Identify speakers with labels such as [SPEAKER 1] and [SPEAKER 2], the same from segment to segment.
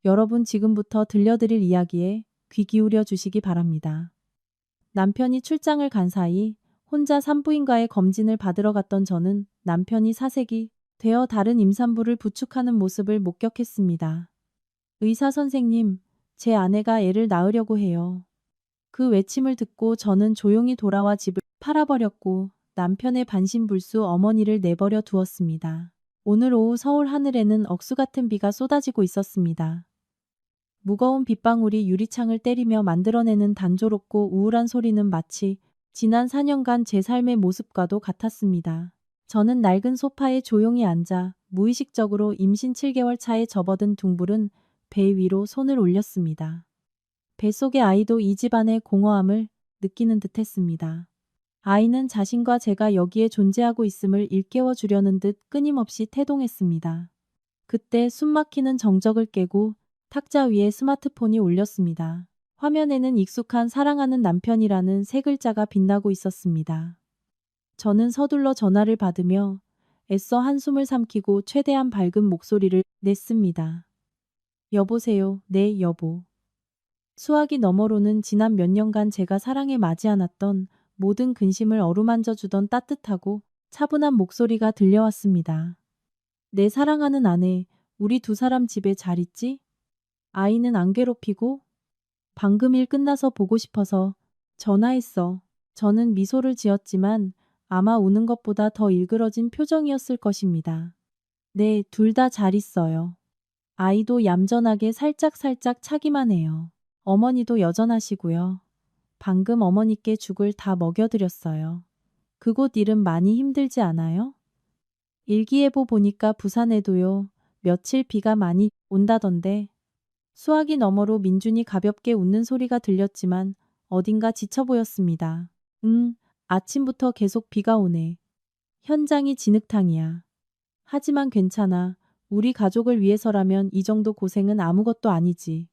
[SPEAKER 1] 여러분 지금부터 들려드릴 이야기에 귀 기울여 주시기 바랍니다. 남편이 출장을 간 사이 혼자 산부인과에 검진을 받으러 갔던 저는 남편이 사색이 되어 다른 임산부를 부축하는 모습을 목격했습니다. 의사 선생님, 제 아내가 애를 낳으려고 해요. 그 외침을 듣고 저는 조용히 돌아와 집을 팔아버렸고 남편의 반신불수 어머니를 내버려 두었습니다. 오늘 오후 서울 하늘에는 억수 같은 비가 쏟아지고 있었습니다. 무거운 빗방울이 유리창을 때리며 만들어내는 단조롭고 우울한 소리는 마치 지난 4년간 제 삶의 모습과도 같았습니다. 저는 낡은 소파에 조용히 앉아 무의식적으로 임신 7개월 차에 접어든 둥부른 배 위로 손을 올렸습니다. 뱃속의 아이도 이 집안의 공허함을 느끼는 듯했습니다. 아이는 자신과 제가 여기에 존재하고 있음을 일깨워 주려는 듯 끊임없이 태동했습니다. 그때 숨막히는 정적을 깨고 탁자 위에 스마트폰이 울렸습니다. 화면에는 익숙한 사랑하는 남편이라는 세 글자가 빛나고 있었습니다. 저는 서둘러 전화를 받으며 애써 한숨을 삼키고 최대한 밝은 목소리를 냈습니다. 여보세요, 네, 여보. 수화기 너머로는 지난 몇 년간 제가 사랑에 맞이 않았던 모든 근심을 어루만져 주던 따뜻하고 차분한 목소리가 들려왔습니다. 내 사랑하는 아내, 우리 두 사람 집에 잘 있지? 아이는 안 괴롭히고? 방금 일 끝나서 보고 싶어서 전화했어. 저는 미소를 지었지만 아마 우는 것보다 더 일그러진 표정이었을 것입니다. 네, 둘 다 잘 있어요. 아이도 얌전하게 살짝살짝 차기만 해요. 어머니도 여전하시고요. 방금 어머니께 죽을 다 먹여드렸어요. 그곳 일은 많이 힘들지 않아요? 일기예보 보니까 부산에도요. 며칠 비가 많이 온다던데. 수화기 너머로 민준이 가볍게 웃는 소리가 들렸지만 어딘가 지쳐 보였습니다. 아침부터 계속 비가 오네. 현장이 진흙탕이야. 하지만 괜찮아. 우리 가족을 위해서라면 이 정도 고생은 아무것도 아니지.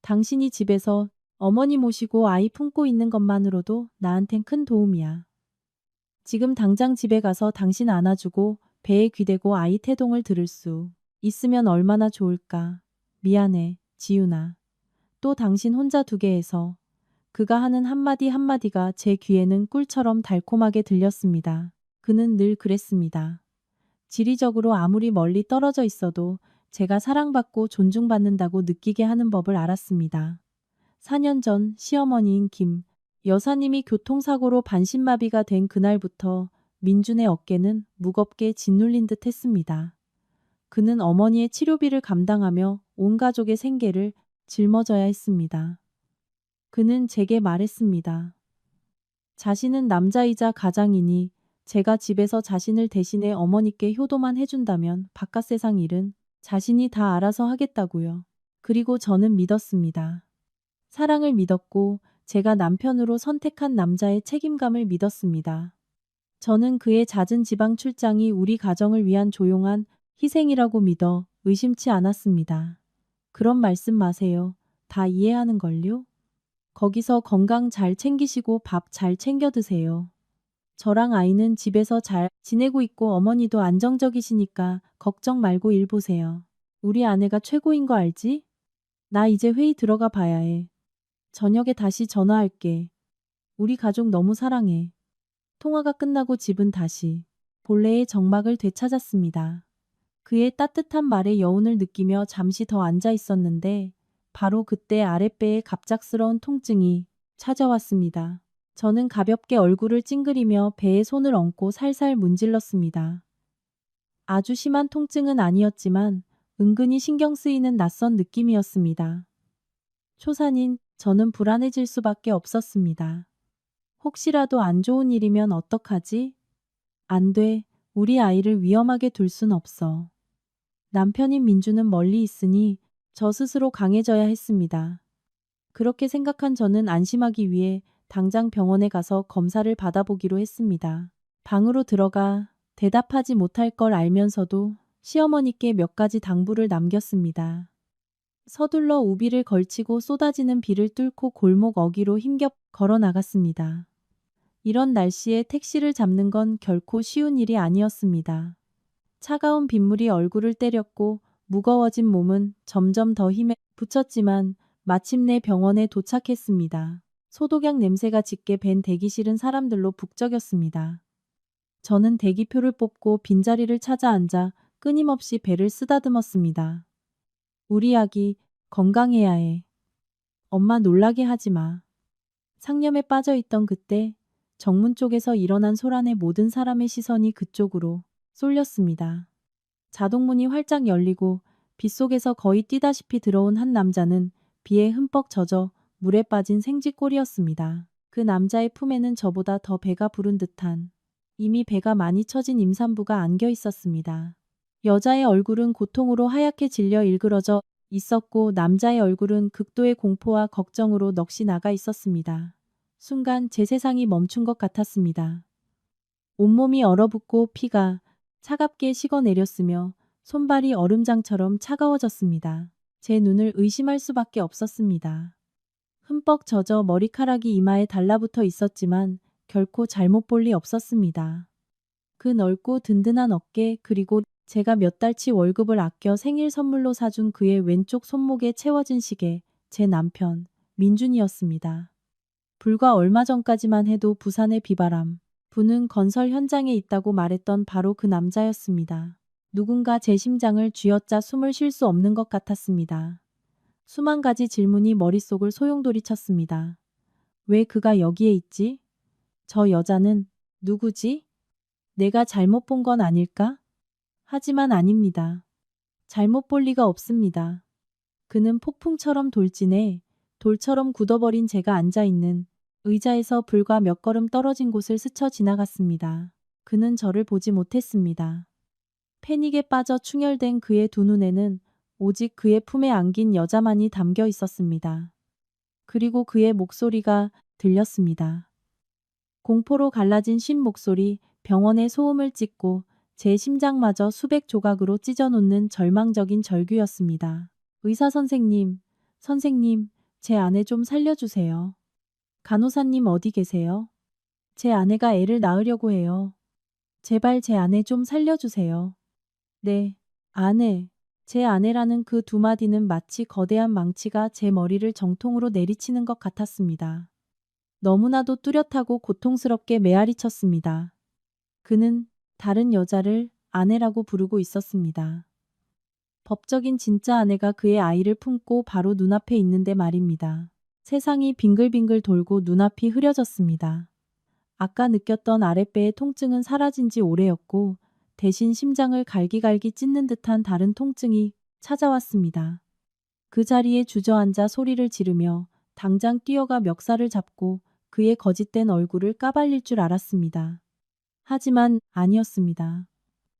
[SPEAKER 1] 당신이 집에서 어머니 모시고 아이 품고 있는 것만으로도 나한텐 큰 도움이야. 지금 당장 집에 가서 당신 안아주고 배에 귀대고 아이 태동을 들을 수 있으면 얼마나 좋을까. 미안해, 지윤아. 또 당신 혼자 두게 해서. 그가 하는 한마디 한마디가 제 귀에는 꿀처럼 달콤하게 들렸습니다. 그는 늘 그랬습니다. 지리적으로 아무리 멀리 떨어져 있어도 제가 사랑받고 존중받는다고 느끼게 하는 법을 알았습니다. 4년 전 시어머니인 김 여사님이 교통사고로 반신마비가 된 그날부터 민준의 어깨는 무겁게 짓눌린 듯 했습니다. 그는 어머니의 치료비를 감당하며 온 가족의 생계를 짊어져야 했습니다. 그는 제게 말했습니다. 자신은 남자이자 가장이니 제가 집에서 자신을 대신해 어머니께 효도만 해준다면 바깥 세상 일은 자신이 다 알아서 하겠다고요. 그리고 저는 믿었습니다. 사랑을 믿었고 제가 남편으로 선택한 남자의 책임감을 믿었습니다. 저는 그의 잦은 지방 출장이 우리 가정을 위한 조용한 희생이라고 믿어 의심치 않았습니다. 그런 말씀 마세요. 다 이해하는걸요? 거기서 건강 잘 챙기시고 밥 잘 챙겨 드세요. 저랑 아이는 집에서 잘 지내고 있고 어머니도 안정적이시니까 걱정 말고 일 보세요. 우리 아내가 최고인 거 알지? 나 이제 회의 들어가 봐야 해. 저녁에 다시 전화할게. 우리 가족 너무 사랑해. 통화가 끝나고 집은 다시 본래의 정막을 되찾았습니다. 그의 따뜻한 말에 여운을 느끼며 잠시 더 앉아 있었는데 바로 그때 아랫배에 갑작스러운 통증이 찾아왔습니다. 저는 가볍게 얼굴을 찡그리며 배에 손을 얹고 살살 문질렀습니다. 아주 심한 통증은 아니었지만 은근히 신경 쓰이는 낯선 느낌이었습니다. 초산인 저는 불안해질 수밖에 없었습니다. 혹시라도 안 좋은 일이면 어떡하지? 안 돼. 우리 아이를 위험하게 둘 순 없어. 남편인 민주는 멀리 있으니 저 스스로 강해져야 했습니다. 그렇게 생각한 저는 안심하기 위해 당장 병원에 가서 검사를 받아보기로 했습니다. 방으로 들어가 대답하지 못할 걸 알면서도 시어머니께 몇 가지 당부를 남겼습니다. 서둘러 우비를 걸치고 쏟아지는 비를 뚫고 골목 어귀로 힘겹 걸어 나갔습니다. 이런 날씨에 택시를 잡는 건 결코 쉬운 일이 아니었습니다. 차가운 빗물이 얼굴을 때렸고 무거워진 몸은 점점 더 힘에 붙였지만 마침내 병원에 도착했습니다. 소독약 냄새가 짙게 밴 대기실은 사람들로 북적였습니다. 저는 대기표를 뽑고 빈자리를 찾아 앉아 끊임없이 배를 쓰다듬었습니다. 우리 아기 건강해야 해. 엄마 놀라게 하지 마. 상념에 빠져 있던 그때 정문 쪽에서 일어난 소란에 모든 사람의 시선이 그쪽으로 쏠렸습니다. 자동문이 활짝 열리고 빗속에서 거의 뛰다시피 들어온 한 남자는 비에 흠뻑 젖어 물에 빠진 생쥐꼴이었습니다. 그 남자의 품에는 저보다 더 배가 부른 듯한 이미 배가 많이 처진 임산부가 안겨 있었습니다. 여자의 얼굴은 고통으로 하얗게 질려 일그러져 있었고 남자의 얼굴은 극도의 공포와 걱정으로 넋이 나가 있었습니다. 순간 제 세상이 멈춘 것 같았습니다. 온몸이 얼어붙고 피가 차갑게 식어내렸으며 손발이 얼음장처럼 차가워졌습니다. 제 눈을 의심할 수밖에 없었습니다. 흠뻑 젖어 머리카락이 이마에 달라붙어 있었지만 결코 잘못 볼 리 없었습니다. 그 넓고 든든한 어깨 그리고 제가 몇 달치 월급을 아껴 생일 선물로 사준 그의 왼쪽 손목에 채워진 시계, 제 남편 민준이었습니다. 불과 얼마 전까지만 해도 부산의 비바람 부는 건설 현장에 있다고 말했던 바로 그 남자였습니다. 누군가 제 심장을 쥐어짜 숨을 쉴 수 없는 것 같았습니다. 수만 가지 질문이 머릿속을 소용돌이쳤습니다. 왜 그가 여기에 있지? 저 여자는 누구지? 내가 잘못 본 건 아닐까? 하지만 아닙니다. 잘못 볼 리가 없습니다. 그는 폭풍처럼 돌진해 돌처럼 굳어버린 제가 앉아있는 의자에서 불과 몇 걸음 떨어진 곳을 스쳐 지나갔습니다. 그는 저를 보지 못했습니다. 패닉에 빠져 충혈된 그의 두 눈에는 오직 그의 품에 안긴 여자만이 담겨 있었습니다. 그리고 그의 목소리가 들렸습니다. 공포로 갈라진 쉰 목소리, 병원의 소음을 찍고 제 심장마저 수백 조각으로 찢어놓는 절망적인 절규였습니다. 의사 선생님, 선생님, 제 아내 좀 살려주세요. 간호사님 어디 계세요? 제 아내가 애를 낳으려고 해요. 제발 제 아내 좀 살려주세요. 네, 아내. 제 아내라는 그 두 마디는 마치 거대한 망치가 제 머리를 정통으로 내리치는 것 같았습니다. 너무나도 뚜렷하고 고통스럽게 메아리쳤습니다. 그는 다른 여자를 아내라고 부르고 있었습니다. 법적인 진짜 아내가 그의 아이를 품고 바로 눈앞에 있는데 말입니다. 세상이 빙글빙글 돌고 눈앞이 흐려졌습니다. 아까 느꼈던 아랫배의 통증은 사라진 지 오래였고 대신 심장을 갈기갈기 찢는 듯한 다른 통증이 찾아왔습니다. 그 자리에 주저앉아 소리를 지르며 당장 뛰어가 멱살을 잡고 그의 거짓된 얼굴을 까발릴 줄 알았습니다. 하지만 아니었습니다.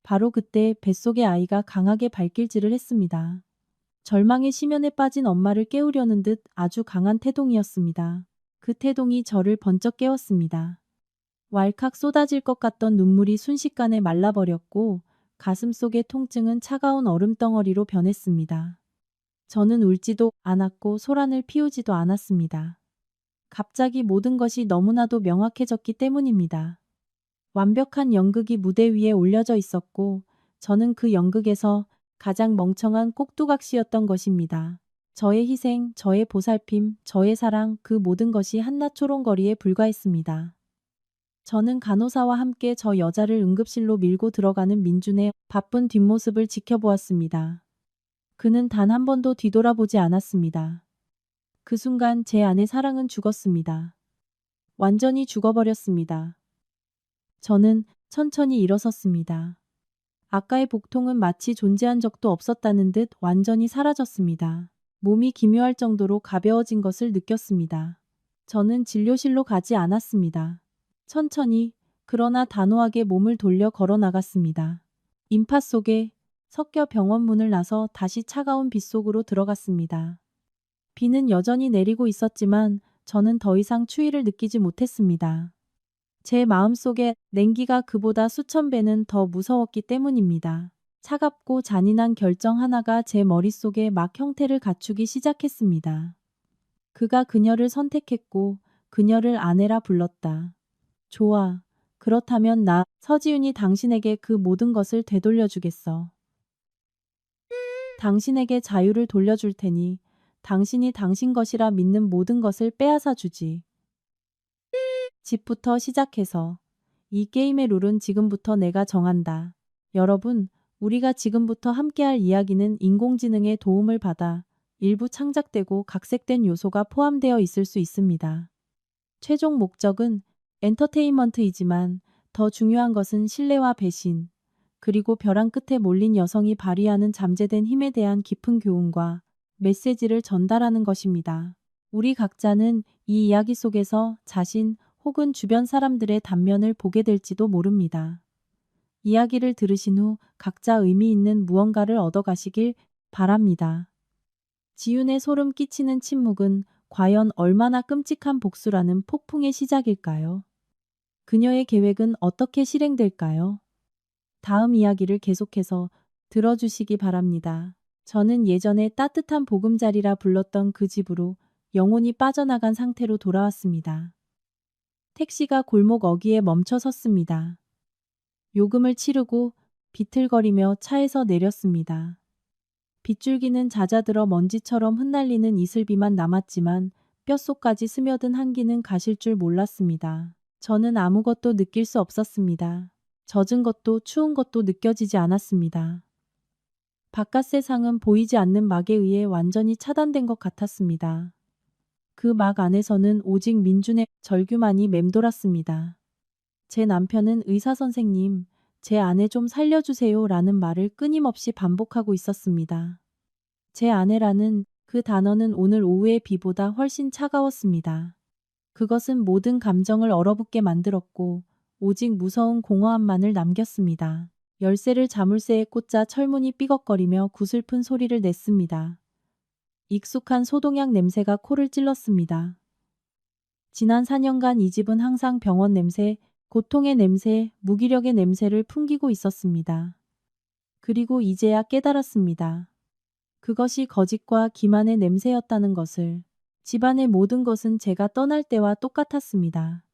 [SPEAKER 1] 바로 그때 뱃속의 아이가 강하게 발길질을 했습니다. 절망의 심연에 빠진 엄마를 깨우려는 듯 아주 강한 태동이었습니다. 그 태동이 저를 번쩍 깨웠습니다. 왈칵 쏟아질 것 같던 눈물이 순식간에 말라버렸고 가슴속의 통증은 차가운 얼음덩어리로 변했습니다. 저는 울지도 않았고 소란을 피우지도 않았습니다. 갑자기 모든 것이 너무나도 명확해졌기 때문입니다. 완벽한 연극이 무대 위에 올려져 있었고 저는 그 연극에서 가장 멍청한 꼭두각시였던 것입니다. 저의 희생, 저의 보살핌, 저의 사랑 그 모든 것이 한낱 초롱거리에 불과했습니다. 저는 간호사와 함께 저 여자를 응급실로 밀고 들어가는 민준의 바쁜 뒷모습을 지켜보았습니다. 그는 단 한 번도 뒤돌아보지 않았습니다. 그 순간 제 안의 사랑은 죽었습니다. 완전히 죽어버렸습니다. 저는 천천히 일어섰습니다. 아까의 복통은 마치 존재한 적도 없었다는 듯 완전히 사라졌습니다. 몸이 기묘할 정도로 가벼워진 것을 느꼈습니다. 저는 진료실로 가지 않았습니다. 천천히 그러나 단호하게 몸을 돌려 걸어 나갔습니다. 인파 속에 섞여 병원 문을 나서 다시 차가운 빗속으로 들어갔습니다. 비는 여전히 내리고 있었지만 저는 더 이상 추위를 느끼지 못했습니다. 제 마음속에 냉기가 그보다 수천 배는 더 무서웠기 때문입니다. 차갑고 잔인한 결정 하나가 제 머릿속에 막 형태를 갖추기 시작했습니다. 그가 그녀를 선택했고 그녀를 아내라 불렀다. 좋아. 그렇다면 나, 서지윤이 당신에게 그 모든 것을 되돌려주겠어. 당신에게 자유를 돌려줄 테니 당신이 당신 것이라 믿는 모든 것을 빼앗아 주지. 집부터 시작해서 이 게임의 룰은 지금부터 내가 정한다. 여러분, 우리가 지금부터 함께할 이야기는 인공지능의 도움을 받아 일부 창작되고 각색된 요소가 포함되어 있을 수 있습니다. 최종 목적은 엔터테인먼트이지만 더 중요한 것은 신뢰와 배신, 그리고 벼랑 끝에 몰린 여성이 발휘하는 잠재된 힘에 대한 깊은 교훈과 메시지를 전달하는 것입니다. 우리 각자는 이 이야기 속에서 자신 혹은 주변 사람들의 단면을 보게 될지도 모릅니다. 이야기를 들으신 후 각자 의미 있는 무언가를 얻어가시길 바랍니다. 지윤의 소름 끼치는 침묵은 과연 얼마나 끔찍한 복수라는 폭풍의 시작일까요? 그녀의 계획은 어떻게 실행될까요? 다음 이야기를 계속해서 들어주시기 바랍니다. 저는 예전에 따뜻한 보금자리라 불렀던 그 집으로 영혼이 빠져나간 상태로 돌아왔습니다. 택시가 골목 어귀에 멈춰 섰습니다. 요금을 치르고 비틀거리며 차에서 내렸습니다. 빗줄기는 잦아들어 먼지처럼 흩날리는 이슬비만 남았지만 뼛속까지 스며든 한기는 가실 줄 몰랐습니다. 저는 아무것도 느낄 수 없었습니다. 젖은 것도 추운 것도 느껴지지 않았습니다. 바깥 세상은 보이지 않는 막에 의해 완전히 차단된 것 같았습니다. 그 막 안에서는 오직 민준의 절규만이 맴돌았습니다. 제 남편은 의사 선생님, 제 아내 좀 살려주세요 라는 말을 끊임없이 반복하고 있었습니다. 제 아내라는 그 단어는 오늘 오후의 비보다 훨씬 차가웠습니다. 그것은 모든 감정을 얼어붙게 만들었고 오직 무서운 공허함만을 남겼습니다. 열쇠를 자물쇠에 꽂자 철문이 삐걱거리며 구슬픈 소리를 냈습니다. 익숙한 소독약 냄새가 코를 찔렀습니다. 지난 4년간 이 집은 항상 병원 냄새, 고통의 냄새, 무기력의 냄새를 풍기고 있었습니다. 그리고 이제야 깨달았습니다. 그것이 거짓과 기만의 냄새였다는 것을. 집안의 모든 것은 제가 떠날 때와 똑같았습니다.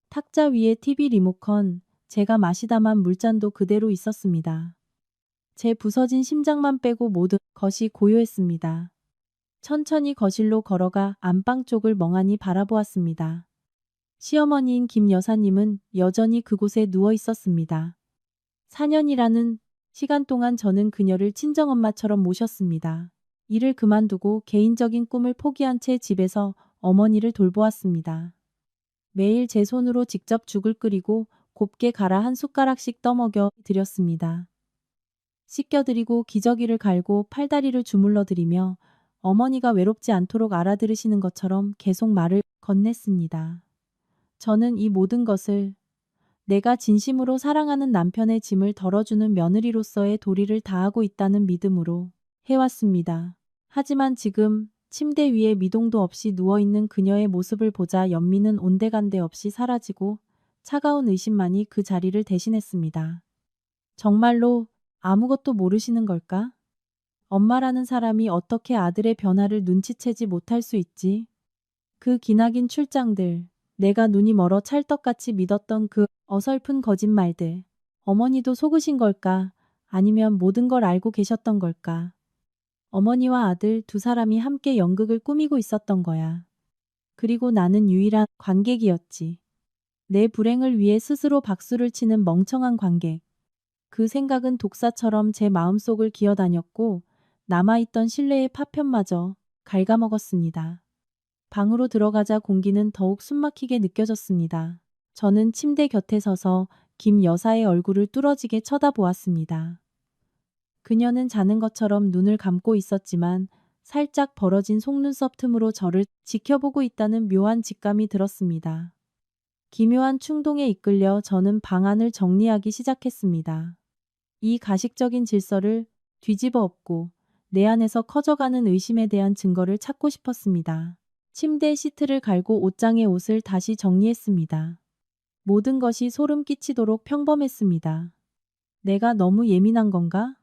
[SPEAKER 1] 탁자 위에 TV 리모컨, 제가 마시다만 물잔도 그대로 있었습니다. 제 부서진 심장만 빼고 모든 것이 고요했습니다. 천천히 거실로 걸어가 안방 쪽을 멍하니 바라보았습니다. 시어머니인 김 여사님은 여전히 그곳에 누워 있었습니다. 4년이라는 시간 동안 저는 그녀를 친정엄마처럼 모셨습니다. 일을 그만두고 개인적인 꿈을 포기한 채 집에서 어머니를 돌보았습니다. 매일 제 손으로 직접 죽을 끓이고 곱게 갈아 한 숟가락씩 떠먹여 드렸습니다. 씻겨드리고 기저귀를 갈고 팔다리를 주물러 드리며 어머니가 외롭지 않도록 알아들으시는 것처럼 계속 말을 건넸습니다. 저는 이 모든 것을 내가 진심으로 사랑하는 남편의 짐을 덜어주는 며느리로서의 도리를 다하고 있다는 믿음으로 해왔습니다. 하지만 지금 침대 위에 미동도 없이 누워있는 그녀의 모습을 보자 연민은 온데간데 없이 사라지고 차가운 의심만이 그 자리를 대신했습니다. 정말로 아무것도 모르시는 걸까? 엄마라는 사람이 어떻게 아들의 변화를 눈치채지 못할 수 있지? 그 기나긴 출장들, 내가 눈이 멀어 찰떡같이 믿었던 그 어설픈 거짓말들. 어머니도 속으신 걸까? 아니면 모든 걸 알고 계셨던 걸까? 어머니와 아들 두 사람이 함께 연극을 꾸미고 있었던 거야. 그리고 나는 유일한 관객이었지. 내 불행을 위해 스스로 박수를 치는 멍청한 관객. 그 생각은 독사처럼 제 마음속을 기어다녔고 남아있던 신뢰의 파편마저 갉아먹었습니다. 방으로 들어가자 공기는 더욱 숨막히게 느껴졌습니다. 저는 침대 곁에 서서 김 여사의 얼굴을 뚫어지게 쳐다보았습니다. 그녀는 자는 것처럼 눈을 감고 있었지만 살짝 벌어진 속눈썹 틈으로 저를 지켜보고 있다는 묘한 직감이 들었습니다. 기묘한 충동에 이끌려 저는 방안을 정리하기 시작했습니다. 이 가식적인 질서를 뒤집어 엎고 내 안에서 커져가는 의심에 대한 증거를 찾고 싶었습니다. 침대 시트를 갈고 옷장에 옷을 다시 정리했습니다. 모든 것이 소름 끼치도록 평범했습니다. 내가 너무 예민한 건가?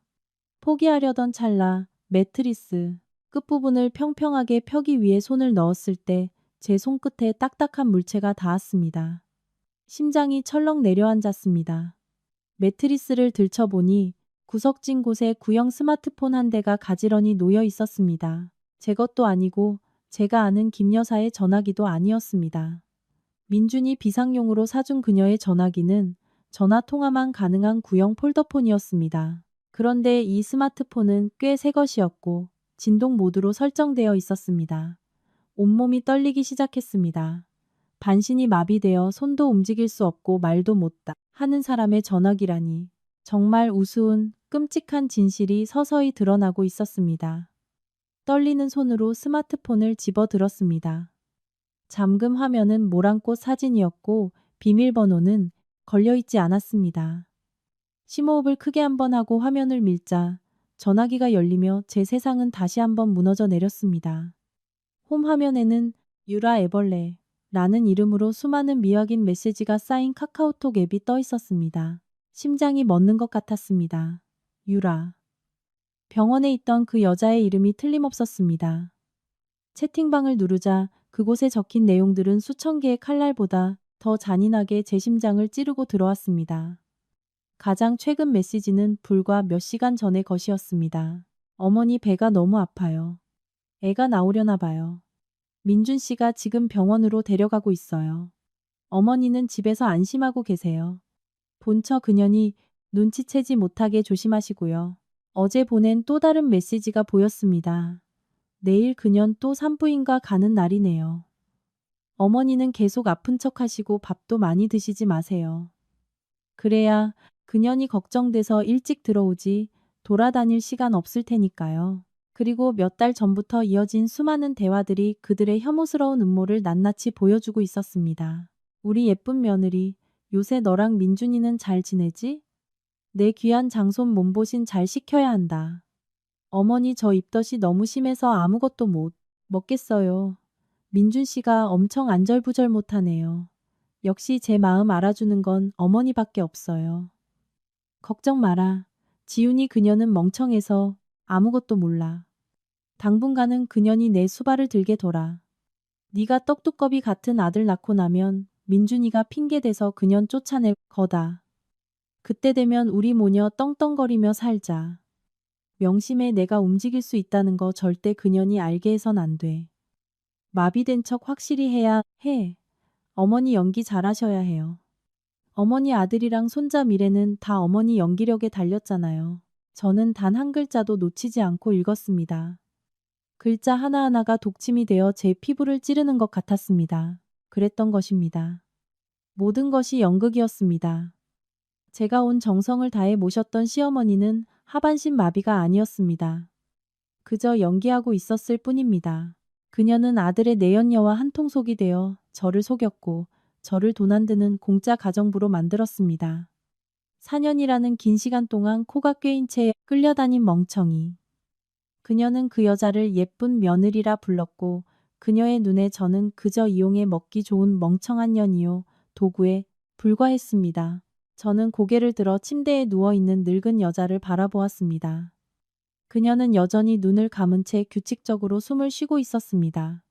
[SPEAKER 1] 포기하려던 찰나 매트리스 끝부분을 평평하게 펴기 위해 손을 넣었을 때 제 손끝에 딱딱한 물체가 닿았습니다. 심장이 철렁 내려앉았습니다. 매트리스를 들춰보니 구석진 곳에 구형 스마트폰 한 대가 가지런히 놓여 있었습니다. 제 것도 아니고 제가 아는 김 여사의 전화기도 아니었습니다. 민준이 비상용으로 사준 그녀의 전화기는 전화 통화만 가능한 구형 폴더폰이었습니다. 그런데 이 스마트폰은 꽤 새 것이었고 진동 모드로 설정되어 있었습니다. 온몸이 떨리기 시작했습니다. 반신이 마비되어 손도 움직일 수 없고 말도 못다 하는 사람의 전화기라니. 정말 우스운 끔찍한 진실이 서서히 드러나고 있었습니다. 떨리는 손으로 스마트폰을 집어들었습니다. 잠금 화면은 모란꽃 사진이었고 비밀번호는 걸려있지 않았습니다. 심호흡을 크게 한번 하고 화면을 밀자 전화기가 열리며 제 세상은 다시 한번 무너져 내렸습니다. 홈 화면에는 유라 애벌레 라는 이름으로 수많은 미확인 메시지가 쌓인 카카오톡 앱이 떠 있었습니다. 심장이 멎는 것 같았습니다. 유라. 병원에 있던 그 여자의 이름이 틀림없었습니다. 채팅방을 누르자 그곳에 적힌 내용들은 수천 개의 칼날보다 더 잔인하게 제 심장을 찌르고 들어왔습니다. 가장 최근 메시지는 불과 몇 시간 전의 것이었습니다. 어머니 배가 너무 아파요. 애가 나오려나 봐요. 민준 씨가 지금 병원으로 데려가고 있어요. 어머니는 집에서 안심하고 계세요. 본처 그년이 눈치채지 못하게 조심하시고요. 어제 보낸 또 다른 메시지가 보였습니다. 내일 그년 또 산부인과 가는 날이네요. 어머니는 계속 아픈 척 하시고 밥도 많이 드시지 마세요. 그래야 그년이 걱정돼서 일찍 들어오지 돌아다닐 시간 없을 테니까요. 그리고 몇 달 전부터 이어진 수많은 대화들이 그들의 혐오스러운 음모를 낱낱이 보여주고 있었습니다. 우리 예쁜 며느리, 요새 너랑 민준이는 잘 지내지? 내 귀한 장손 몸보신 잘 시켜야 한다. 어머니 저 입덧이 너무 심해서 아무것도 못 먹겠어요. 민준 씨가 엄청 안절부절 못하네요. 역시 제 마음 알아주는 건 어머니밖에 없어요. 걱정 마라. 지훈이 그녀는 멍청해서 아무것도 몰라. 당분간은 그년이 내 수발을 들게 둬라. 네가 떡두꺼비 같은 아들 낳고 나면 민준이가 핑계대서 그년 쫓아낼 거다. 그때 되면 우리 모녀 떵떵거리며 살자. 명심해 내가 움직일 수 있다는 거 절대 그년이 알게 해선 안 돼. 마비된 척 확실히 해야 해. 어머니 연기 잘하셔야 해요. 어머니 아들이랑 손자 미래는 다 어머니 연기력에 달렸잖아요. 저는 단 한 글자도 놓치지 않고 읽었습니다. 글자 하나하나가 독침이 되어 제 피부를 찌르는 것 같았습니다. 그랬던 것입니다. 모든 것이 연극이었습니다. 제가 온 정성을 다해 모셨던 시어머니는 하반신 마비가 아니었습니다. 그저 연기하고 있었을 뿐입니다. 그녀는 아들의 내연녀와 한통속이 되어 저를 속였고 저를 돈 안 드는 공짜 가정부로 만들었습니다. 4년이라는 긴 시간 동안 코가 꿰인 채 끌려다닌 멍청이. 그녀는 그 여자를 예쁜 며느리라 불렀고 그녀의 눈에 저는 그저 이용해 먹기 좋은 멍청한 년이요 도구에 불과했습니다. 저는 고개를 들어 침대에 누워있는 늙은 여자를 바라보았습니다. 그녀는 여전히 눈을 감은 채 규칙적으로 숨을 쉬고 있었습니다.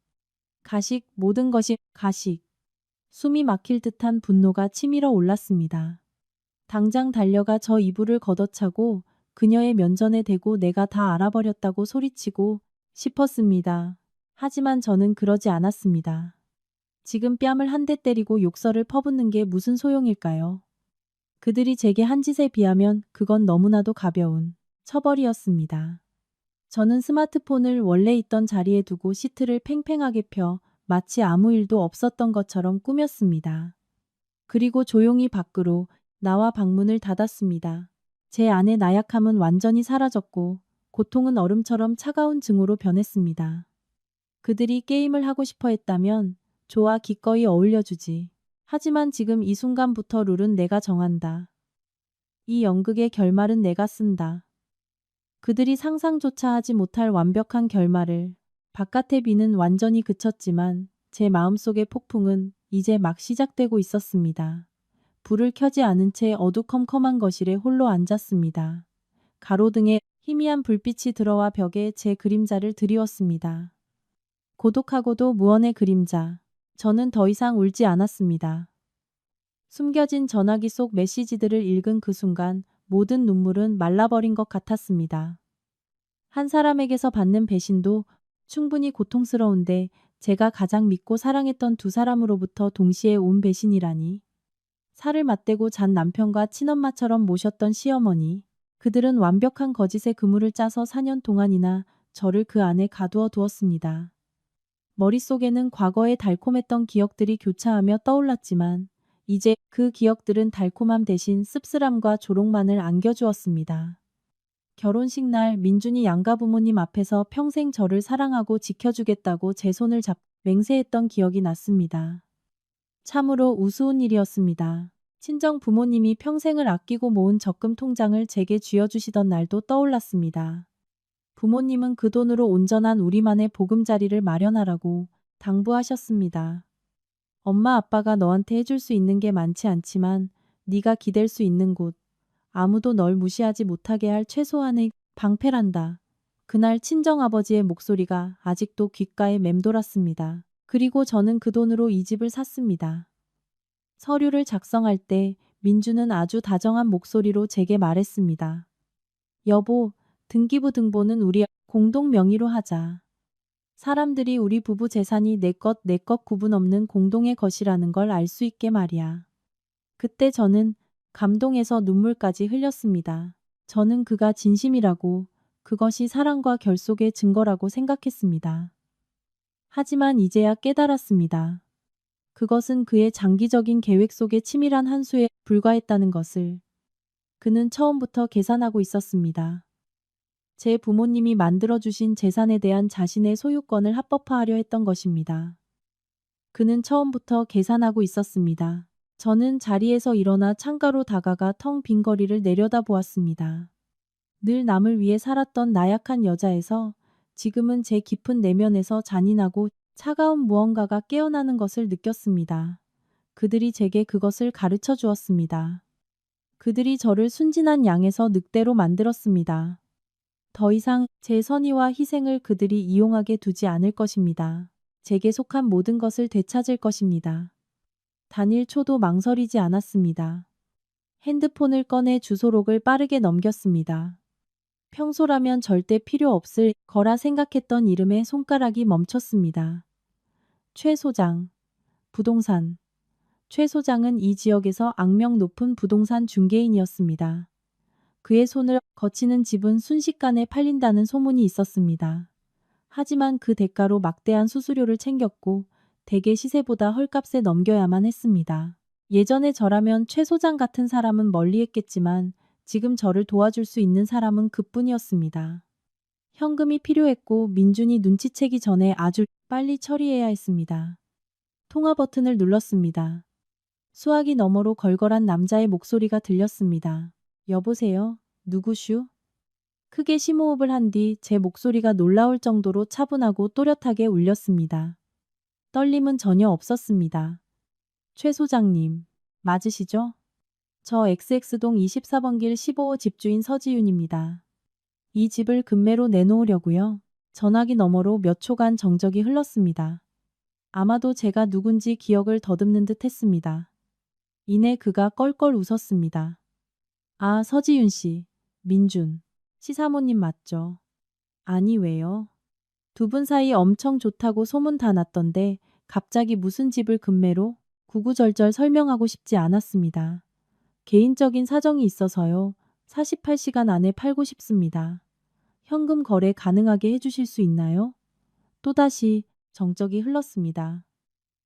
[SPEAKER 1] 가식, 모든 것이 가식. 숨이 막힐 듯한 분노가 치밀어 올랐습니다. 당장 달려가 저 이불을 걷어차고 그녀의 면전에 대고 내가 다 알아버렸다고 소리치고 싶었습니다. 하지만 저는 그러지 않았습니다. 지금 뺨을 한 대 때리고 욕설을 퍼붓는 게 무슨 소용일까요? 그들이 제게 한 짓에 비하면 그건 너무나도 가벼운 처벌이었습니다. 저는 스마트폰을 원래 있던 자리에 두고 시트를 팽팽하게 펴 마치 아무 일도 없었던 것처럼 꾸몄습니다. 그리고 조용히 밖으로 나와 방문을 닫았습니다. 제 안의 나약함은 완전히 사라졌고 고통은 얼음처럼 차가운 증오로 변했습니다. 그들이 게임을 하고 싶어 했다면 좋아 기꺼이 어울려주지. 하지만 지금 이 순간부터 룰은 내가 정한다. 이 연극의 결말은 내가 쓴다. 그들이 상상조차 하지 못할 완벽한 결말을. 바깥의 비는 완전히 그쳤지만 제 마음속의 폭풍은 이제 막 시작되고 있었습니다. 불을 켜지 않은 채 어두컴컴한 거실에 홀로 앉았습니다. 가로등에 희미한 불빛이 들어와 벽에 제 그림자를 드리웠습니다. 고독하고도 무언의 그림자. 저는 더 이상 울지 않았습니다. 숨겨진 전화기 속 메시지들을 읽은 그 순간 모든 눈물은 말라버린 것 같았습니다. 한 사람에게서 받는 배신도 충분히 고통스러운데 제가 가장 믿고 사랑했던 두 사람으로부터 동시에 온 배신이라니. 살을 맞대고 잔 남편과 친엄마처럼 모셨던 시어머니. 그들은 완벽한 거짓의 그물을 짜서 4년 동안이나 저를 그 안에 가두어 두었습니다. 머릿속에는 과거의 달콤했던 기억들이 교차하며 떠올랐지만 이제 그 기억들은 달콤함 대신 씁쓸함과 조롱만을 안겨주었습니다. 결혼식 날 민준이 양가 부모님 앞에서 평생 저를 사랑하고 지켜주겠다고 제 손을 잡 맹세했던 기억이 났습니다. 참으로 우스운 일이었습니다. 친정 부모님이 평생을 아끼고 모은 적금 통장을 제게 쥐어주시던 날도 떠올랐습니다. 부모님은 그 돈으로 온전한 우리만의 보금자리를 마련하라고 당부하셨습니다. 엄마 아빠가 너한테 해줄 수 있는 게 많지 않지만 네가 기댈 수 있는 곳, 아무도 널 무시하지 못하게 할 최소한의 방패란다. 그날 친정아버지의 목소리가 아직도 귓가에 맴돌았습니다. 그리고 저는 그 돈으로 이 집을 샀습니다. 서류를 작성할 때 민주는 아주 다정한 목소리로 제게 말했습니다. 여보, 등기부 등본은 우리 공동 명의로 하자. 사람들이 우리 부부 재산이 내 것 구분 없는 공동의 것이라는 걸 알 수 있게 말이야. 그때 저는 감동해서 눈물까지 흘렸습니다. 저는 그가 진심이라고, 그것이 사랑과 결속의 증거라고 생각했습니다. 하지만 이제야 깨달았습니다. 그것은 그의 장기적인 계획 속의 치밀한 한 수에 불과했다는 것을. 그는 처음부터 계산하고 있었습니다. 제 부모님이 만들어주신 재산에 대한 자신의 소유권을 합법화하려 했던 것입니다. 그는 처음부터 계산하고 있었습니다. 저는 자리에서 일어나 창가로 다가가 텅 빈 거리를 내려다보았습니다. 늘 남을 위해 살았던 나약한 여자에서 지금은 제 깊은 내면에서 잔인하고 차가운 무언가가 깨어나는 것을 느꼈습니다. 그들이 제게 그것을 가르쳐 주었습니다. 그들이 저를 순진한 양에서 늑대로 만들었습니다. 더 이상 제 선의와 희생을 그들이 이용하게 두지 않을 것입니다. 제게 속한 모든 것을 되찾을 것입니다. 단 1초도 망설이지 않았습니다. 핸드폰을 꺼내 주소록을 빠르게 넘겼습니다. 평소라면 절대 필요 없을 거라 생각했던 이름에 손가락이 멈췄습니다. 최 소장. 부동산. 최 소장은 이 지역에서 악명 높은 부동산 중개인이었습니다. 그의 손을 거치는 집은 순식간에 팔린다는 소문이 있었습니다. 하지만 그 대가로 막대한 수수료를 챙겼고 대개 시세보다 헐값에 넘겨야만 했습니다. 예전에 저라면 최 소장 같은 사람은 멀리했겠지만 지금 저를 도와줄 수 있는 사람은 그뿐이었습니다. 현금이 필요했고 민준이 눈치채기 전에 아주 빨리 처리해야 했습니다. 통화 버튼을 눌렀습니다. 수화기 너머로 걸걸한 남자의 목소리가 들렸습니다. 여보세요? 누구슈? 크게 심호흡을 한 뒤 제 목소리가 놀라울 정도로 차분하고 또렷하게 울렸습니다. 떨림은 전혀 없었습니다. 최 소장님, 맞으시죠? 저 XX동 24번 길 15호 집주인 서지윤입니다. 이 집을 금매로 내놓으려고요. 전화기 너머로 몇 초간 정적이 흘렀습니다. 아마도 제가 누군지 기억을 더듬는 듯 했습니다. 이내 그가 껄껄 웃었습니다. 아, 서지윤 씨, 민준. 시사모님 맞죠? 아니 왜요? 두 분 사이 엄청 좋다고 소문 다 났던데 갑자기 무슨 집을 금매로? 구구절절 설명하고 싶지 않았습니다. 개인적인 사정이 있어서요. 48시간 안에 팔고 싶습니다. 현금 거래 가능하게 해주실 수 있나요? 또다시 정적이 흘렀습니다.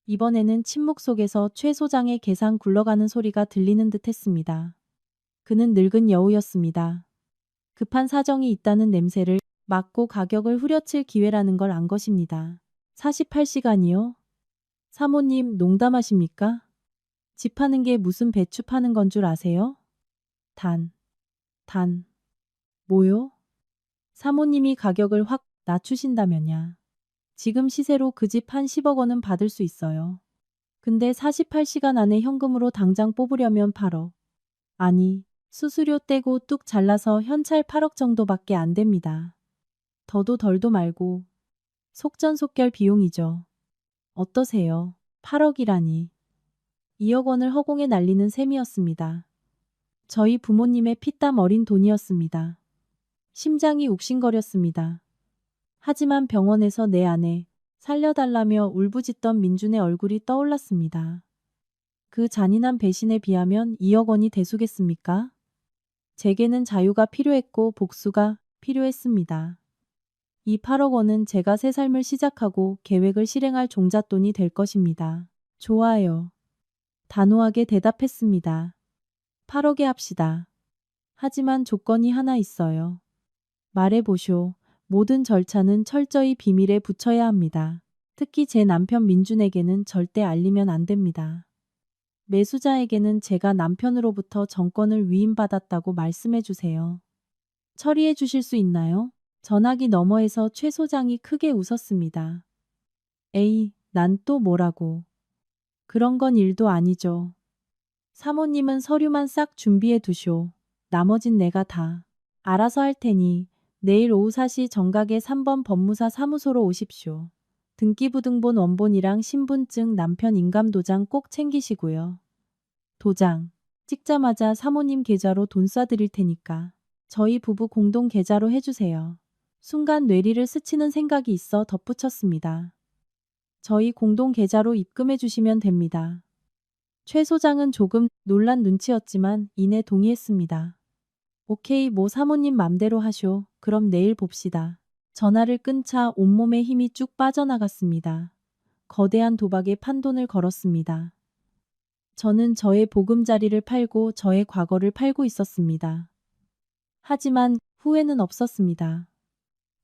[SPEAKER 1] 이번에는 침묵 속에서 최 소장의 계산 굴러가는 소리가 들리는 듯 했습니다. 그는 늙은 여우였습니다. 급한 사정이 있다는 냄새를 맡고 가격을 후려칠 기회라는 걸 안 것입니다. 48시간이요? 사모님 농담하십니까? 집 파는 게 무슨 배추 파는 건 줄 아세요? 단. 뭐요? 사모님이 가격을 확 낮추신다면야. 지금 시세로 그 집 한 10억 원은 받을 수 있어요. 근데 48시간 안에 현금으로 당장 뽑으려면 8억. 아니, 수수료 떼고 뚝 잘라서 현찰 8억 정도밖에 안 됩니다. 더도 덜도 말고. 속전속결 비용이죠. 어떠세요? 8억이라니. 2억 원을 허공에 날리는 셈이었습니다. 저희 부모님의 피땀 어린 돈이었습니다. 심장이 욱신거렸습니다. 하지만 병원에서 내 아내 살려달라며 울부짖던 민준의 얼굴이 떠올랐습니다. 그 잔인한 배신에 비하면 2억 원이 대수겠습니까? 제게는 자유가 필요했고 복수가 필요했습니다. 이 8억 원은 제가 새 삶을 시작하고 계획을 실행할 종잣돈이 될 것입니다. 좋아요. 단호하게 대답했습니다. 8억에 합시다. 하지만 조건이 하나 있어요. 말해보쇼. 모든 절차는 철저히 비밀에 붙여야 합니다. 특히 제 남편 민준에게는 절대 알리면 안 됩니다. 매수자에게는 제가 남편으로부터 정권을 위임받았다고 말씀해 주세요. 처리해 주실 수 있나요? 전화기 너머에서 최 소장이 크게 웃었습니다. 에이, 난 또 뭐라고. 그런 건 일도 아니죠. 사모님은 서류만 싹 준비해 두쇼. 나머진 내가 다 알아서 할 테니 내일 오후 4시 정각에 3번 법무사 사무소로 오십시오. 등기부등본 원본이랑 신분증, 남편 인감도장 꼭 챙기시고요. 도장 찍자마자 사모님 계좌로 돈 쏴드릴 테니까 저희 부부 공동 계좌로 해주세요. 순간 뇌리를 스치는 생각이 있어 덧붙였습니다. 저희 공동 계좌로 입금해 주시면 됩니다. 최 소장은 조금 놀란 눈치였지만 이내 동의했습니다. 오케이, 뭐 사모님 맘대로 하쇼. 그럼 내일 봅시다. 전화를 끊자 온몸에 힘이 쭉 빠져나갔습니다. 거대한 도박에 판돈을 걸었습니다. 저는 저의 보금자리를 팔고 저의 과거를 팔고 있었습니다. 하지만 후회는 없었습니다.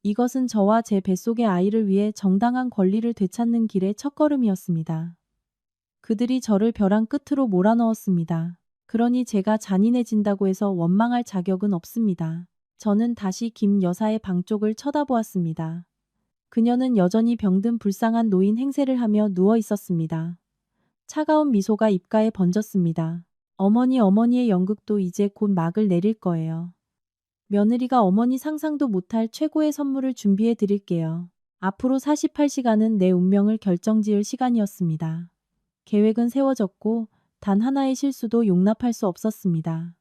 [SPEAKER 1] 이것은 저와 제 뱃속의 아이를 위해 정당한 권리를 되찾는 길의 첫걸음이었습니다. 그들이 저를 벼랑 끝으로 몰아넣었습니다. 그러니 제가 잔인해진다고 해서 원망할 자격은 없습니다. 저는 다시 김 여사의 방 쪽을 쳐다보았습니다. 그녀는 여전히 병든 불쌍한 노인 행세를 하며 누워 있었습니다. 차가운 미소가 입가에 번졌습니다. 어머니의 연극도 이제 곧 막을 내릴 거예요. 며느리가 어머니 상상도 못할 최고의 선물을 준비해 드릴게요. 앞으로 48시간은 내 운명을 결정지을 시간이었습니다. 계획은 세워졌고 단 하나의 실수도 용납할 수 없었습니다.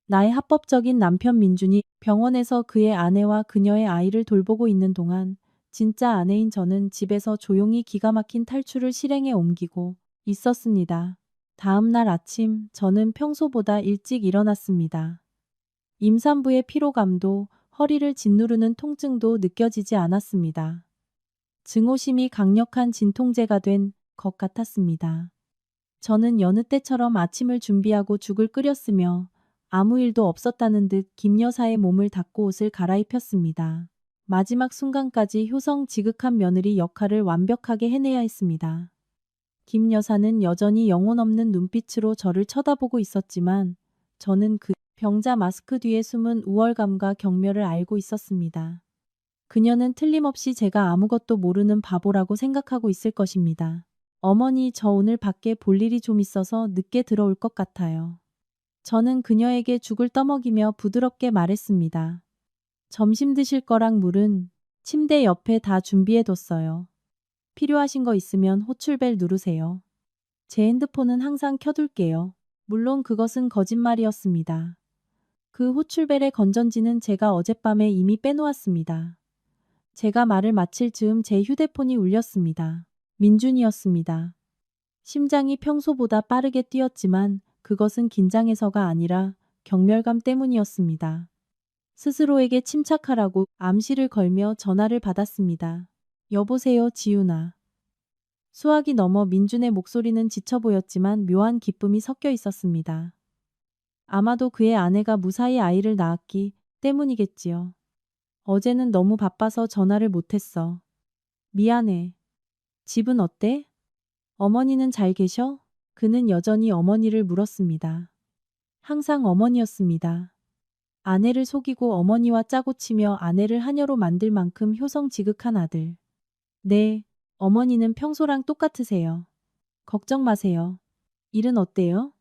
[SPEAKER 1] 나의 합법적인 남편 민준이 병원에서 그의 아내와 그녀의 아이를 돌보고 있는 동안 진짜 아내인 저는 집에서 조용히 기가 막힌 탈출을 실행에 옮기고 있었습니다. 다음 날 아침 저는 평소보다 일찍 일어났습니다. 임산부의 피로감도 허리를 짓누르는 통증도 느껴지지 않았습니다. 증오심이 강력한 진통제가 된 것 같았습니다. 저는 여느 때처럼 아침을 준비하고 죽을 끓였으며 아무 일도 없었다는 듯 김 여사의 몸을 닦고 옷을 갈아입혔습니다. 마지막 순간까지 효성 지극한 며느리 역할을 완벽하게 해내야 했습니다. 김 여사는 여전히 영혼 없는 눈빛으로 저를 쳐다보고 있었지만 저는 그 병자 마스크 뒤에 숨은 우월감과 경멸을 알고 있었습니다. 그녀는 틀림없이 제가 아무것도 모르는 바보라고 생각하고 있을 것입니다. 어머니, 저 오늘 밖에 볼 일이 좀 있어서 늦게 들어올 것 같아요. 저는 그녀에게 죽을 떠먹이며 부드럽게 말했습니다. 점심 드실 거랑 물은 침대 옆에 다 준비해뒀어요. 필요하신 거 있으면 호출벨 누르세요. 제 핸드폰은 항상 켜둘게요. 물론 그것은 거짓말이었습니다. 그 호출벨의 건전지는 제가 어젯밤에 이미 빼놓았습니다. 제가 말을 마칠 즈음 제 휴대폰이 울렸습니다. 민준이었습니다. 심장이 평소보다 빠르게 뛰었지만 그것은 긴장해서가 아니라 경멸감 때문이었습니다. 스스로에게 침착하라고 암시를 걸며 전화를 받았습니다. 여보세요, 지윤아. 수학이 넘어 민준의 목소리는 지쳐 보였지만 묘한 기쁨이 섞여 있었습니다. 아마도 그의 아내가 무사히 아이를 낳았기 때문이겠지요. 어제는 너무 바빠서 전화를 못했어. 미안해. 집은 어때? 어머니는 잘 계셔? 그는 여전히 어머니를 물었습니다. 항상 어머니였습니다. 아내를 속이고 어머니와 짜고 치며 아내를 하녀로 만들 만큼 효성지극한 아들. 네, 어머니는 평소랑 똑같으세요. 걱정 마세요. 일은 어때요?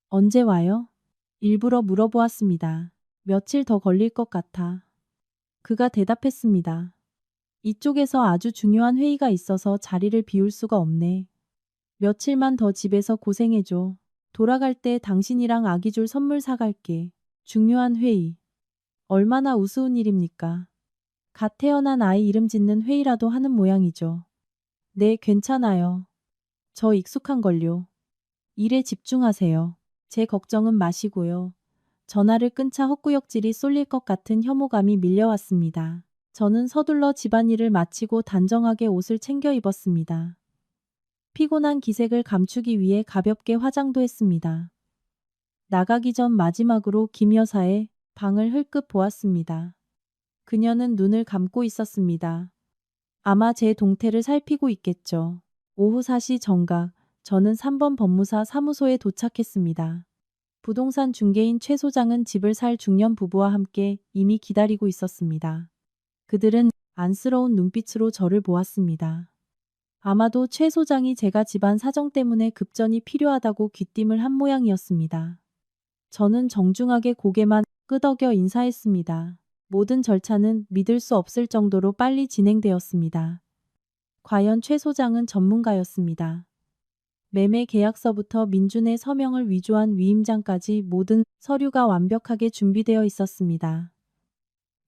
[SPEAKER 1] 언제 와요? 일부러 물어보았습니다. 며칠 더 걸릴 것 같아. 그가 대답했습니다. 이쪽에서 아주 중요한 회의가 있어서 자리를 비울 수가 없네. 며칠만 더 집에서 고생해줘. 돌아갈 때 당신이랑 아기 줄 선물 사갈게. 중요한 회의. 얼마나 우스운 일입니까? 갓 태어난 아이 이름 짓는 회의라도 하는 모양이죠. 네, 괜찮아요. 저 익숙한걸요. 일에 집중하세요. 제 걱정은 마시고요. 전화를 끊자 헛구역질이 쏠릴 것 같은 혐오감이 밀려왔습니다. 저는 서둘러 집안일을 마치고 단정하게 옷을 챙겨 입었습니다. 피곤한 기색을 감추기 위해 가볍게 화장도 했습니다. 나가기 전 마지막으로 김 여사의 방을 흘끗 보았습니다. 그녀는 눈을 감고 있었습니다. 아마 제 동태를 살피고 있겠죠. 오후 4시 정각, 저는 3번 법무사 사무소에 도착했습니다. 부동산 중개인 최 소장은 집을 살 중년 부부와 함께 이미 기다리고 있었습니다. 그들은 안쓰러운 눈빛으로 저를 보았습니다. 아마도 최 소장이 제가 집안 사정 때문에 급전이 필요하다고 귀띔을 한 모양이었습니다. 저는 정중하게 고개만 끄덕여 인사했습니다. 모든 절차는 믿을 수 없을 정도로 빨리 진행되었습니다. 과연 최 소장은 전문가였습니다. 매매 계약서부터 민준의 서명을 위조한 위임장까지 모든 서류가 완벽하게 준비되어 있었습니다.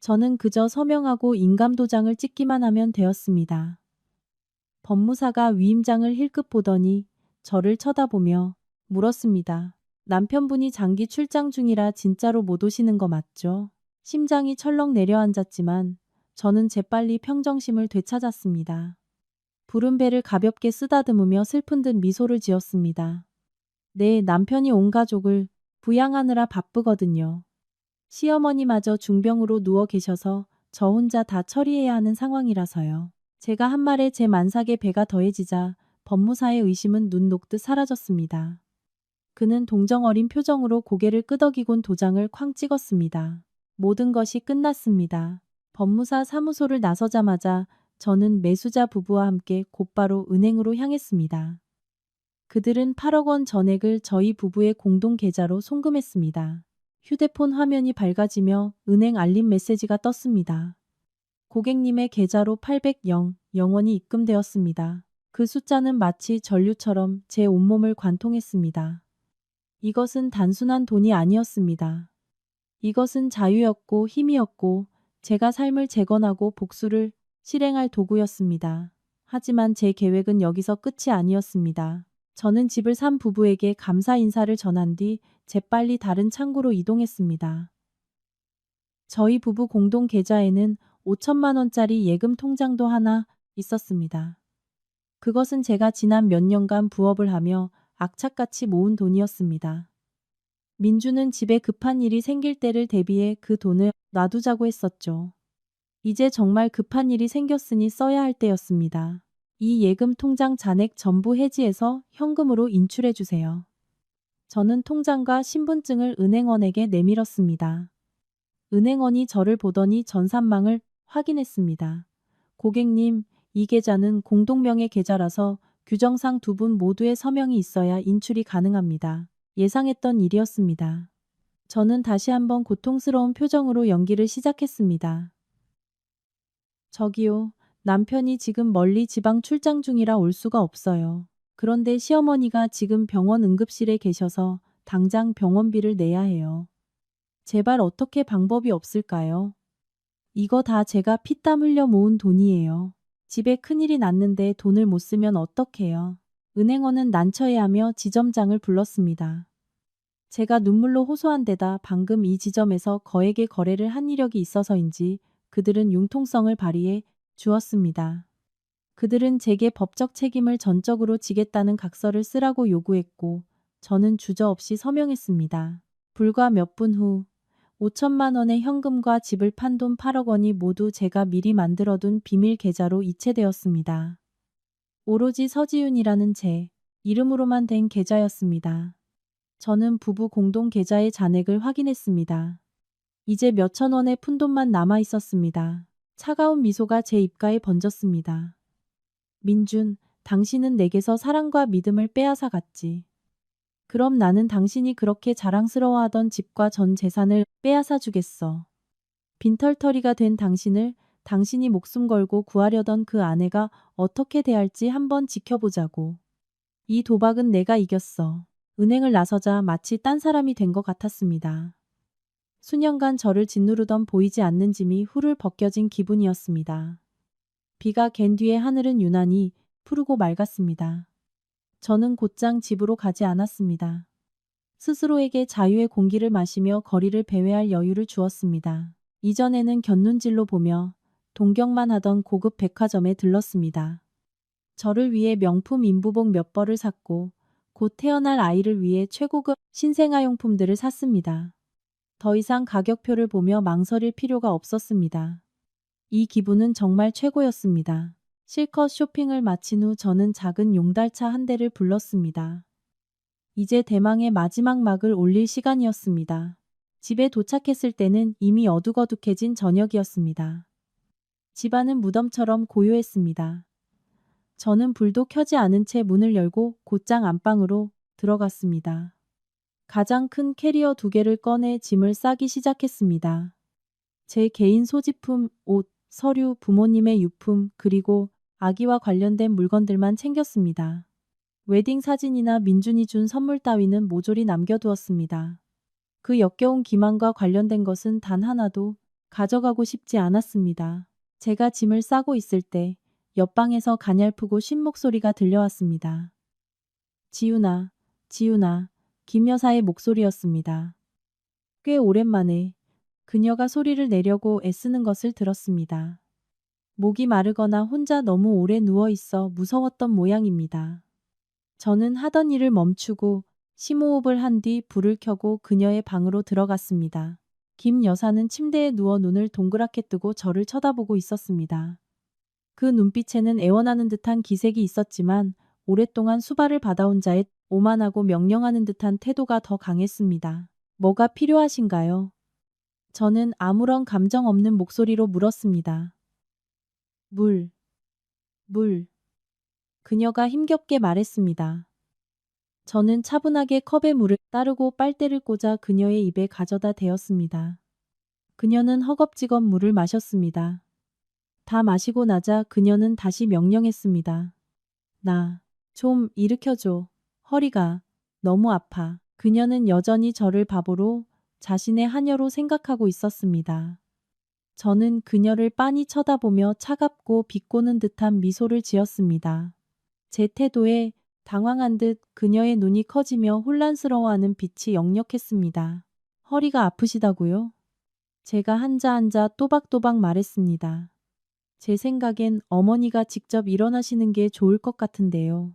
[SPEAKER 1] 저는 그저 서명하고 인감도장을 찍기만 하면 되었습니다. 법무사가 위임장을 힐끗 보더니 저를 쳐다보며 물었습니다. 남편분이 장기 출장 중이라 진짜로 못 오시는 거 맞죠? 심장이 철렁 내려앉았지만 저는 재빨리 평정심을 되찾았습니다. 부른 배를 가볍게 쓰다듬으며 슬픈 듯 미소를 지었습니다. 네, 남편이 온 가족을 부양하느라 바쁘거든요. 시어머니마저 중병으로 누워 계셔서 저 혼자 다 처리해야 하는 상황이라서요. 제가 한 말에 제 만삭의 배가 더해지자 법무사의 의심은 눈 녹듯 사라졌습니다. 그는 동정 어린 표정으로 고개를 끄덕이곤 도장을 쾅 찍었습니다. 모든 것이 끝났습니다. 법무사 사무소를 나서자마자 저는 매수자 부부와 함께 곧바로 은행으로 향했습니다. 그들은 8억 원 전액을 저희 부부의 공동 계좌로 송금했습니다. 휴대폰 화면이 밝아지며 은행 알림 메시지가 떴습니다. 고객님의 계좌로 800원이 입금되었습니다. 그 숫자는 마치 전류처럼 제 온몸을 관통했습니다. 이것은 단순한 돈이 아니었습니다. 이것은 자유였고 힘이었고 제가 삶을 재건하고 복수를 실행할 도구였습니다. 하지만 제 계획은 여기서 끝이 아니었습니다. 저는 집을 산 부부에게 감사 인사를 전한 뒤 재빨리 다른 창구로 이동했습니다. 저희 부부 공동 계좌에는 5천만 원짜리 예금 통장도 하나 있었습니다. 그것은 제가 지난 몇 년간 부업을 하며 악착같이 모은 돈이었습니다. 민주는 집에 급한 일이 생길 때를 대비해 그 돈을 놔두자고 했었죠. 이제 정말 급한 일이 생겼으니 써야 할 때였습니다. 이 예금 통장 잔액 전부 해지해서 현금으로 인출해 주세요. 저는 통장과 신분증을 은행원에게 내밀었습니다. 은행원이 저를 보더니 전산망을 확인했습니다. 고객님, 이 계좌는 공동명의 계좌라서 규정상 두 분 모두의 서명이 있어야 인출이 가능합니다. 예상했던 일이었습니다. 저는 다시 한번 고통스러운 표정으로 연기를 시작했습니다. 저기요, 남편이 지금 멀리 지방 출장 중이라 올 수가 없어요. 그런데 시어머니가 지금 병원 응급실에 계셔서 당장 병원비를 내야 해요. 제발 어떻게 방법이 없을까요? 이거 다 제가 피땀 흘려 모은 돈이에요. 집에 큰일이 났는데 돈을 못 쓰면 어떡해요. 은행원은 난처해하며 지점장을 불렀습니다. 제가 눈물로 호소한 데다 방금 이 지점에서 거액의 거래를 한 이력이 있어서인지 그들은 융통성을 발휘해 주었습니다. 그들은 제게 법적 책임을 전적으로 지겠다는 각서를 쓰라고 요구했고 저는 주저없이 서명했습니다. 불과 몇 분 후 5천만 원의 현금과 집을 판 돈 8억 원이 모두 제가 미리 만들어둔 비밀 계좌로 이체되었습니다. 오로지 서지윤이라는 제 이름으로만 된 계좌였습니다. 저는 부부 공동 계좌의 잔액을 확인했습니다. 이제 몇천 원의 푼돈만 남아 있었습니다. 차가운 미소가 제 입가에 번졌습니다. 민준, 당신은 내게서 사랑과 믿음을 빼앗아 갔지. 그럼 나는 당신이 그렇게 자랑스러워하던 집과 전 재산을 빼앗아 주겠어. 빈털터리가 된 당신을 당신이 목숨 걸고 구하려던 그 아내가 어떻게 대할지 한번 지켜보자고. 이 도박은 내가 이겼어. 은행을 나서자 마치 딴 사람이 된 것 같았습니다. 수년간 저를 짓누르던 보이지 않는 짐이 훌훌 벗겨진 기분이었습니다. 비가 갠 뒤에 하늘은 유난히 푸르고 맑았습니다. 저는 곧장 집으로 가지 않았습니다. 스스로에게 자유의 공기를 마시며 거리를 배회할 여유를 주었습니다. 이전에는 곁눈질로 보며 동경만 하던 고급 백화점에 들렀습니다. 저를 위해 명품 인부복 몇 벌을 샀고 곧 태어날 아이를 위해 최고급 신생아용품들을 샀습니다. 더 이상 가격표를 보며 망설일 필요가 없었습니다. 이 기분은 정말 최고였습니다. 실컷 쇼핑을 마친 후 저는 작은 용달차 한 대를 불렀습니다. 이제 대망의 마지막 막을 올릴 시간이었습니다. 집에 도착했을 때는 이미 어둑어둑해진 저녁이었습니다. 집안은 무덤처럼 고요했습니다. 저는 불도 켜지 않은 채 문을 열고 곧장 안방으로 들어갔습니다. 가장 큰 캐리어 2개를 꺼내 짐을 싸기 시작했습니다. 제 개인 소지품, 옷, 서류, 부모님의 유품, 그리고 아기와 관련된 물건들만 챙겼습니다. 웨딩 사진이나 민준이 준 선물 따위는 모조리 남겨두었습니다. 그 역겨운 기만과 관련된 것은 단 하나도 가져가고 싶지 않았습니다. 제가 짐을 싸고 있을 때 옆방에서 가냘프고 쉰 목소리가 들려왔습니다. 지훈아, 지훈아, 김 여사의 목소리였습니다. 꽤 오랜만에 그녀가 소리를 내려고 애쓰는 것을 들었습니다. 목이 마르거나 혼자 너무 오래 누워 있어 무서웠던 모양입니다. 저는 하던 일을 멈추고 심호흡을 한 뒤 불을 켜고 그녀의 방으로 들어갔습니다. 김 여사는 침대에 누워 눈을 동그랗게 뜨고 저를 쳐다보고 있었습니다. 그 눈빛에는 애원하는 듯한 기색이 있었지만 오랫동안 수발을 받아온 자의 오만하고 명령하는 듯한 태도가 더 강했습니다. 뭐가 필요하신가요? 저는 아무런 감정 없는 목소리로 물었습니다. 물. 그녀가 힘겹게 말했습니다. 저는 차분하게 컵에 물을 따르고 빨대를 꽂아 그녀의 입에 가져다 대었습니다. 그녀는 허겁지겁 물을 마셨습니다. 다 마시고 나자 그녀는 다시 명령했습니다. 나 좀 일으켜줘. 허리가 너무 아파. 그녀는 여전히 저를 바보로 자신의 하녀로 생각하고 있었습니다. 저는 그녀를 빤히 쳐다보며 차갑고 비꼬는 듯한 미소를 지었습니다. 제 태도에 당황한 듯 그녀의 눈이 커지며 혼란스러워하는 빛이 역력했습니다. 허리가 아프시다고요? 제가 한자 또박또박 말했습니다. 제 생각엔 어머니가 직접 일어나시는 게 좋을 것 같은데요.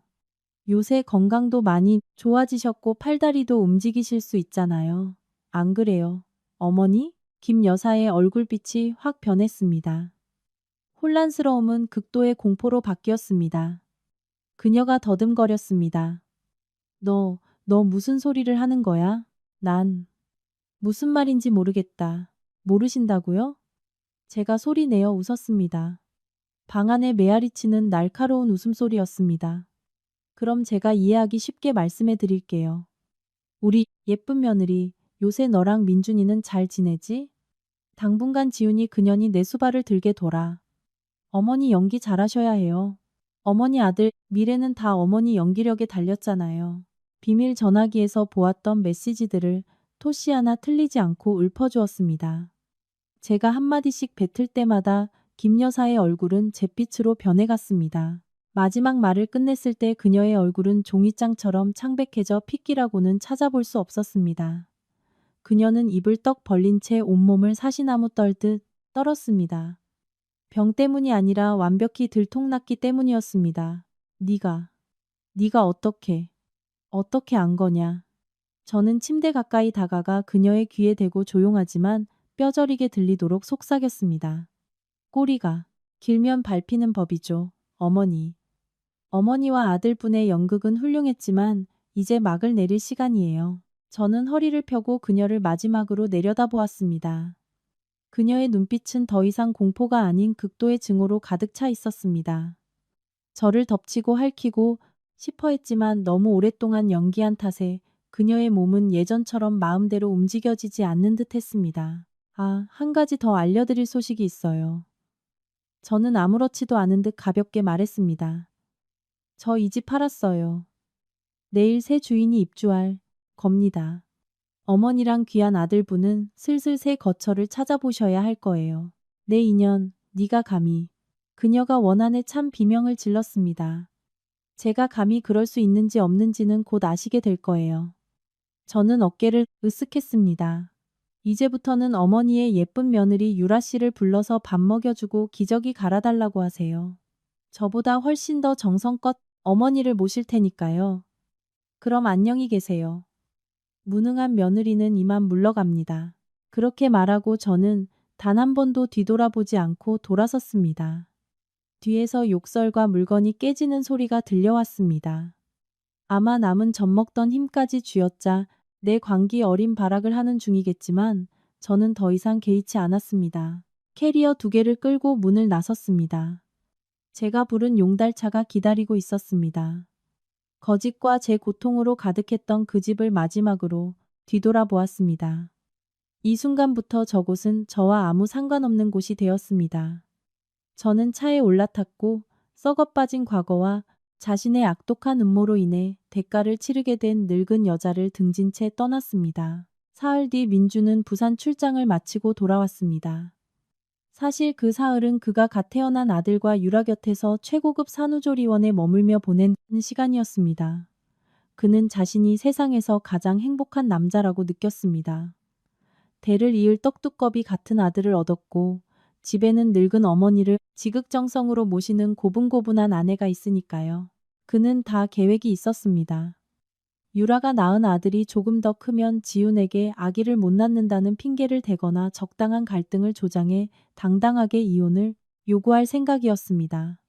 [SPEAKER 1] 요새 건강도 많이 좋아지셨고 팔다리도 움직이실 수 있잖아요. 안 그래요? 어머니? 김 여사의 얼굴빛이 확 변했습니다. 혼란스러움은 극도의 공포로 바뀌었습니다. 그녀가 더듬거렸습니다. 너 무슨 소리를 하는 거야? 난 무슨 말인지 모르겠다. 모르신다고요? 제가 소리 내어 웃었습니다. 방 안에 메아리치는 날카로운 웃음소리였습니다. 그럼 제가 이해하기 쉽게 말씀해 드릴게요. 우리 예쁜 며느리, 요새 너랑 민준이는 잘 지내지? 당분간 지훈이 그년이 내 수발을 들게 둬라. 어머니 연기 잘하셔야 해요. 어머니 아들, 미래는 다 어머니 연기력에 달렸잖아요. 비밀 전화기에서 보았던 메시지들을 토시 하나 틀리지 않고 읊어주었습니다. 제가 한마디씩 뱉을 때마다 김 여사의 얼굴은 잿빛으로 변해갔습니다. 마지막 말을 끝냈을 때 그녀의 얼굴은 종이장처럼 창백해져 핏기라고는 찾아볼 수 없었습니다. 그녀는 입을 떡 벌린 채 온몸을 사시나무 떨듯 떨었습니다. 병 때문이 아니라 완벽히 들통났기 때문이었습니다. 네가 어떻게 안 거냐. 저는 침대 가까이 다가가 그녀의 귀에 대고 조용하지만 뼈저리게 들리도록 속삭였습니다. 꼬리가 길면 밟히는 법이죠. 어머니. 어머니와 아들분의 연극은 훌륭했지만 이제 막을 내릴 시간이에요. 저는 허리를 펴고 그녀를 마지막으로 내려다보았습니다. 그녀의 눈빛은 더 이상 공포가 아닌 극도의 증오로 가득 차 있었습니다. 저를 덮치고 핥히고 싶어 했지만 너무 오랫동안 연기한 탓에 그녀의 몸은 예전처럼 마음대로 움직여지지 않는 듯 했습니다. 아, 한 가지 더 알려드릴 소식이 있어요. 저는 아무렇지도 않은 듯 가볍게 말했습니다. 저 이 집 팔았어요. 내일 새 주인이 입주할 겁니다. 어머니랑 귀한 아들분은 슬슬 새 거처를 찾아보셔야 할 거예요. 내 인연, 네가 감히. 그녀가 원한에 참 비명을 질렀습니다. 제가 감히 그럴 수 있는지 없는지는 곧 아시게 될 거예요. 저는 어깨를 으쓱했습니다. 이제부터는 어머니의 예쁜 며느리 유라 씨를 불러서 밥 먹여주고 기저귀 갈아달라고 하세요. 저보다 훨씬 더 정성껏 어머니를 모실 테니까요. 그럼 안녕히 계세요. 무능한 며느리는 이만 물러갑니다. 그렇게 말하고 저는 단 한 번도 뒤돌아보지 않고 돌아섰습니다. 뒤에서 욕설과 물건이 깨지는 소리가 들려왔습니다. 아마 남은 젖 먹던 힘까지 쥐어짜 내 광기 어린 발악을 하는 중이겠지만 저는 더 이상 개의치 않았습니다. 캐리어 2개를 끌고 문을 나섰습니다. 제가 부른 용달차가 기다리고 있었습니다. 거짓과 제 고통으로 가득했던 그 집을 마지막으로 뒤돌아보았습니다. 이 순간부터 저곳은 저와 아무 상관없는 곳이 되었습니다. 저는 차에 올라탔고 썩어빠진 과거와 자신의 악독한 음모로 인해 대가를 치르게 된 늙은 여자를 등진 채 떠났습니다. 사흘 뒤 민주는 부산 출장을 마치고 돌아왔습니다. 사실 그 사흘은 그가 갓 태어난 아들과 유라 곁에서 최고급 산후조리원에 머물며 보낸 시간이었습니다. 그는 자신이 세상에서 가장 행복한 남자라고 느꼈습니다. 대를 이을 떡두꺼비 같은 아들을 얻었고 집에는 늙은 어머니를 지극정성으로 모시는 고분고분한 아내가 있으니까요. 그는 다 계획이 있었습니다. 유라가 낳은 아들이 조금 더 크면 지훈에게 아기를 못 낳는다는 핑계를 대거나 적당한 갈등을 조장해 당당하게 이혼을 요구할 생각이었습니다.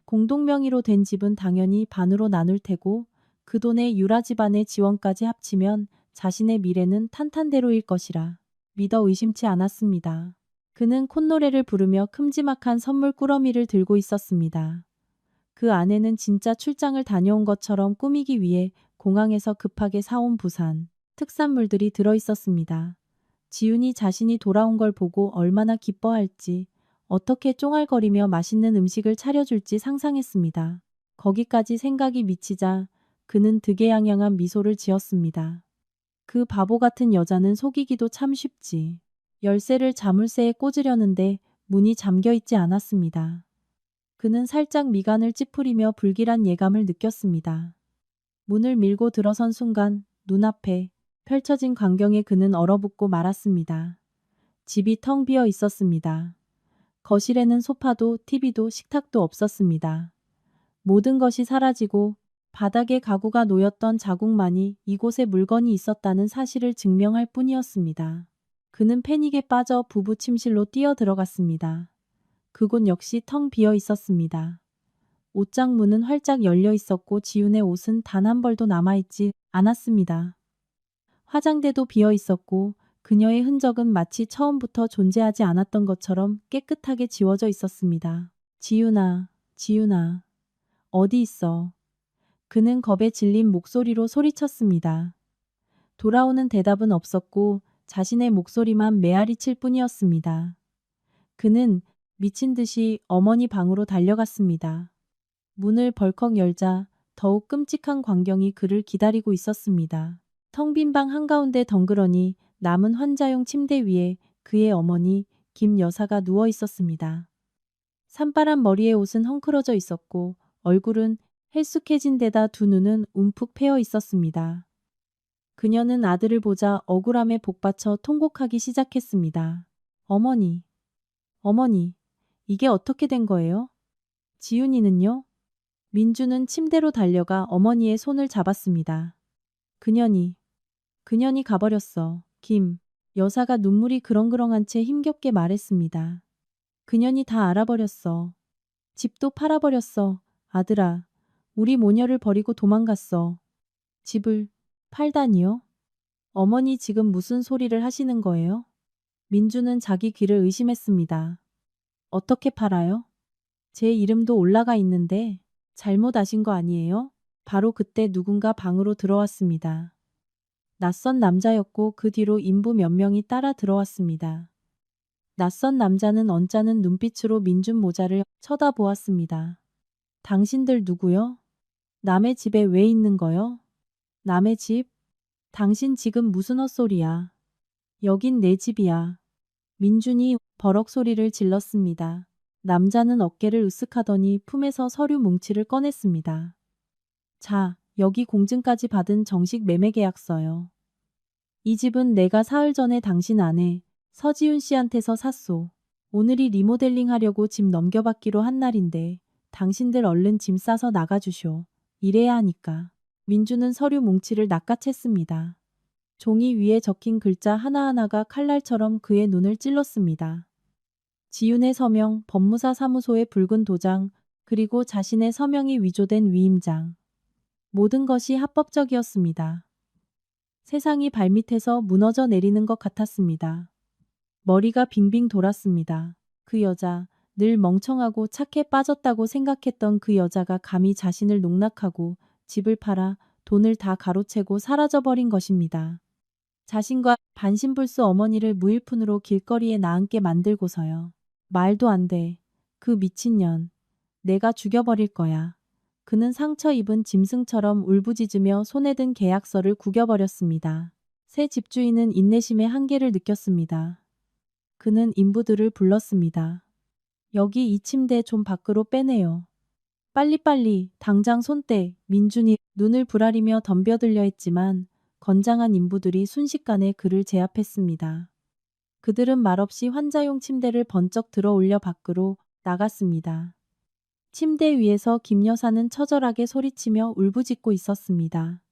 [SPEAKER 1] 공동명의로 된 집은 당연히 반으로 나눌 테고 그 돈에 유라 집안의 지원까지 합치면 자신의 미래는 탄탄대로일 것이라 믿어 의심치 않았습니다. 그는 콧노래를 부르며 큼지막한 선물 꾸러미를 들고 있었습니다. 그 안에는 진짜 출장을 다녀온 것처럼 꾸미기 위해 공항에서 급하게 사온 부산 특산물들이 들어있었습니다. 지훈이 자신이 돌아온 걸 보고 얼마나 기뻐할지, 어떻게 쫑알거리며 맛있는 음식을 차려줄지 상상했습니다. 거기까지 생각이 미치자 그는 득의양양한 미소를 지었습니다. 그 바보 같은 여자는 속이기도 참 쉽지. 열쇠를 자물쇠에 꽂으려는데 문이 잠겨있지 않았습니다. 그는 살짝 미간을 찌푸리며 불길한 예감을 느꼈습니다. 문을 밀고 들어선 순간 눈앞에 펼쳐진 광경에 그는 얼어붙고 말았습니다. 집이 텅 비어 있었습니다. 거실에는 소파도 TV도 식탁도 없었습니다. 모든 것이 사라지고 바닥에 가구가 놓였던 자국만이 이곳에 물건이 있었다는 사실을 증명할 뿐이었습니다. 그는 패닉에 빠져 부부 침실로 뛰어 들어갔습니다. 그곳 역시 텅 비어 있었습니다. 옷장 문은 활짝 열려 있었고 지훈의 옷은 단 한 벌도 남아있지 않았습니다. 화장대도 비어 있었고 그녀의 흔적은 마치 처음부터 존재하지 않았던 것처럼 깨끗하게 지워져 있었습니다. 지훈아, 지훈아, 어디 있어? 그는 겁에 질린 목소리로 소리쳤습니다. 돌아오는 대답은 없었고 자신의 목소리만 메아리칠 뿐이었습니다. 그는 미친 듯이 어머니 방으로 달려갔습니다. 문을 벌컥 열자 더욱 끔찍한 광경이 그를 기다리고 있었습니다. 텅 빈 방 한가운데 덩그러니 남은 환자용 침대 위에 그의 어머니 김 여사가 누워 있었습니다. 산발한 머리에 옷은 헝클어져 있었고 얼굴은 헬쑥해진 데다 두 눈은 움푹 패여 있었습니다. 그녀는 아들을 보자 억울함에 복받쳐 통곡하기 시작했습니다. 어머니, 어머니, 이게 어떻게 된 거예요? 지훈이는요? 민주는 침대로 달려가 어머니의 손을 잡았습니다. 그년이 가버렸어. 김 여사가 눈물이 그렁그렁한 채 힘겹게 말했습니다. 그년이 다 알아버렸어. 집도 팔아버렸어. 아들아, 우리 모녀를 버리고 도망갔어. 집을 팔다니요? 어머니 지금 무슨 소리를 하시는 거예요? 민주는 자기 귀를 의심했습니다. 어떻게 팔아요? 제 이름도 올라가 있는데 잘못 아신 거 아니에요? 바로 그때 누군가 방으로 들어왔습니다. 낯선 남자였고 그 뒤로 인부 몇 명이 따라 들어왔습니다. 낯선 남자는 언짢은 눈빛으로 민준 모자를 쳐다보았습니다. 당신들 누구요? 남의 집에 왜 있는 거요? 남의 집? 당신 지금 무슨 헛소리야. 여긴 내 집이야. 민준이 버럭 소리를 질렀습니다. 남자는 어깨를 으쓱하더니 품에서 서류 뭉치를 꺼냈습니다. 자, 여기 공증까지 받은 정식 매매 계약서요. 이 집은 내가 사흘 전에 당신 아내 서지훈 씨한테서 샀소. 오늘이 리모델링 하려고 집 넘겨받기로 한 날인데 당신들 얼른 짐 싸서 나가주쇼. 이래야 하니까. 민주는 서류 뭉치를 낚아챘습니다. 종이 위에 적힌 글자 하나하나가 칼날처럼 그의 눈을 찔렀습니다. 지윤의 서명, 법무사 사무소의 붉은 도장, 그리고 자신의 서명이 위조된 위임장. 모든 것이 합법적이었습니다. 세상이 발밑에서 무너져 내리는 것 같았습니다. 머리가 빙빙 돌았습니다. 그 여자, 늘 멍청하고 착해 빠졌다고 생각했던 그 여자가 감히 자신을 농락하고 집을 팔아 돈을 다 가로채고 사라져버린 것입니다. 자신과 반신불수 어머니를 무일푼으로 길거리에 나앉게 만들고서요. 말도 안 돼. 그 미친년. 내가 죽여버릴 거야. 그는 상처 입은 짐승처럼 울부짖으며 손에 든 계약서를 구겨버렸습니다. 새 집주인은 인내심의 한계를 느꼈습니다. 그는 인부들을 불렀습니다. 여기 이 침대 좀 밖으로 빼내요. 빨리빨리, 당장 손 떼. 민준이 눈을 부라리며 덤벼들려 했지만 건장한 인부들이 순식간에 그를 제압했습니다. 그들은 말없이 환자용 침대를 번쩍 들어 올려 밖으로 나갔습니다. 침대 위에서 김 여사는 처절하게 소리치며 울부짖고 있었습니다.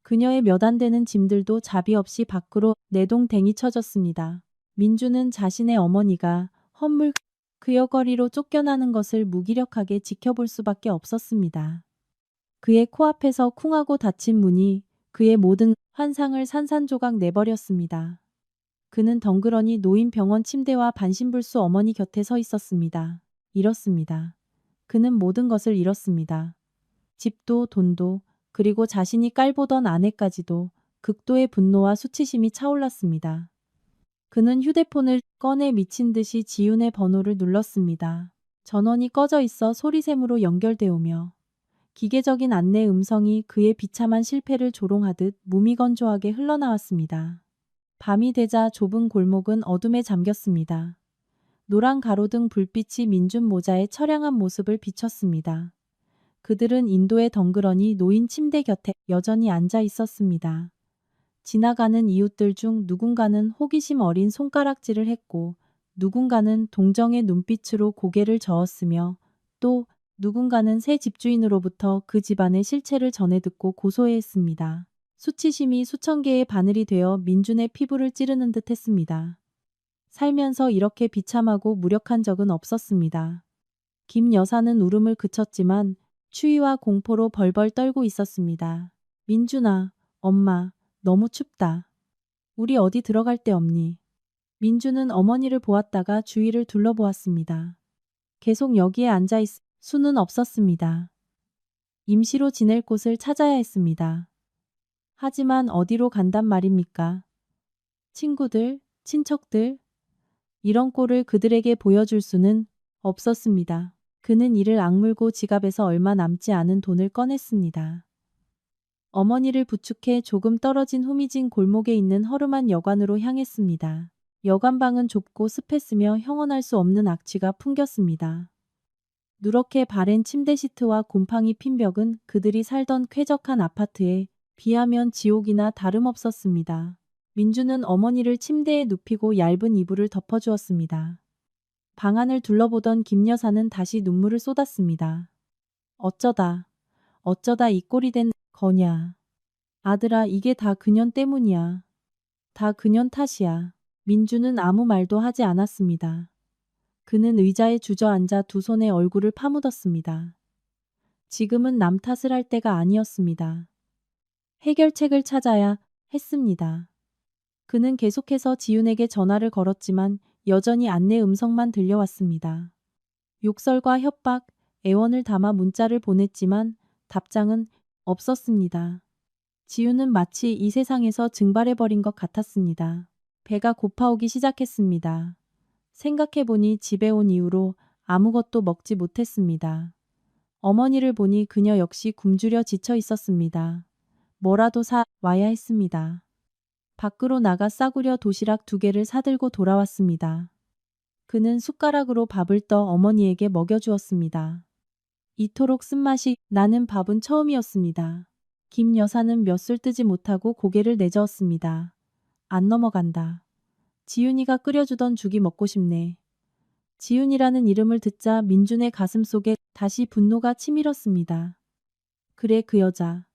[SPEAKER 1] 그녀의 몇 안 되는 짐들도 자비 없이 밖으로 내동댕이 쳐졌습니다. 민주는 자신의 어머니가 헛물 그여거리로 쫓겨나는 것을 무기력하게 지켜볼 수밖에 없었습니다. 그의 코앞에서 쿵하고 닫힌 문이 그의 모든 환상을 산산조각 내버렸습니다. 그는 덩그러니 놓인 병원 침대와 반신불수 어머니 곁에 서 있었습니다. 잃었습니다. 그는 모든 것을 잃었습니다. 집도 돈도 그리고 자신이 깔보던 아내까지도. 극도의 분노와 수치심이 차올랐습니다. 그는 휴대폰을 꺼내 미친 듯이 지윤의 번호를 눌렀습니다. 전원이 꺼져 있어 소리샘으로 연결되오며 기계적인 안내 음성이 그의 비참한 실패를 조롱하듯 무미건조하게 흘러나왔습니다. 밤이 되자 좁은 골목은 어둠에 잠겼습니다. 노란 가로등 불빛이 민준 모자의 처량한 모습을 비췄습니다. 그들은 인도에 덩그러니 놓인 침대 곁에 여전히 앉아 있었습니다. 지나가는 이웃들 중 누군가는 호기심 어린 손가락질을 했고 누군가는 동정의 눈빛으로 고개를 저었으며 또 누군가는 새 집주인으로부터 그 집안의 실체를 전해 듣고 고소해했습니다. 수치심이 수천 개의 바늘이 되어 민준의 피부를 찌르는 듯 했습니다. 살면서 이렇게 비참하고 무력한 적은 없었습니다. 김 여사는 울음을 그쳤지만 추위와 공포로 벌벌 떨고 있었습니다. 민준아, 엄마, 너무 춥다. 우리 어디 들어갈 데 없니? 민준은 어머니를 보았다가 주위를 둘러보았습니다. 계속 여기에 앉아 있을 수는 없었습니다. 임시로 지낼 곳을 찾아야 했습니다. 하지만 어디로 간단 말입니까? 친구들, 친척들, 이런 꼴을 그들에게 보여줄 수는 없었습니다. 그는 이를 악물고 지갑에서 얼마 남지 않은 돈을 꺼냈습니다. 어머니를 부축해 조금 떨어진 후미진 골목에 있는 허름한 여관으로 향했습니다. 여관방은 좁고 습했으며 형언할 수 없는 악취가 풍겼습니다. 누렇게 바랜 침대 시트와 곰팡이 핀 벽은 그들이 살던 쾌적한 아파트에 비하면 지옥이나 다름없었습니다. 민주는 어머니를 침대에 눕히고 얇은 이불을 덮어주었습니다. 방 안을 둘러보던 김 여사는 다시 눈물을 쏟았습니다. 어쩌다 이 꼴이 된 거냐. 아들아, 이게 다 그년 때문이야. 다 그년 탓이야. 민주는 아무 말도 하지 않았습니다. 그는 의자에 주저앉아 두 손에 얼굴을 파묻었습니다. 지금은 남 탓을 할 때가 아니었습니다. 해결책을 찾아야 했습니다. 그는 계속해서 지윤에게 전화를 걸었지만 여전히 안내 음성만 들려왔습니다. 욕설과 협박, 애원을 담아 문자를 보냈지만 답장은 없었습니다. 지윤은 마치 이 세상에서 증발해버린 것 같았습니다. 배가 고파오기 시작했습니다. 생각해보니 집에 온 이후로 아무것도 먹지 못했습니다. 어머니를 보니 그녀 역시 굶주려 지쳐 있었습니다. 뭐라도 사 와야 했습니다. 밖으로 나가 싸구려 도시락 2개를 사들고 돌아왔습니다. 그는 숟가락으로 밥을 떠 어머니에게 먹여주었습니다. 이토록 쓴맛이 나는 밥은 처음이었습니다. 김 여사는 몇 술 뜨지 못하고 고개를 내저었습니다. 안 넘어간다. 지윤이가 끓여주던 죽이 먹고 싶네. 지윤이라는 이름을 듣자 민준의 가슴 속에 다시 분노가 치밀었습니다. 그래 그 여자.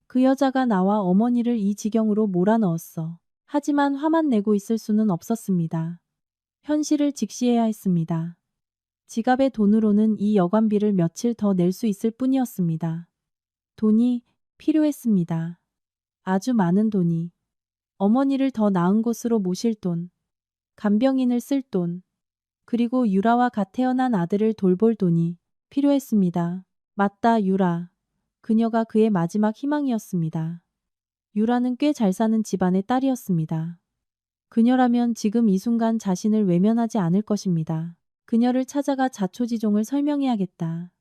[SPEAKER 1] 그 여자가 나와 어머니를 이 지경으로 몰아넣었어. 하지만 화만 내고 있을 수는 없었습니다. 현실을 직시해야 했습니다. 지갑의 돈으로는 이 여관비를 며칠 더 낼 수 있을 뿐이었습니다. 돈이 필요했습니다. 아주 많은 돈이. 어머니를 더 나은 곳으로 모실 돈, 간병인을 쓸 돈, 그리고 유라와 갓 태어난 아들을 돌볼 돈이 필요했습니다. 맞다, 유라. 그녀가 그의 마지막 희망이었습니다. 유라는 꽤 잘 사는 집안의 딸이었습니다. 그녀라면 지금 이 순간 자신을 외면하지 않을 것입니다. 그녀를 찾아가 자초지종을 설명해야겠다.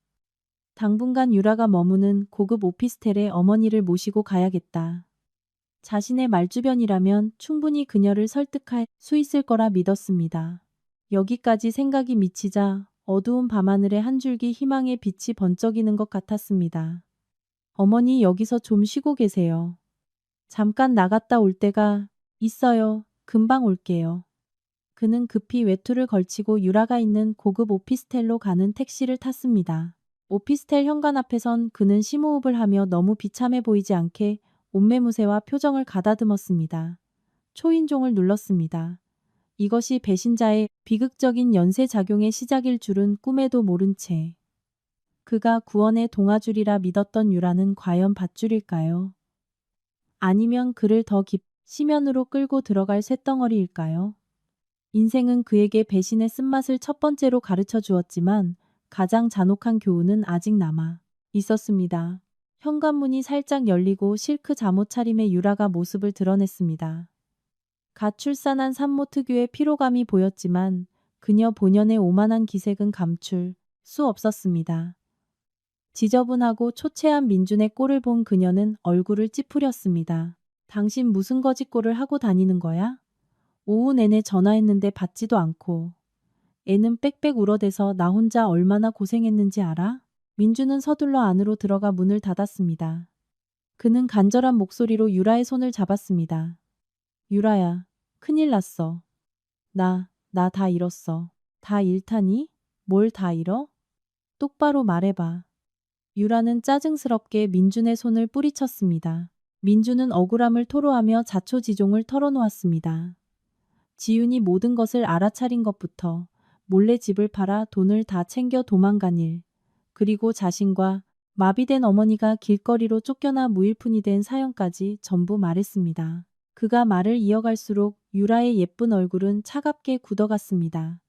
[SPEAKER 1] 당분간 유라가 머무는 고급 오피스텔에 어머니를 모시고 가야겠다. 자신의 말주변이라면 충분히 그녀를 설득할 수 있을 거라 믿었습니다. 여기까지 생각이 미치자 어두운 밤하늘에 한 줄기 희망의 빛이 번쩍이는 것 같았습니다. 어머니 여기서 좀 쉬고 계세요. 잠깐 나갔다 올 때가 있어요. 금방 올게요. 그는 급히 외투를 걸치고 유라가 있는 고급 오피스텔로 가는 택시를 탔습니다. 오피스텔 현관 앞에선 그는 심호흡을 하며 너무 비참해 보이지 않게 옷매무새와 표정을 가다듬었습니다. 초인종을 눌렀습니다. 이것이 배신자의 비극적인 연쇄작용의 시작일 줄은 꿈에도 모른 채. 그가 구원의 동아줄이라 믿었던 유라는 과연 밧줄일까요? 아니면 그를 더 심연으로 끌고 들어갈 쇳덩어리일까요? 인생은 그에게 배신의 쓴맛을 첫 번째로 가르쳐 주었지만 가장 잔혹한 교훈은 아직 남아 있었습니다. 현관문이 살짝 열리고 실크 잠옷 차림의 유라가 모습을 드러냈습니다. 갓 출산한 산모 특유의 피로감이 보였지만 그녀 본연의 오만한 기색은 감출 수 없었습니다. 지저분하고 초췌한 민준의 꼴을 본 그녀는 얼굴을 찌푸렸습니다. 당신 무슨 거짓꼴을 하고 다니는 거야? 오후 내내 전화했는데 받지도 않고. 애는 빽빽 울어대서 나 혼자 얼마나 고생했는지 알아? 민준은 서둘러 안으로 들어가 문을 닫았습니다. 그는 간절한 목소리로 유라의 손을 잡았습니다. 유라야, 큰일 났어. 나 다 잃었어. 다 잃다니? 뭘 다 잃어? 똑바로 말해봐. 유라는 짜증스럽게 민준의 손을 뿌리쳤습니다. 민준은 억울함을 토로하며 자초지종을 털어놓았습니다. 지윤이 모든 것을 알아차린 것부터 몰래 집을 팔아 돈을 다 챙겨 도망간 일, 그리고 자신과 마비된 어머니가 길거리로 쫓겨나 무일푼이 된 사연까지 전부 말했습니다. 그가 말을 이어갈수록 유라의 예쁜 얼굴은 차갑게 굳어갔습니다.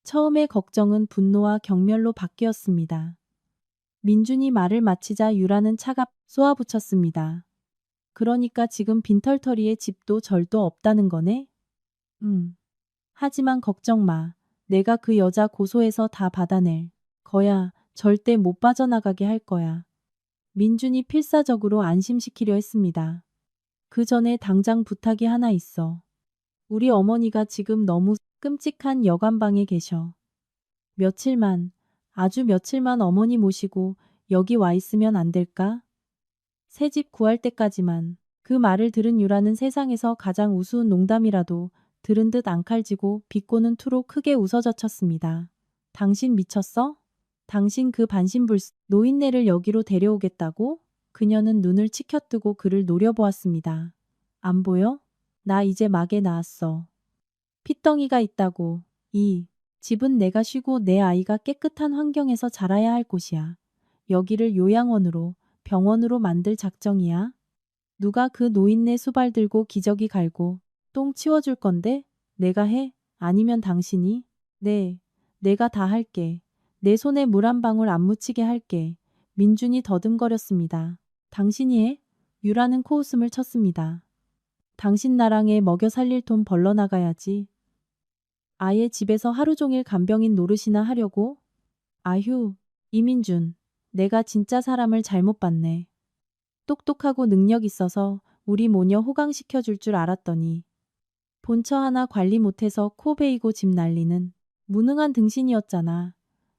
[SPEAKER 1] 처음의 걱정은 분노와 경멸로 바뀌었습니다. 민준이 말을 마치자 유라는 차갑 쏘아붙였습니다. 그러니까 지금 빈털터리에 집도 절도 없다는 거네? 하지만 걱정 마. 내가 그 여자 고소해서 다 받아낼 거야. 절대 못 빠져나가게 할 거야. 민준이 필사적으로 안심시키려 했습니다. 그 전에 당장 부탁이 하나 있어. 우리 어머니가 지금 너무 끔찍한 여관방에 계셔. 며칠만, 아주 며칠만 어머니 모시고 여기 와 있으면 안 될까? 새 집 구할 때까지만. 그 말을 들은 유라는 세상에서 가장 우스운 농담이라도 들은 듯 앙칼지고 비꼬는 투로 크게 웃어젖혔습니다. 당신 미쳤어? 당신 그 반신불수 노인네를 여기로 데려오겠다고? 그녀는 눈을 치켜뜨고 그를 노려보았습니다. 안 보여? 나 이제 막에 나왔어. 핏덩이가 있다고. 이 집은 내가 쉬고 내 아이가 깨끗한 환경에서 자라야 할 곳이야. 여기를 요양원으로, 병원으로 만들 작정이야. 누가 그 노인네 수발 들고 기저귀 갈고 똥 치워줄 건데? 내가 해? 아니면 당신이? 네, 내가 다 할게. 내 손에 물 한 방울 안 묻히게 할게. 민준이 더듬거렸습니다. 당신이 해? 유라는 코웃음을 쳤습니다. 당신 나랑 애 먹여 살릴 돈 벌러 나가야지. 아예 집에서 하루 종일 간병인 노릇이나 하려고? 아휴, 이민준, 내가 진짜 사람을 잘못 봤네. 똑똑하고 능력 있어서 우리 모녀 호강시켜 줄 줄 알았더니 본처 하나 관리 못해서 코 베이고 집 날리는 무능한 등신이었잖아.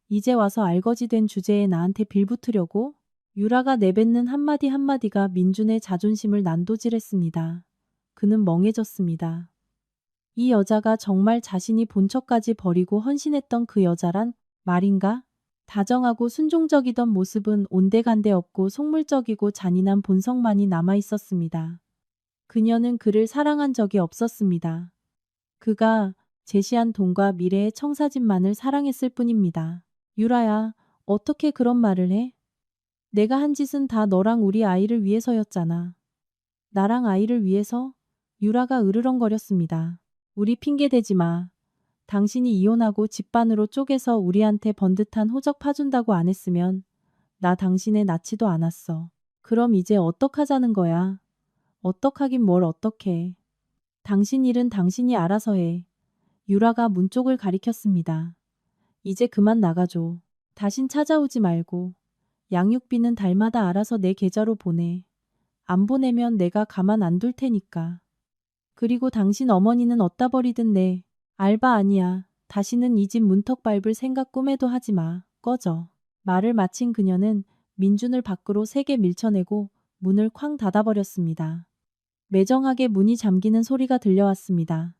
[SPEAKER 1] 이제 와서 알거지된 주제에 나한테 빌붙으려고? 유라가 내뱉는 한마디 한마디가 민준의 자존심을 난도질했습니다. 그는 멍해졌습니다. 이 여자가 정말 자신이 본처까지 버리고 헌신했던 그 여자란 말인가? 다정하고 순종적이던 모습은 온데간데 없고 속물적이고 잔인한 본성만이 남아 있었습니다. 그녀는 그를 사랑한 적이 없었습니다. 그가 제시한 돈과 미래의 청사진만을 사랑했을 뿐입니다. 유라야, 어떻게 그런 말을 해? 내가 한 짓은 다 너랑 우리 아이를 위해서였잖아. 나랑 아이를 위해서? 유라가 으르렁거렸습니다. 우리 핑계 대지 마. 당신이 이혼하고 집반으로 쪼개서 우리한테 번듯한 호적 파준다고 안 했으면 나 당신에 낳지도 않았어. 그럼 이제 어떡하자는 거야? 어떡하긴 뭘 어떡해. 당신 일은 당신이 알아서 해. 유라가 문 쪽을 가리켰습니다. 이제 그만 나가줘. 다신 찾아오지 말고. 양육비는 달마다 알아서 내 계좌로 보내. 안 보내면 내가 가만 안 둘 테니까. 그리고 당신 어머니는 어디다 버리든 내 알바 아니야. 다시는 이 집 문턱 밟을 생각 꿈에도 하지 마. 꺼져. 말을 마친 그녀는 민준을 밖으로 세게 밀쳐내고 문을 쾅 닫아버렸습니다. 매정하게 문이 잠기는 소리가 들려왔습니다.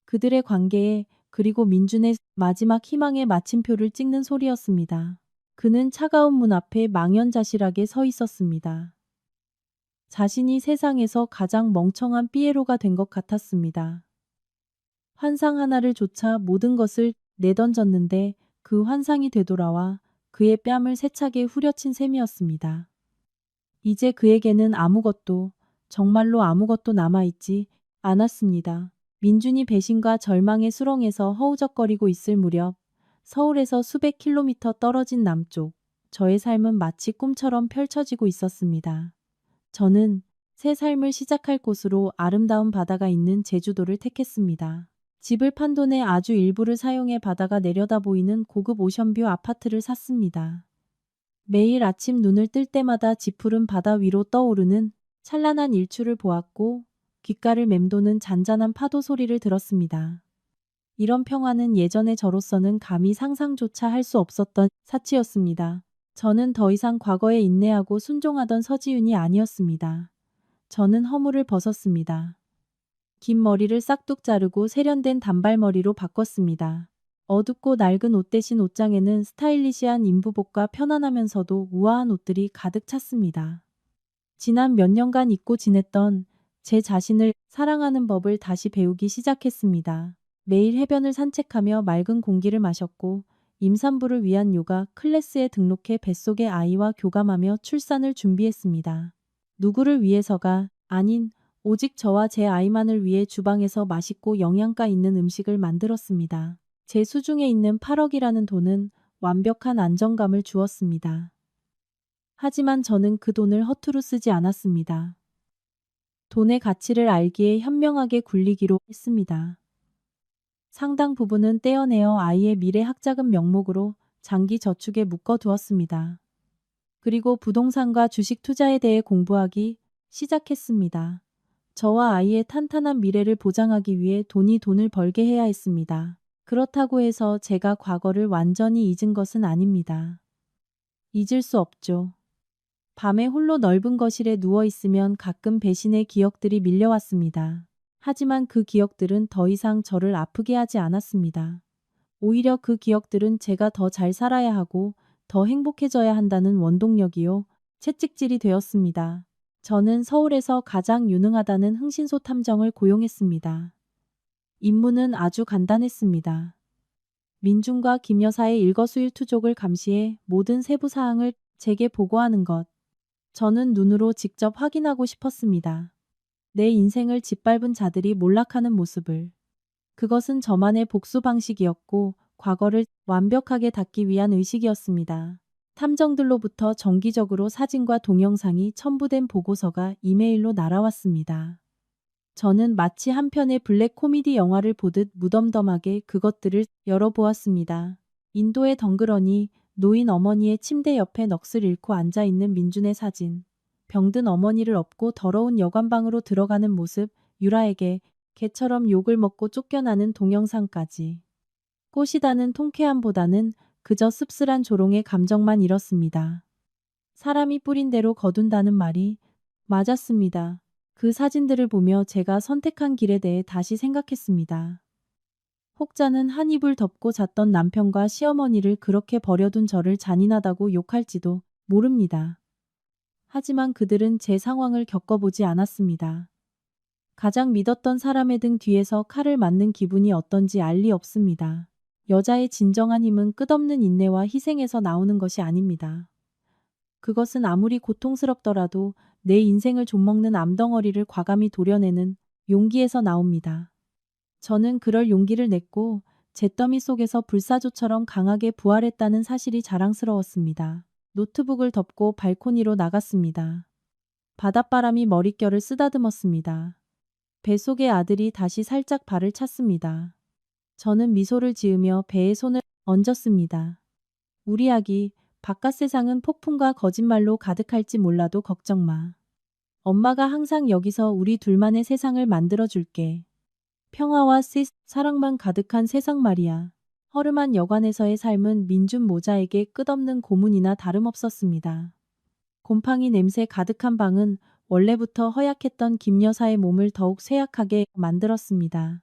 [SPEAKER 1] 그들의 관계에 그리고 민준의 마지막 희망의 마침표를 찍는 소리였습니다. 그는 차가운 문 앞에 망연자실하게 서 있었습니다. 자신이 세상에서 가장 멍청한 삐에로가 된 것 같았습니다. 환상 하나를 조차 모든 것을 내던졌는데 그 환상이 되돌아와 그의 뺨을 세차게 후려친 셈이었습니다. 이제 그에게는 아무것도, 정말로 아무것도 남아있지 않았습니다. 민준이 배신과 절망의 수렁에서 허우적거리고 있을 무렵 서울에서 수백 킬로미터 떨어진 남쪽, 저의 삶은 마치 꿈처럼 펼쳐지고 있었습니다. 저는 새 삶을 시작할 곳으로 아름다운 바다가 있는 제주도를 택했습니다. 집을 판 돈의 아주 일부를 사용해 바다가 내려다 보이는 고급 오션뷰 아파트를 샀습니다. 매일 아침 눈을 뜰 때마다 지푸른 바다 위로 떠오르는 찬란한 일출을 보았고 귓가를 맴도는 잔잔한 파도 소리를 들었습니다. 이런 평화는 예전의 저로서는 감히 상상조차 할 수 없었던 사치였습니다. 저는 더 이상 과거에 인내하고 순종하던 서지윤이 아니었습니다. 저는 허물을 벗었습니다. 긴 머리를 싹둑 자르고 세련된 단발머리로 바꿨습니다. 어둡고 낡은 옷 대신 옷장에는 스타일리시한 인부복과 편안하면서도 우아한 옷들이 가득 찼습니다. 지난 몇 년간 잊고 지냈던 제 자신을 사랑하는 법을 다시 배우기 시작했습니다. 매일 해변을 산책하며 맑은 공기를 마셨고 임산부를 위한 요가 클래스에 등록해 뱃속의 아이와 교감하며 출산을 준비했습니다. 누구를 위해서가 아닌 오직 저와 제 아이만을 위해 주방에서 맛있고 영양가 있는 음식을 만들었습니다. 제 수중에 있는 8억이라는 돈은 완벽한 안정감을 주었습니다. 하지만 저는 그 돈을 허투루 쓰지 않았습니다. 돈의 가치를 알기에 현명하게 굴리기로 했습니다. 상당 부분은 떼어내어 아이의 미래 학자금 명목으로 장기 저축에 묶어두었습니다. 그리고 부동산과 주식 투자에 대해 공부하기 시작했습니다. 저와 아이의 탄탄한 미래를 보장하기 위해 돈을 벌게 해야 했습니다. 그렇다고 해서 제가 과거를 완전히 잊은 것은 아닙니다. 잊을 수 없죠. 밤에 홀로 넓은 거실에 누워있으면 가끔 배신의 기억들이 밀려왔습니다. 하지만 그 기억들은 더 이상 저를 아프게 하지 않았습니다. 오히려 그 기억들은 제가 더 잘 살아야 하고 더 행복해져야 한다는 원동력이요, 채찍질이 되었습니다. 저는 서울에서 가장 유능하다는 흥신소 탐정을 고용했습니다. 임무는 아주 간단했습니다. 민준과 김 여사의 일거수일투족을 감시해 모든 세부 사항을 제게 보고하는 것. 저는 눈으로 직접 확인하고 싶었습니다. 내 인생을 짓밟은 자들이 몰락하는 모습을. 그것은 저만의 복수 방식이었고 과거를 완벽하게 닫기 위한 의식이었습니다. 탐정들로부터 정기적으로 사진과 동영상이 첨부된 보고서가 이메일로 날아왔습니다. 저는 마치 한 편의 블랙 코미디 영화를 보듯 무덤덤하게 그것들을 열어보았습니다. 인도의 덩그러니 노인 어머니의 침대 옆에 넋을 잃고 앉아있는 민준의 사진. 병든 어머니를 업고 더러운 여관방으로 들어가는 모습, 유라에게 개처럼 욕을 먹고 쫓겨나는 동영상까지. 꼬시다는 통쾌함보다는 그저 씁쓸한 조롱의 감정만 잃었습니다. 사람이 뿌린 대로 거둔다는 말이 맞았습니다. 그 사진들을 보며 제가 선택한 길에 대해 다시 생각했습니다. 혹자는 한 이불 덮고 잤던 남편과 시어머니를 그렇게 버려둔 저를 잔인하다고 욕할지도 모릅니다. 하지만 그들은 제 상황을 겪어보지 않았습니다. 가장 믿었던 사람의 등 뒤에서 칼을 맞는 기분이 어떤지 알 리 없습니다. 여자의 진정한 힘은 끝없는 인내와 희생에서 나오는 것이 아닙니다. 그것은 아무리 고통스럽더라도 내 인생을 좀먹는 암덩어리를 과감히 도려내는 용기에서 나옵니다. 저는 그럴 용기를 냈고 잿더미 속에서 불사조처럼 강하게 부활했다는 사실이 자랑스러웠습니다. 노트북을 덮고 발코니로 나갔습니다. 바닷바람이 머릿결을 쓰다듬었습니다. 뱃속의 아들이 다시 살짝 발을 찼습니다. 저는 미소를 지으며 배에 손을 얹었습니다. 우리 아기, 바깥 세상은 폭풍과 거짓말로 가득할지 몰라도 걱정 마. 엄마가 항상 여기서 우리 둘만의 세상을 만들어줄게. 평화와 사랑만 가득한 세상 말이야. 허름한 여관에서의 삶은 민준 모자에게 끝없는 고문이나 다름없었습니다. 곰팡이 냄새 가득한 방은 원래부터 허약했던 김 여사의 몸을 더욱 쇠약하게 만들었습니다.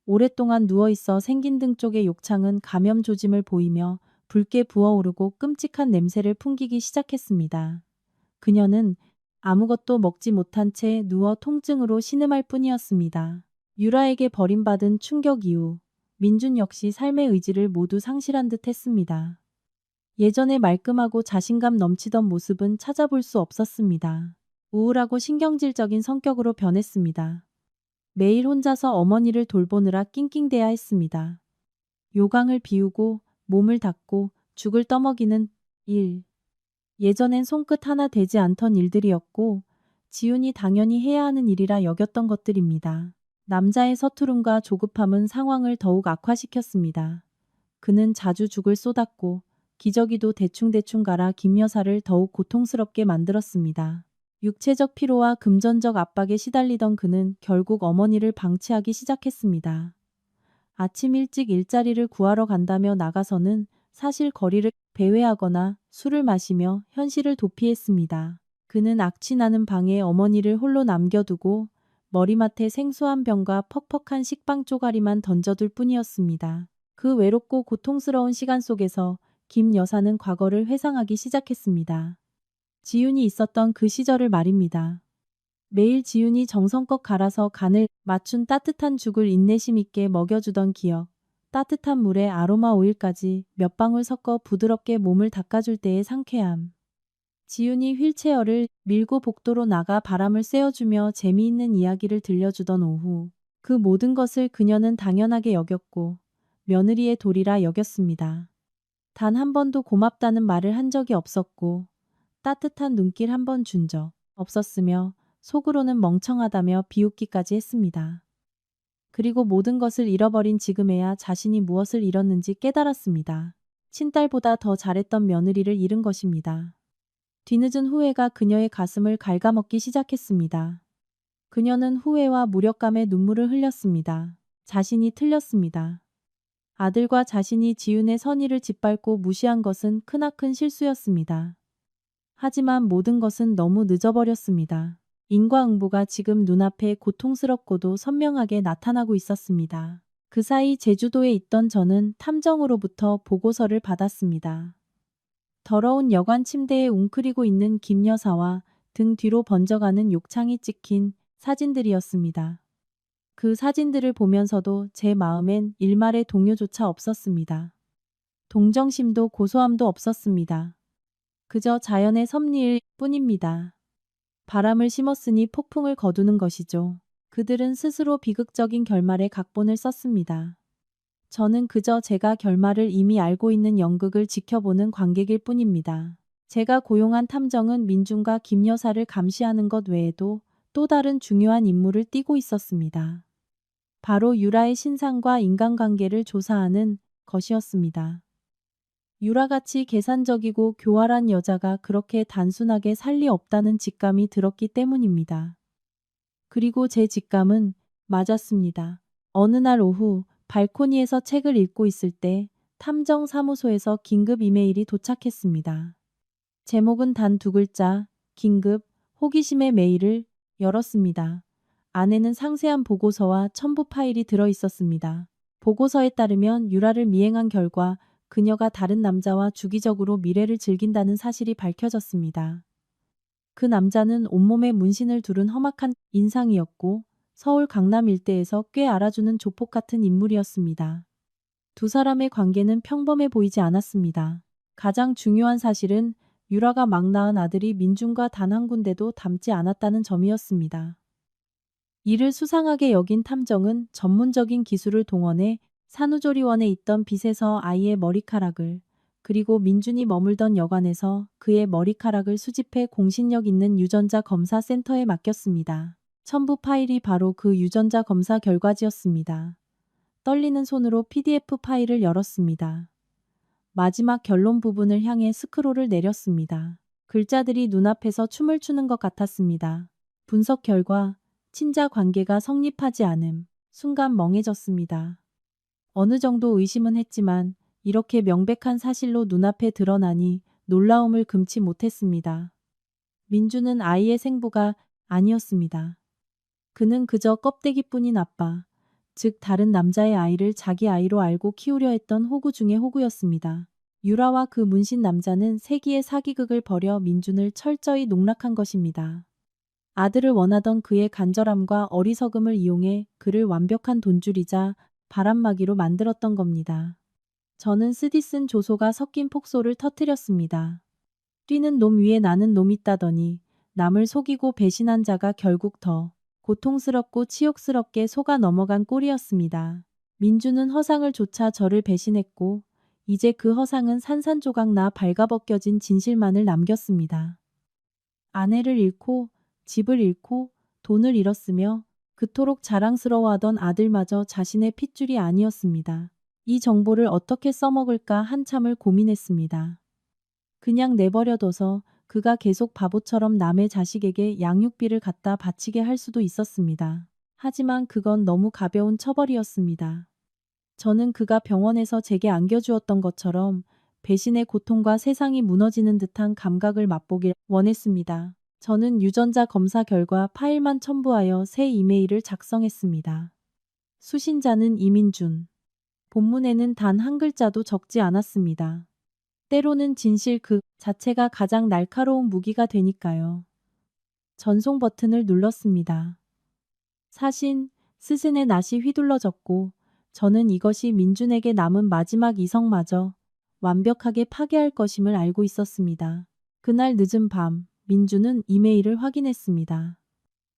[SPEAKER 1] 오랫동안 누워있어 생긴 등 쪽의 욕창은 감염 조짐을 보이며 붉게 부어오르고 끔찍한 냄새를 풍기기 시작했습니다. 그녀는 아무것도 먹지 못한 채 누워 통증으로 신음할 뿐이었습니다. 유라에게 버림받은 충격 이후 민준 역시 삶의 의지를 모두 상실한 듯 했습니다. 예전에 말끔하고 자신감 넘치던 모습은 찾아볼 수 없었습니다. 우울하고 신경질적인 성격으로 변했습니다. 매일 혼자서 어머니를 돌보느라 낑낑대야 했습니다. 요강을 비우고 몸을 닦고 죽을 떠먹이는 일. 예전엔 손끝 하나 대지 않던 일들이었고 지훈이 당연히 해야 하는 일이라 여겼던 것들입니다. 남자의 서투름과 조급함은 상황을 더욱 악화시켰습니다. 그는 자주 죽을 쏟았고 기저귀도 대충대충 갈아 김 여사를 더욱 고통스럽게 만들었습니다. 육체적 피로와 금전적 압박에 시달리던 그는 결국 어머니를 방치하기 시작했습니다. 아침 일찍 일자리를 구하러 간다며 나가서는 사실 거리를 배회하거나 술을 마시며 현실을 도피했습니다. 그는 악취나는 방에 어머니를 홀로 남겨두고 머리맡에 생수한 병과 퍽퍽한 식빵 쪼가리만 던져둘 뿐이었습니다. 그 외롭고 고통스러운 시간 속에서 김 여사는 과거를 회상하기 시작했습니다. 지훈이 있었던 그 시절을 말입니다. 매일 지훈이 정성껏 갈아서 간을 맞춘 따뜻한 죽을 인내심 있게 먹여주던 기억, 따뜻한 물에 아로마 오일까지 몇 방울 섞어 부드럽게 몸을 닦아줄 때의 상쾌함. 지훈이 휠체어를 밀고 복도로 나가 바람을 쐬어주며 재미있는 이야기를 들려주던 오후. 그 모든 것을 그녀는 당연하게 여겼고 며느리의 도리라 여겼습니다. 단 한 번도 고맙다는 말을 한 적이 없었고 따뜻한 눈길 한 번 준 적 없었으며 속으로는 멍청하다며 비웃기까지 했습니다. 그리고 모든 것을 잃어버린 지금에야 자신이 무엇을 잃었는지 깨달았습니다. 친딸보다 더 잘했던 며느리를 잃은 것입니다. 뒤늦은 후회가 그녀의 가슴을 갉아먹기 시작했습니다. 그녀는 후회와 무력감에 눈물을 흘렸습니다. 자신이 틀렸습니다. 아들과 자신이 지훈의 선의를 짓밟고 무시한 것은 크나큰 실수였습니다. 하지만 모든 것은 너무 늦어버렸습니다. 인과응보가 지금 눈앞에 고통스럽고도 선명하게 나타나고 있었습니다. 그 사이 제주도에 있던 저는 탐정으로부터 보고서를 받았습니다. 더러운 여관 침대에 웅크리고 있는 김 여사와 등 뒤로 번져가는 욕창이 찍힌 사진들이었습니다. 그 사진들을 보면서도 제 마음엔 일말의 동요조차 없었습니다. 동정심도 고소함도 없었습니다. 그저 자연의 섭리일 뿐입니다. 바람을 심었으니 폭풍을 거두는 것이죠. 그들은 스스로 비극적인 결말의 각본을 썼습니다. 저는 그저 제가 결말을 이미 알고 있는 연극을 지켜보는 관객일 뿐입니다. 제가 고용한 탐정은 민준과 김 여사를 감시하는 것 외에도 또 다른 중요한 임무를 띠고 있었습니다. 바로 유라의 신상과 인간관계를 조사하는 것이었습니다. 유라같이 계산적이고 교활한 여자가 그렇게 단순하게 살 리 없다는 직감이 들었기 때문입니다. 그리고 제 직감은 맞았습니다. 어느 날 오후 발코니에서 책을 읽고 있을 때 탐정사무소에서 긴급 이메일이 도착했습니다. 제목은 단 두 글자, 긴급, 호기심의 메일을 열었습니다. 안에는 상세한 보고서와 첨부 파일이 들어 있었습니다. 보고서에 따르면 유라를 미행한 결과 그녀가 다른 남자와 주기적으로 미래를 즐긴다는 사실이 밝혀졌습니다. 그 남자는 온몸에 문신을 두른 험악한 인상이었고 서울 강남 일대에서 꽤 알아주는 조폭 같은 인물이었습니다. 두 사람의 관계는 평범해 보이지 않았습니다. 가장 중요한 사실은 유라가 막 낳은 아들이 민준과 단 한 군데도 닮지 않았다는 점이었습니다. 이를 수상하게 여긴 탐정은 전문적인 기술을 동원해 산후조리원에 있던 빗에서 아이의 머리카락을, 그리고 민준이 머물던 여관에서 그의 머리카락을 수집해 공신력 있는 유전자 검사 센터에 맡겼습니다. 첨부 파일이 바로 그 유전자 검사 결과지였습니다. 떨리는 손으로 PDF 파일을 열었습니다. 마지막 결론 부분을 향해 스크롤을 내렸습니다. 글자들이 눈앞에서 춤을 추는 것 같았습니다. 분석 결과, 친자 관계가 성립하지 않음. 순간 멍해졌습니다. 어느 정도 의심은 했지만 이렇게 명백한 사실로 눈앞에 드러나니 놀라움을 금치 못했습니다. 민주는 아이의 생부가 아니었습니다. 그는 그저 껍데기뿐인 아빠, 즉 다른 남자의 아이를 자기 아이로 알고 키우려 했던 호구 중의 호구였습니다. 유라와 그 문신 남자는 세기의 사기극을 벌여 민준을 철저히 농락한 것입니다. 아들을 원하던 그의 간절함과 어리석음을 이용해 그를 완벽한 돈줄이자 바람막이로 만들었던 겁니다. 저는 쓰디쓴 조소가 섞인 폭소를 터뜨렸습니다. 뛰는 놈 위에 나는 놈 있다더니 남을 속이고 배신한 자가 결국 더 고통스럽고 치욕스럽게 속아 넘어간 꼴이었습니다. 민주는 허상을 조차 저를 배신했고 이제 그 허상은 산산조각 나 발가벗겨진 진실만을 남겼습니다. 아내를 잃고 집을 잃고 돈을 잃었으며 그토록 자랑스러워하던 아들마저 자신의 핏줄이 아니었습니다. 이 정보를 어떻게 써먹을까 한참을 고민했습니다. 그냥 내버려둬서 그가 계속 바보처럼 남의 자식에게 양육비를 갖다 바치게 할 수도 있었습니다. 하지만 그건 너무 가벼운 처벌이었습니다. 저는 그가 병원에서 제게 안겨주었던 것처럼 배신의 고통과 세상이 무너지는 듯한 감각을 맛보길 원했습니다. 저는 유전자 검사 결과 파일만 첨부하여 새 이메일을 작성했습니다. 수신자는 이민준. 본문에는 단 한 글자도 적지 않았습니다. 때로는 진실 그 자체가 가장 날카로운 무기가 되니까요. 전송 버튼을 눌렀습니다. 사신, 스승의 낫이 휘둘러졌고 저는 이것이 민준에게 남은 마지막 이성마저 완벽하게 파괴할 것임을 알고 있었습니다. 그날 늦은 밤, 민준은 이메일을 확인했습니다.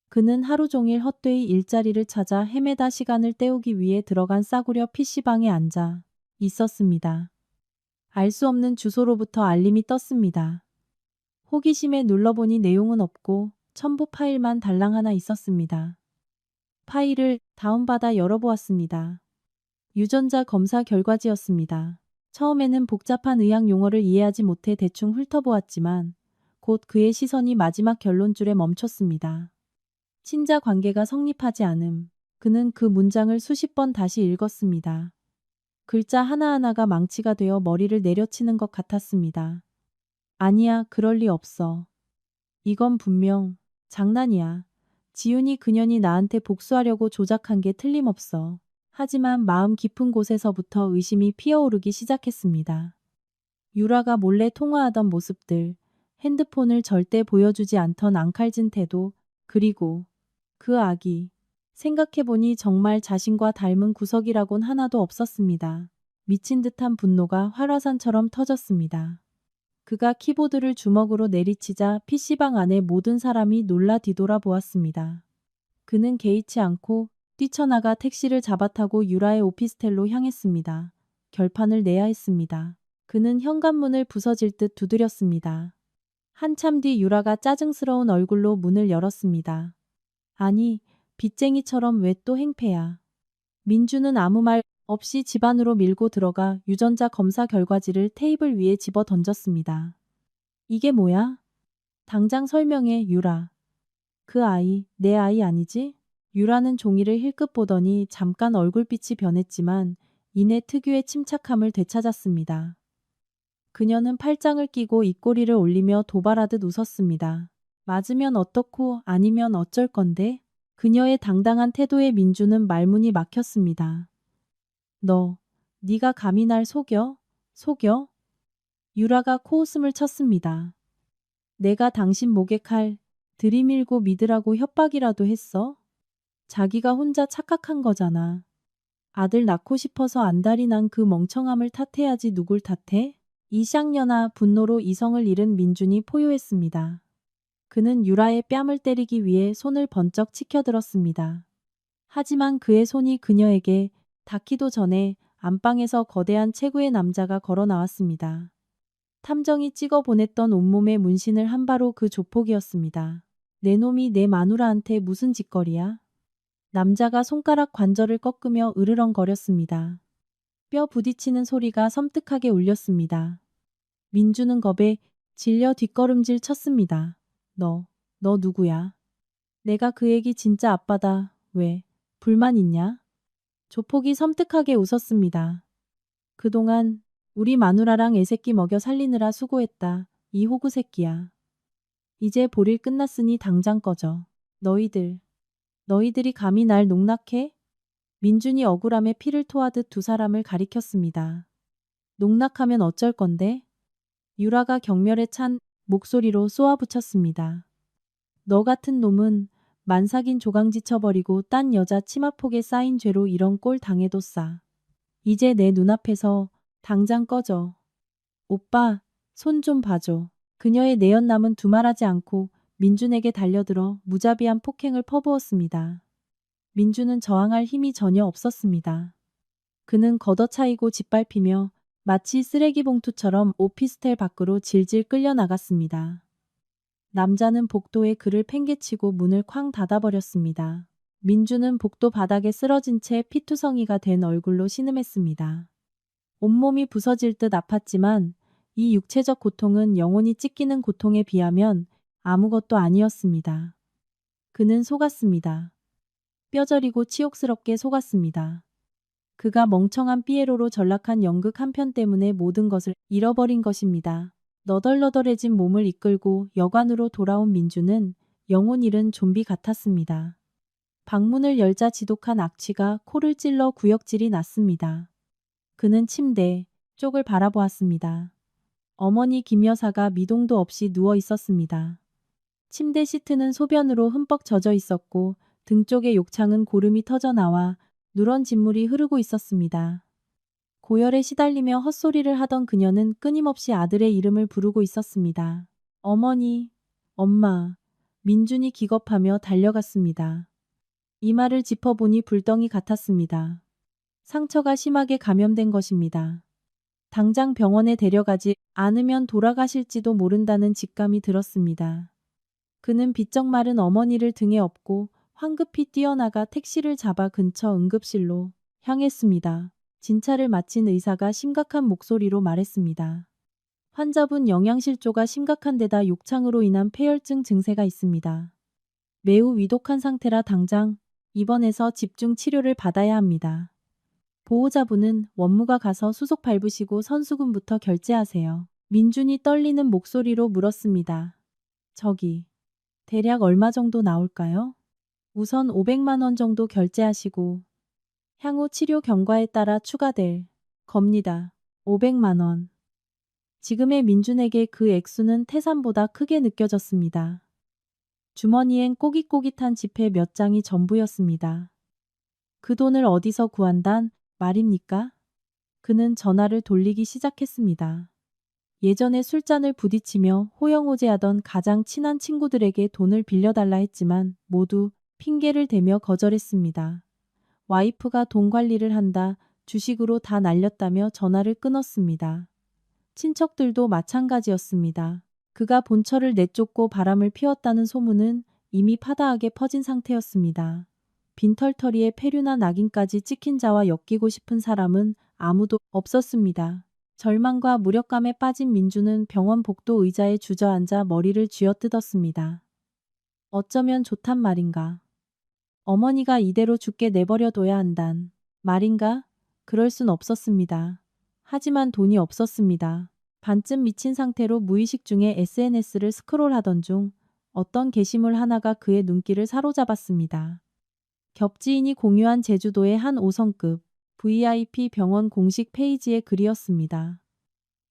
[SPEAKER 1] 그는 하루 종일 헛되이 일자리를 찾아 헤매다 시간을 때우기 위해 들어간 싸구려 PC방에 앉아 있었습니다. 알 수 없는 주소로부터 알림이 떴습니다. 호기심에 눌러보니 내용은 없고 첨부 파일만 달랑 하나 있었습니다. 파일을 다운받아 열어보았습니다. 유전자 검사 결과지였습니다. 처음에는 복잡한 의학 용어를 이해하지 못해 대충 훑어보았지만 곧 그의 시선이 마지막 결론줄에 멈췄습니다. 친자 관계가 성립하지 않음. 그는 그 문장을 수십 번 다시 읽었습니다. 글자 하나하나가 망치가 되어 머리를 내려치는 것 같았습니다. 아니야, 그럴 리 없어. 이건 분명 장난이야. 지훈이 그년이 나한테 복수하려고 조작한 게 틀림없어. 하지만 마음 깊은 곳에서부터 의심이 피어오르기 시작했습니다. 유라가 몰래 통화하던 모습들, 핸드폰을 절대 보여주지 않던 앙칼진 태도, 그리고 그 아기. 생각해보니 정말 자신과 닮은 구석이라곤 하나도 없었습니다. 미친 듯한 분노가 활화산처럼 터졌습니다. 그가 키보드를 주먹으로 내리치자 PC방 안의 모든 사람이 놀라 뒤돌아 보았습니다. 그는 개의치 않고 뛰쳐나가 택시를 잡아타고 유라의 오피스텔로 향했습니다. 결판을 내야 했습니다. 그는 현관문을 부서질 듯 두드렸습니다. 한참 뒤 유라가 짜증스러운 얼굴로 문을 열었습니다. 아니, 빚쟁이처럼 왜 또 행패야. 민주는 아무 말 없이 집 안으로 밀고 들어가 유전자 검사 결과지를 테이블 위에 집어 던졌습니다. 이게 뭐야? 당장 설명해, 유라. 그 아이, 내 아이 아니지? 유라는 종이를 힐끗 보더니 잠깐 얼굴빛이 변했지만 이내 특유의 침착함을 되찾았습니다. 그녀는 팔짱을 끼고 입꼬리를 올리며 도발하듯 웃었습니다. 맞으면 어떻고 아니면 어쩔 건데? 그녀의 당당한 태도에 민주는 말문이 막혔습니다. 네가 감히 날 속여? 속여? 유라가 코웃음을 쳤습니다. 내가 당신 목에 칼 들이밀고 믿으라고 협박이라도 했어? 자기가 혼자 착각한 거잖아. 아들 낳고 싶어서 안달이 난 그 멍청함을 탓해야지 누굴 탓해? 이 쌍년아, 분노로 이성을 잃은 민준이 포효했습니다. 그는 유라의 뺨을 때리기 위해 손을 번쩍 치켜들었습니다. 하지만 그의 손이 그녀에게 닿기도 전에 안방에서 거대한 체구의 남자가 걸어 나왔습니다. 탐정이 찍어 보냈던 온몸의 문신을 한 바로 그 조폭이었습니다. 내 놈이 내 마누라한테 무슨 짓거리야? 남자가 손가락 관절을 꺾으며 으르렁거렸습니다. 뼈 부딪히는 소리가 섬뜩하게 울렸습니다. 민주는 겁에 질려 뒷걸음질 쳤습니다. 너 누구야? 내가 그 애기 진짜 아빠다. 왜? 불만 있냐? 조폭이 섬뜩하게 웃었습니다. 그동안 우리 마누라랑 애새끼 먹여 살리느라 수고했다. 이 호구 새끼야. 이제 볼일 끝났으니 당장 꺼져. 너희들이 감히 날 농락해? 민준이 억울함에 피를 토하듯 두 사람을 가리켰습니다. 농락하면 어쩔 건데? 유라가 경멸에 찬 목소리로 쏘아붙였습니다. 너 같은 놈은 만삭인 조강지 쳐버리고 딴 여자 치마폭에 쌓인 죄로 이런 꼴 당해도 싸. 이제 내 눈앞에서 당장 꺼져. 오빠, 손 좀 봐줘. 그녀의 내연남은 두말하지 않고 민준에게 달려들어 무자비한 폭행을 퍼부었습니다. 민준은 저항할 힘이 전혀 없었습니다. 그는 걷어차이고 짓밟히며 마치 쓰레기 봉투처럼 오피스텔 밖으로 질질 끌려나갔습니다. 남자는 복도에 그를 팽개치고 문을 쾅 닫아버렸습니다. 민주는 복도 바닥에 쓰러진 채 피투성이가 된 얼굴로 신음했습니다. 온몸이 부서질 듯 아팠지만 이 육체적 고통은 영혼이 찢기는 고통에 비하면 아무것도 아니었습니다. 그는 속았습니다. 뼈저리고 치욕스럽게 속았습니다. 그가 멍청한 피에로로 전락한 연극 한 편 때문에 모든 것을 잃어버린 것입니다. 너덜너덜해진 몸을 이끌고 여관으로 돌아온 민주는 영혼 잃은 좀비 같았습니다. 방문을 열자 지독한 악취가 코를 찔러 구역질이 났습니다. 그는 침대 쪽을 바라보았습니다. 어머니 김 여사가 미동도 없이 누워 있었습니다. 침대 시트는 소변으로 흠뻑 젖어 있었고 등 쪽의 욕창은 고름이 터져 나와 누런 진물이 흐르고 있었습니다. 고열에 시달리며 헛소리를 하던 그녀는 끊임없이 아들의 이름을 부르고 있었습니다. 어머니, 엄마. 민준이 기겁하며 달려갔습니다. 이마를 짚어보니 불덩이 같았습니다. 상처가 심하게 감염된 것입니다. 당장 병원에 데려가지 않으면 돌아가실지도 모른다는 직감이 들었습니다. 그는 비쩍 마른 어머니를 등에 업고 황급히 뛰어나가 택시를 잡아 근처 응급실로 향했습니다. 진찰을 마친 의사가 심각한 목소리로 말했습니다. 환자분 영양실조가 심각한 데다 욕창으로 인한 폐혈증 증세가 있습니다. 매우 위독한 상태라 당장 입원해서 집중 치료를 받아야 합니다. 보호자분은 원무가 가서 수속 밟으시고 선수금부터 결제하세요. 민준이 떨리는 목소리로 물었습니다. 저기, 대략 얼마 정도 나올까요? 우선 500만 원 정도 결제하시고 향후 치료 경과에 따라 추가될 겁니다. 500만 원. 지금의 민준에게 그 액수는 태산보다 크게 느껴졌습니다. 주머니엔 꼬깃꼬깃한 지폐 몇 장이 전부였습니다. 그 돈을 어디서 구한단 말입니까? 그는 전화를 돌리기 시작했습니다. 예전에 술잔을 부딪히며 호영호재하던 가장 친한 친구들에게 돈을 빌려달라 했지만 모두 핑계를 대며 거절했습니다. 와이프가 돈 관리를 한다, 주식으로 다 날렸다며 전화를 끊었습니다. 친척들도 마찬가지였습니다. 그가 본처를 내쫓고 바람을 피웠다는 소문은 이미 파다하게 퍼진 상태였습니다. 빈털터리에 폐류나 낙인까지 찍힌 자와 엮이고 싶은 사람은 아무도 없었습니다. 절망과 무력감에 빠진 민주는 병원 복도 의자에 주저앉아 머리를 쥐어뜯었습니다. 어쩌면 좋단 말인가. 어머니가 이대로 죽게 내버려둬야 한단 말인가? 그럴 순 없었습니다. 하지만 돈이 없었습니다. 반쯤 미친 상태로 무의식 중에 SNS를 스크롤하던 중 어떤 게시물 하나가 그의 눈길을 사로잡았습니다. 겹지인이 공유한 제주도의 한 5성급 VIP 병원 공식 페이지의 글이었습니다.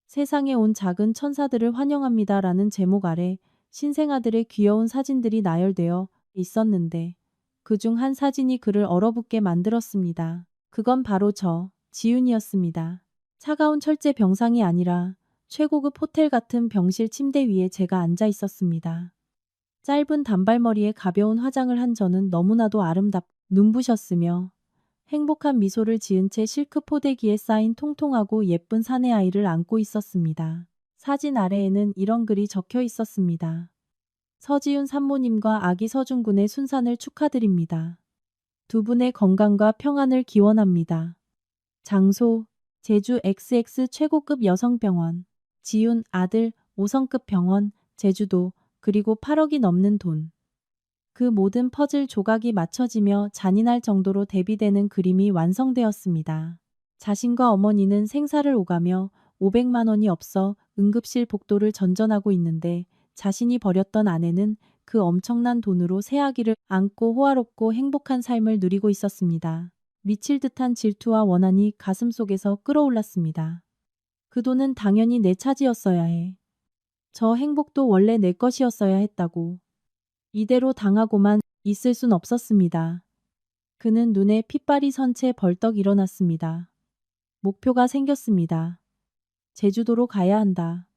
[SPEAKER 1] 세상에 온 작은 천사들을 환영합니다라는 제목 아래 신생아들의 귀여운 사진들이 나열되어 있었는데 그중 한 사진이 그를 얼어붙게 만들었습니다. 그건 바로 저, 지윤이었습니다. 차가운 철제 병상이 아니라 최고급 호텔 같은 병실 침대 위에 제가 앉아 있었습니다. 짧은 단발머리에 가벼운 화장을 한 저는 너무나도 눈부셨으며 행복한 미소를 지은 채 실크 포대기에 쌓인 통통하고 예쁜 사내 아이를 안고 있었습니다. 사진 아래에는 이런 글이 적혀 있었습니다. 서지윤 산모님과 아기 서준군의 순산을 축하드립니다. 두 분의 건강과 평안을 기원합니다. 장소, 제주 XX 최고급 여성병원, 지윤 아들 5성급 병원, 제주도, 그리고 8억이 넘는 돈. 그 모든 퍼즐 조각이 맞춰지며 잔인할 정도로 대비되는 그림이 완성되었습니다. 자신과 어머니는 생사를 오가며 500만 원이 없어 응급실 복도를 전전하고 있는데 자신이 버렸던 아내는 그 엄청난 돈으로 새 아기를 안고 호화롭고 행복한 삶을 누리고 있었습니다. 미칠 듯한 질투와 원한이 가슴속에서 끓어올랐습니다. 그 돈은 당연히 내 차지였어야 해. 저 행복도 원래 내 것이었어야 했다고. 이대로 당하고만 있을 순 없었습니다. 그는 눈에 핏발이 선 채 벌떡 일어났습니다. 목표가 생겼습니다. 제주도로 가야 한다.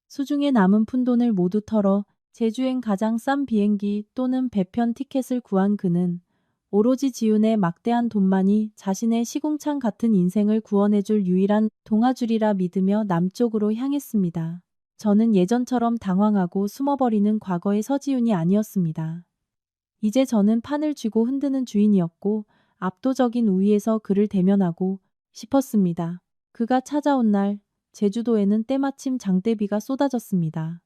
[SPEAKER 1] 수중에 남은 푼돈을 모두 털어 제주행 가장 싼 비행기 또는 배편 티켓을 구한 그는 오로지 지윤의 막대한 돈만이 자신의 시궁창 같은 인생을 구원해줄 유일한 동아줄이라 믿으며 남쪽으로 향했습니다. 저는 예전처럼 당황하고 숨어버리는 과거의 서지윤이 아니었습니다. 이제 저는 판을 쥐고 흔드는 주인이었고 압도적인 우위에서 그를 대면하고 싶었습니다. 그가 찾아온 날 제주도에는 때마침 장대비가 쏟아졌습니다.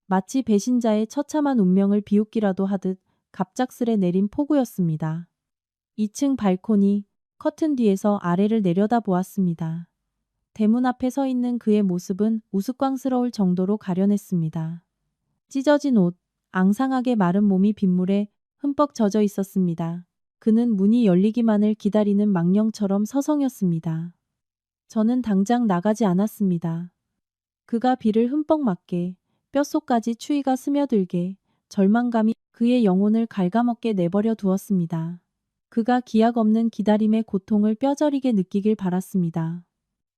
[SPEAKER 1] 마치 배신자의 처참한 운명을 비웃기라도 하듯 갑작스레 내린 폭우였습니다. 2층 발코니 커튼 뒤에서 아래를 내려다보았습니다. 대문 앞에 서 있는 그의 모습은 우스꽝스러울 정도로 가련했습니다. 찢어진 옷, 앙상하게 마른 몸이 빗물에 흠뻑 젖어 있었습니다. 그는 문이 열리기만을 기다리는 망령처럼 서성였습니다. 저는 당장 나가지 않았습니다. 그가 비를 흠뻑 맞게, 뼛속까지 추위가 스며들게, 절망감이 그의 영혼을 갉아먹게 내버려 두었습니다. 그가 기약 없는 기다림의 고통을 뼈저리게 느끼길 바랐습니다.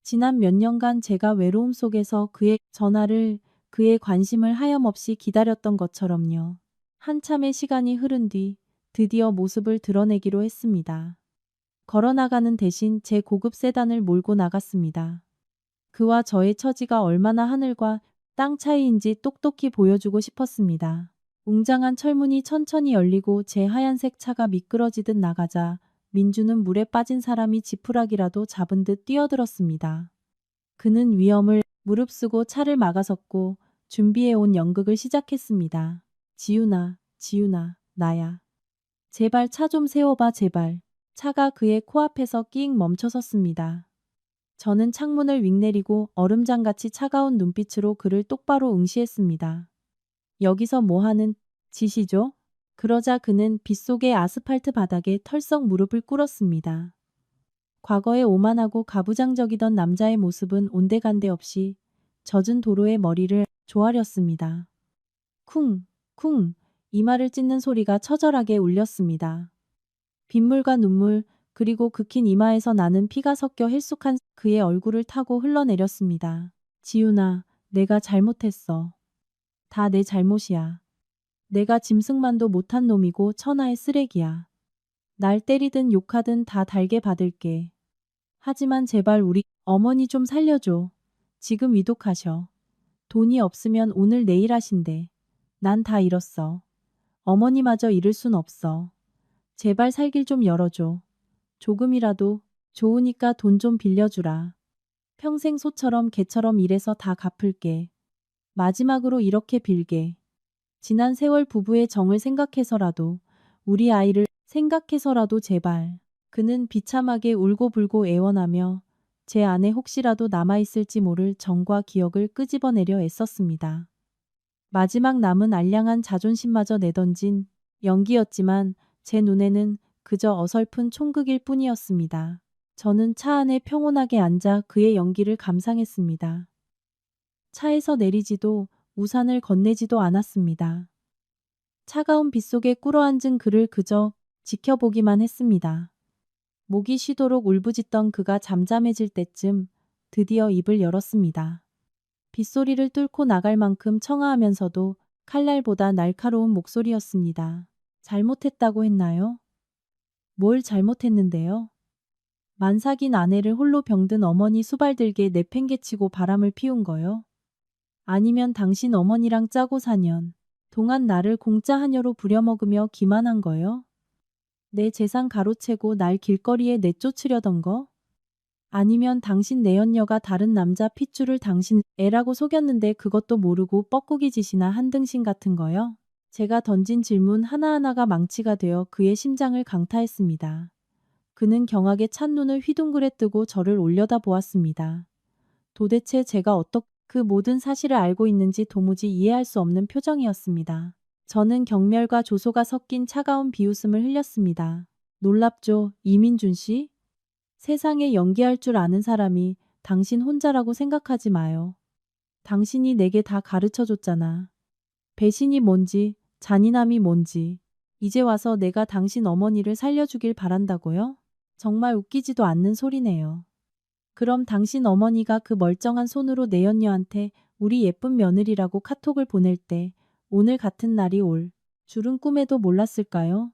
[SPEAKER 1] 지난 몇 년간 제가 외로움 속에서 그의 전화를, 그의 관심을 하염없이 기다렸던 것처럼요. 한참의 시간이 흐른 뒤 드디어 모습을 드러내기로 했습니다. 걸어나가는 대신 제 고급 세단을 몰고 나갔습니다. 그와 저의 처지가 얼마나 하늘과 땅 차이인지 똑똑히 보여주고 싶었습니다. 웅장한 철문이 천천히 열리고 제 하얀색 차가 미끄러지듯 나가자 민주는 물에 빠진 사람이 지푸라기라도 잡은 듯 뛰어들었습니다. 그는 위험을 무릅쓰고 차를 막아섰고 준비해온 연극을 시작했습니다. 지윤아, 지윤아, 나야. 제발 차 좀 세워봐 제발. 차가 그의 코앞에서 끼익 멈춰섰습니다. 저는 창문을 윙 내리고 얼음장같이 차가운 눈빛으로 그를 똑바로 응시했습니다. 여기서 뭐하는 짓이죠? 그러자 그는 빗속의 아스팔트 바닥에 털썩 무릎을 꿇었습니다. 과거에 오만하고 가부장적이던 남자의 모습은 온데간데 없이 젖은 도로에 머리를 조아렸습니다. 쿵, 쿵, 이마를 찢는 소리가 처절하게 울렸습니다. 빗물과 눈물, 그리고 그긴 이마에서 나는 피가 섞여 헬쑥한 그의 얼굴을 타고 흘러내렸습니다. 지윤아, 내가 잘못했어. 다 내 잘못이야. 내가 짐승만도 못한 놈이고 천하의 쓰레기야. 날 때리든 욕하든 다 달게 받을게. 하지만 제발 우리 어머니 좀 살려줘. 지금 위독하셔. 돈이 없으면 오늘 내일 하신대. 난 다 잃었어. 어머니마저 잃을 순 없어. 제발 살길 좀 열어줘. 조금이라도 좋으니까 돈 좀 빌려주라. 평생 소처럼 개처럼 일해서 다 갚을게. 마지막으로 이렇게 빌게. 지난 세월 부부의 정을 생각해서라도 우리 아이를 생각해서라도 제발. 그는 비참하게 울고불고 애원하며 제 안에 혹시라도 남아있을지 모를 정과 기억을 끄집어내려 애썼습니다. 마지막 남은 알량한 자존심마저 내던진 연기였지만 제 눈에는 그저 어설픈 총극일 뿐이었습니다. 저는 차 안에 평온하게 앉아 그의 연기를 감상했습니다. 차에서 내리지도 우산을 건네지도 않았습니다. 차가운 빗속에 꿇어앉은 그를 그저 지켜보기만 했습니다. 목이 쉬도록 울부짖던 그가 잠잠해질 때쯤 드디어 입을 열었습니다. 빗소리를 뚫고 나갈 만큼 청아하면서도 칼날보다 날카로운 목소리였습니다. 잘못했다고 했나요? 뭘 잘못했는데요? 만삭인 아내를 홀로 병든 어머니 수발들게 내팽개치고 바람을 피운 거요? 아니면 당신 어머니랑 짜고 4년 동안 나를 공짜 한여로 부려먹으며 기만한 거요? 내 재산 가로채고 날 길거리에 내쫓으려던 거? 아니면 당신 내연녀가 다른 남자 핏줄을 당신 애라고 속였는데 그것도 모르고 뻐꾸기 짓이나 한등신 같은 거요? 제가 던진 질문 하나하나가 망치가 되어 그의 심장을 강타했습니다. 그는 경악에 찬눈을 휘둥그레 뜨고 저를 올려다 보았습니다. 도대체 제가 어떻게 그 모든 사실을 알고 있는지 도무지 이해할 수 없는 표정이었습니다. 저는 경멸과 조소가 섞인 차가운 비웃음을 흘렸습니다. 놀랍죠, 이민준 씨? 세상에 연기할 줄 아는 사람이 당신 혼자라고 생각하지 마요. 당신이 내게 다 가르쳐 줬잖아. 배신이 뭔지, 잔인함이 뭔지. 이제 와서 내가 당신 어머니를 살려주길 바란다고요? 정말 웃기지도 않는 소리네요. 그럼 당신 어머니가 그 멀쩡한 손으로 내연녀한테 우리 예쁜 며느리라고 카톡을 보낼 때 오늘 같은 날이 올 줄은 꿈에도 몰랐을까요?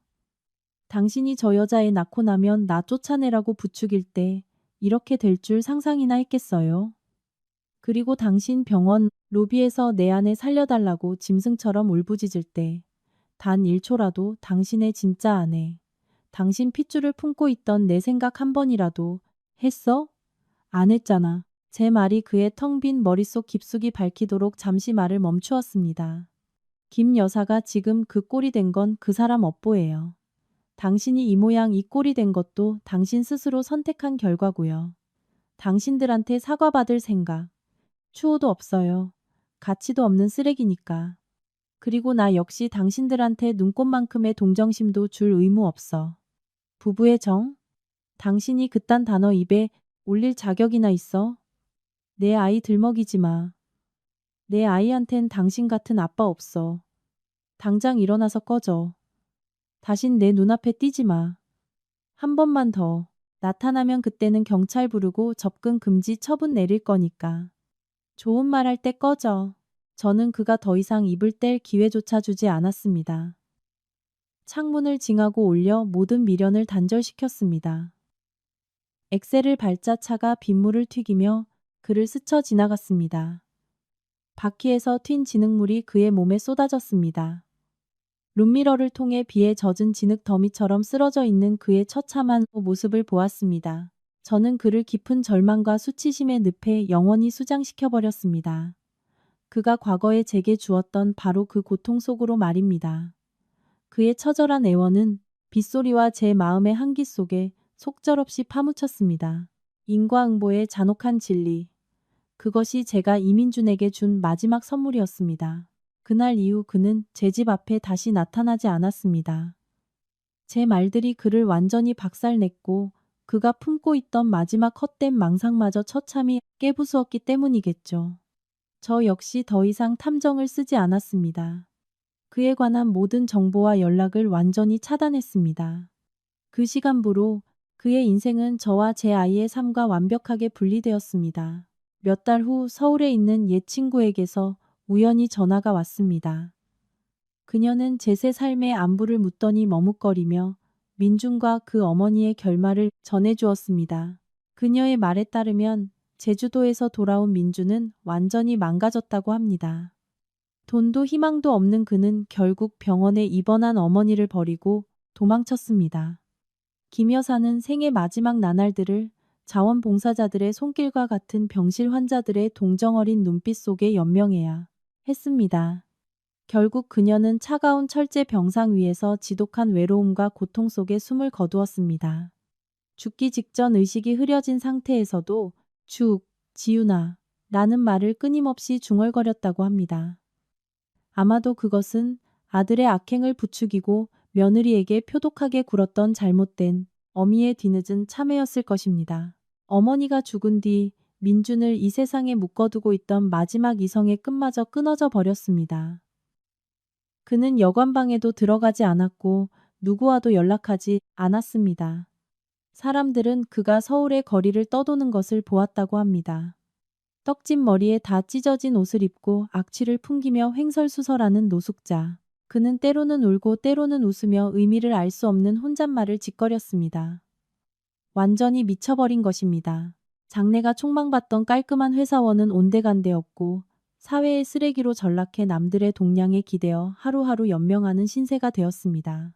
[SPEAKER 1] 당신이 저 여자애 낳고 나면 나 쫓아내라고 부추길 때 이렇게 될 줄 상상이나 했겠어요? 그리고 당신 병원 로비에서 내 아내 살려달라고 짐승처럼 울부짖을 때 단 1초라도 당신의 진짜 아내, 당신 핏줄을 품고 있던 내 생각 한 번이라도 했어? 안 했잖아. 제 말이 그의 텅 빈 머릿속 깊숙이 밝히도록 잠시 말을 멈추었습니다. 김 여사가 지금 그 꼴이 된 건 그 사람 업보예요. 당신이 이 모양 이 꼴이 된 것도 당신 스스로 선택한 결과고요. 당신들한테 사과받을 생각, 추호도 없어요. 가치도 없는 쓰레기니까. 그리고 나 역시 당신들한테 눈꽃만큼의 동정심도 줄 의무 없어. 부부의 정? 당신이 그딴 단어 입에 올릴 자격이나 있어? 내 아이 들먹이지 마. 내 아이한텐 당신 같은 아빠 없어. 당장 일어나서 꺼져. 다신 내 눈앞에 띄지 마. 한 번만 더. 나타나면 그때는 경찰 부르고 접근 금지 처분 내릴 거니까. 좋은 말 할 때 꺼져. 저는 그가 더 이상 입을 뗄 기회조차 주지 않았습니다. 창문을 징하고 올려 모든 미련을 단절시켰습니다. 엑셀을 밟자 차가 빗물을 튀기며 그를 스쳐 지나갔습니다. 바퀴에서 튄 진흙물이 그의 몸에 쏟아졌습니다. 룸미러를 통해 비에 젖은 진흙 더미처럼 쓰러져 있는 그의 처참한 모습을 보았습니다. 저는 그를 깊은 절망과 수치심의 늪에 영원히 수장시켜버렸습니다. 그가 과거에 제게 주었던 바로 그 고통 속으로 말입니다. 그의 처절한 애원은 빗소리와 제 마음의 한기 속에 속절없이 파묻혔습니다. 인과응보의 잔혹한 진리. 그것이 제가 이민준에게 준 마지막 선물이었습니다. 그날 이후 그는 제 집 앞에 다시 나타나지 않았습니다. 제 말들이 그를 완전히 박살냈고 그가 품고 있던 마지막 헛된 망상마저 처참히 깨부수었기 때문이겠죠. 저 역시 더 이상 탐정을 쓰지 않았습니다. 그에 관한 모든 정보와 연락을 완전히 차단했습니다. 그 시간부로 그의 인생은 저와 제 아이의 삶과 완벽하게 분리되었습니다. 몇 달 후 서울에 있는 옛 친구에게서 우연히 전화가 왔습니다. 그녀는 제 새 삶의 안부를 묻더니 머뭇거리며 민준과 그 어머니의 결말을 전해주었습니다. 그녀의 말에 따르면 제주도에서 돌아온 민준은 완전히 망가졌다고 합니다. 돈도 희망도 없는 그는 결국 병원에 입원한 어머니를 버리고 도망쳤습니다. 김 여사는 생애 마지막 나날들을 자원봉사자들의 손길과 같은 병실 환자들의 동정어린 눈빛 속에 연명해야 했습니다. 결국 그녀는 차가운 철제 병상 위에서 지독한 외로움과 고통 속에 숨을 거두었습니다. 죽기 직전 의식이 흐려진 상태에서도 지윤아 라는 말을 끊임없이 중얼거렸다고 합니다. 아마도 그것은 아들의 악행을 부추기고 며느리에게 표독하게 굴었던 잘못된 어미의 뒤늦은 참회였을 것입니다. 어머니가 죽은 뒤 민준을 이 세상에 묶어두고 있던 마지막 이성의 끈마저 끊어져 버렸습니다. 그는 여관방에도 들어가지 않았고 누구와도 연락하지 않았습니다. 사람들은 그가 서울의 거리를 떠도는 것을 보았다고 합니다. 떡진 머리에 다 찢어진 옷을 입고 악취를 풍기며 횡설수설하는 노숙자. 그는 때로는 울고 때로는 웃으며 의미를 알 수 없는 혼잣말을 짓거렸습니다. 완전히 미쳐버린 것입니다. 장래가 촉망받던 깔끔한 회사원은 온데간데없고 사회의 쓰레기로 전락해 남들의 동량에 기대어 하루하루 연명하는 신세가 되었습니다.